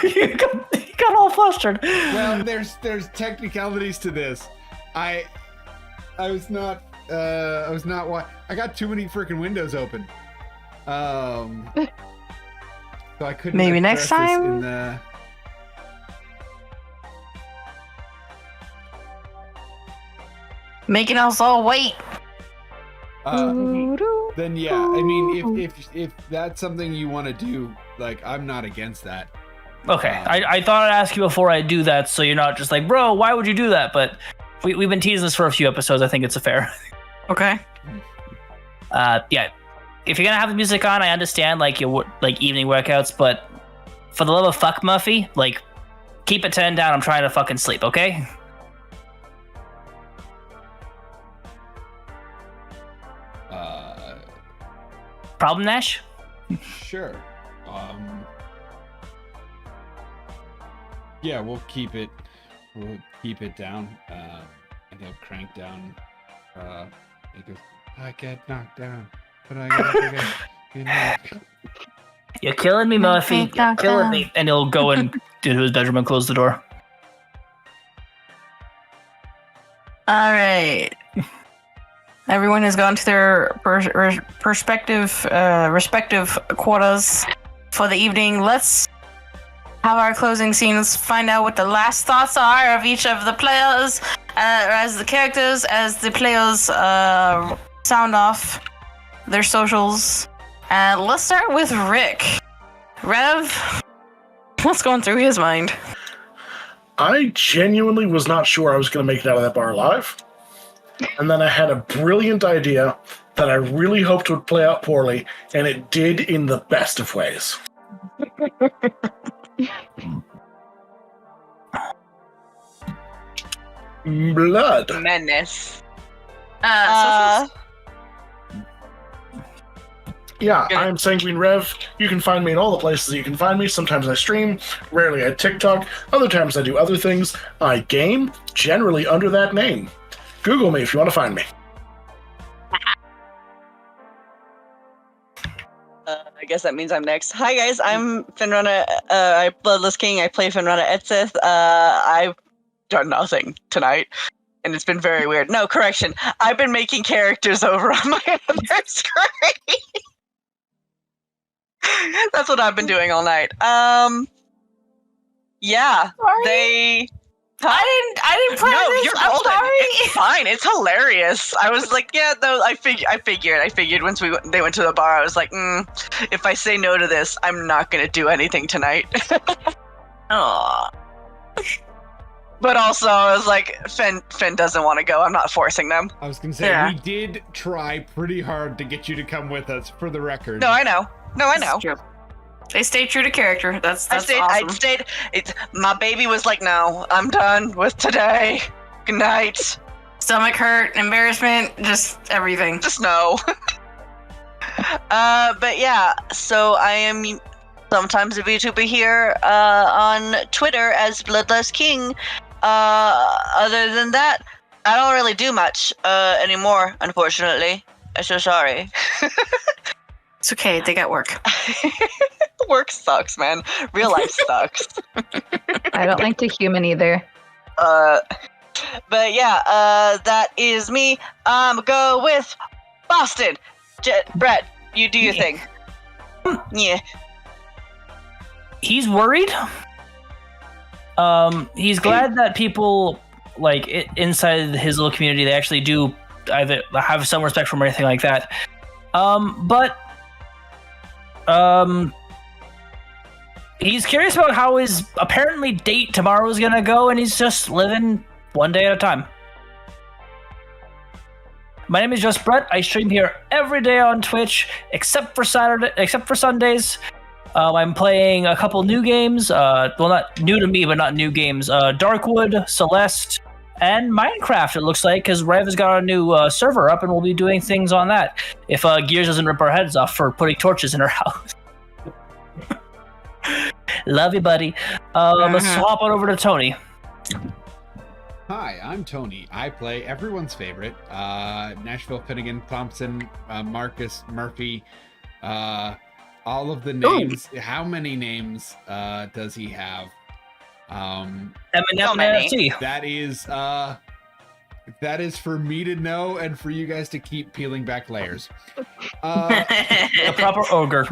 you got all flustered. Well, there's technicalities to this. I was not. I got too many freaking windows open. So I couldn't. Maybe next address this time? in the... Making us all wait. Then yeah, I mean, if that's something you want to do, like, I'm not against that. Okay, I thought I'd ask you before I do that, so you're not just like, bro, why would you do that? But we've been teasing this for a few episodes. I think it's a fair. Okay. Yeah. If you're gonna have the music on, I understand like your like evening workouts, but for the love of fuck, Muffy, like keep it 10 down. I'm trying to fucking sleep. Okay. Problem, Nash? Sure. Yeah, we'll keep it down. And he'll crank down. He goes, I get knocked down, but I gotta get knocked. You're killing me, Muffy. You're killing me. And he'll go into his bedroom and close the door. All right. Everyone has gone to their respective quotas for the evening. Let's have our closing scenes, find out what the last thoughts are of each of the players, as the characters, as the players sound off their socials. And let's start with Rick. Rev, what's going through his mind? I genuinely was not sure I was going to make it out of that bar alive. And then I had a brilliant idea that I really hoped would play out poorly, and it did in the best of ways. Blood. Menace. Socials? Yeah, I'm Sanguine Rev. You can find me in all the places you can find me. Sometimes I stream, rarely at TikTok. Other times I do other things. I game, generally under that name. Google me if you want to find me. I guess that means I'm next. Hi guys, I'm Fenrana. I Bloodless King. I play Fenrana Etzith. I've done nothing tonight, and it's been very weird. No, correction. I've been making characters over on my other screen. That's what I've been doing all night. Yeah, Sorry. I didn't plan No, this. you're I'm golden. sorry. It's fine. It's hilarious. I was like, yeah, no, I figured once they went to the bar, I was like, if I say no to this, I'm not gonna do anything tonight. Aww. But also, I was like, Fen doesn't want to go. I'm not forcing them. I was gonna say, Yeah. we did try pretty hard to get you to come with us, for the record. No, I know. They stay true to character. That's I stayed. awesome. I stayed. My baby was like, no, I'm done with today. Good night. Stomach hurt, embarrassment, just everything. Just no. But yeah, so I am sometimes a VTuber here on Twitter as Bloodless King. Other than that, I don't really do much anymore, unfortunately. I'm so sorry. It's okay, they got work. Work sucks, man. Real life sucks. I don't like to human either. But yeah, that is me. Go with Boston. Brett, you do your thing. Yeah. He's worried. He's glad that people like inside his little community, they actually do either have some respect for him or anything like that. But he's curious about how his apparently date tomorrow is gonna go, and he's just living one day at a time. My name is Just Brett. I stream here every day on Twitch, except for Sundays. I'm playing a couple new games. Well, not new to me, but not new games. Darkwood, Celeste, and Minecraft, it looks like, because Rev has got a new server up, and we'll be doing things on that. If Gears doesn't rip our heads off for putting torches in our house. Love you, buddy. Let's swap on over to Tony. Hi, I'm Tony. I play everyone's favorite, Nashville, Finnegan, Thompson, Marcus, Murphy, all of the names. Ooh. How many names does he have? Eminem NFC. That is for me to know and for you guys to keep peeling back layers. The proper ogre.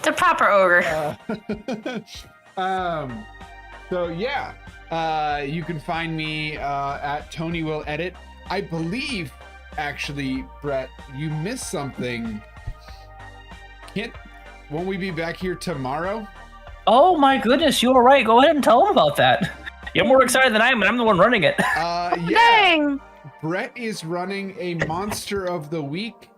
The proper ogre. So yeah, you can find me at Tony Will Edit I believe, actually, Brett, you missed something. Won't we be back here tomorrow? Oh my goodness, you were right. Go ahead and tell them about that. You're more excited than I am, and I'm the one running it. Yeah. Dang! Brett is running a Monster of the Week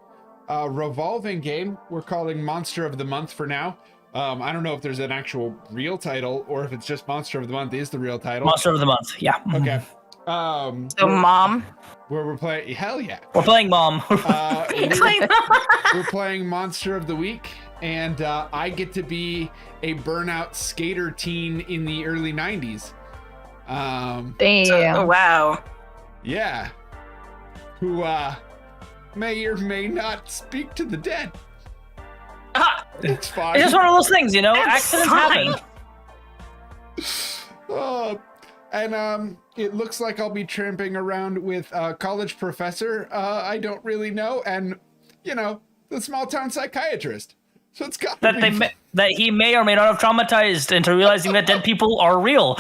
revolving game. We're calling Monster of the Month for now. I don't know if there's an actual real title or if it's just Monster of the Month is the real title. Monster of the Month, yeah. Okay. So, Mom. Where we're playing, hell yeah. We're playing Mom. We're playing Monster of the Week, and I get to be a burnout skater teen in the early 90s. Damn. Oh, wow. Yeah. Who may or may not speak to the dead. It's fine. It's just one of those things, you know? Accidents happen. And it looks like I'll be tramping around with a college professor I don't really know, and, the small town psychiatrist. So it's got that he may or may not have traumatized into realizing that dead people are real.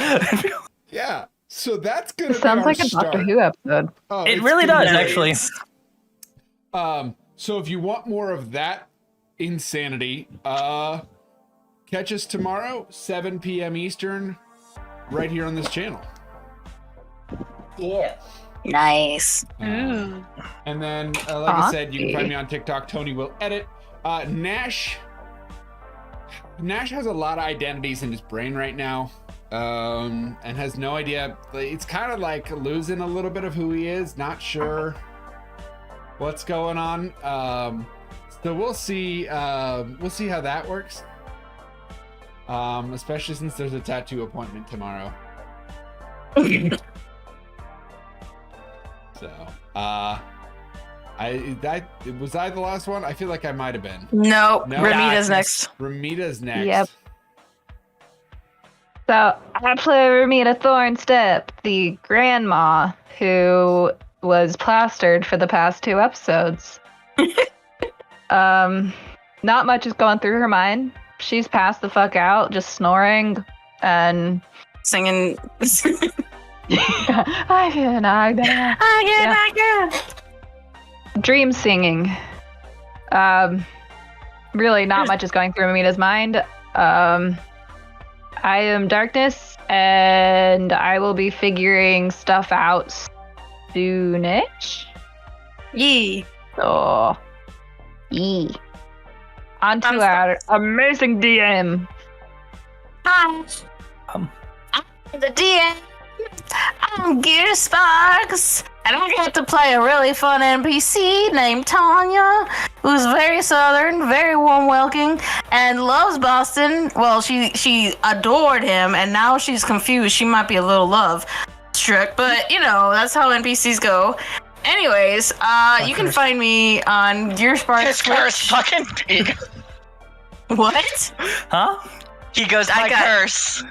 Yeah. So that's gonna It sounds be our like a start. Doctor Who episode. Oh, It it's really gonna does, be- actually. So if you want more of that insanity, catch us tomorrow, 7 p.m. Eastern, right here on this channel. Yeah. Nice. And then, like I said, you can find me on TikTok. Tony will edit. Nash has a lot of identities in his brain right now, and has no idea. It's kind of like losing a little bit of who he is. Not sure what's going on. So we'll see. We'll see how that works. Especially since there's a tattoo appointment tomorrow. So, was I the last one? I feel like I might have been. No, No. Ramita's next. Ramita's next. Yep. So I play Ramita Thornstep, the grandma who was plastered for the past 2 episodes. Not much is going through her mind. She's passed the fuck out, just snoring and Singing. I can. Dream singing. Really not much is going through Amita's mind. I am Darkness, and I will be figuring stuff out soonish. Yee. So, yee. On to I'm our amazing DM. Hi. I'm the DM. I'm Gear Sparks, and I get to play a really fun NPC named Tanya, who's very southern, very warm welcoming, and loves Boston. Well, she adored him, and now she's confused. She might be a little love struck, but that's how NPCs go. Anyways, you can find me on Gear Sparks. His curse fucking big. What? Huh? He goes, my curse.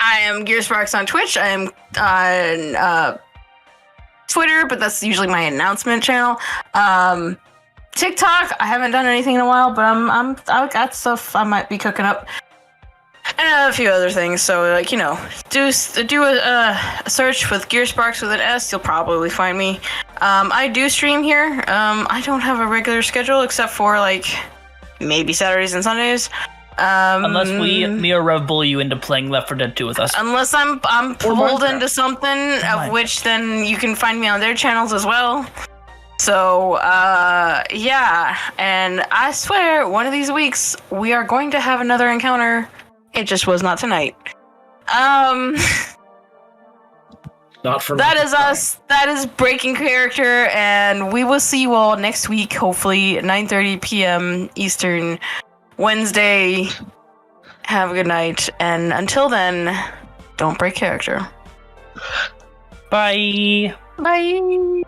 I am Gear Sparks on Twitch. I am on Twitter, but that's usually my announcement channel. TikTok, I haven't done anything in a while, but I've got stuff I might be cooking up, and a few other things. So do a search with Gear Sparks with an S. You'll probably find me. I do stream here. I don't have a regular schedule except for maybe Saturdays and Sundays. Unless me or Rev bully you into playing Left 4 Dead 2 with us. Unless I'm pulled into something, Minecraft. which then you can find me on their channels as well. So, yeah. And I swear, one of these weeks, we are going to have another encounter. It just was not tonight. Not for That is us. That is Breaking Character, and we will see you all next week, hopefully 9:30 p.m. Eastern, Wednesday. Have a good night, and until then, don't break character. Bye. Bye.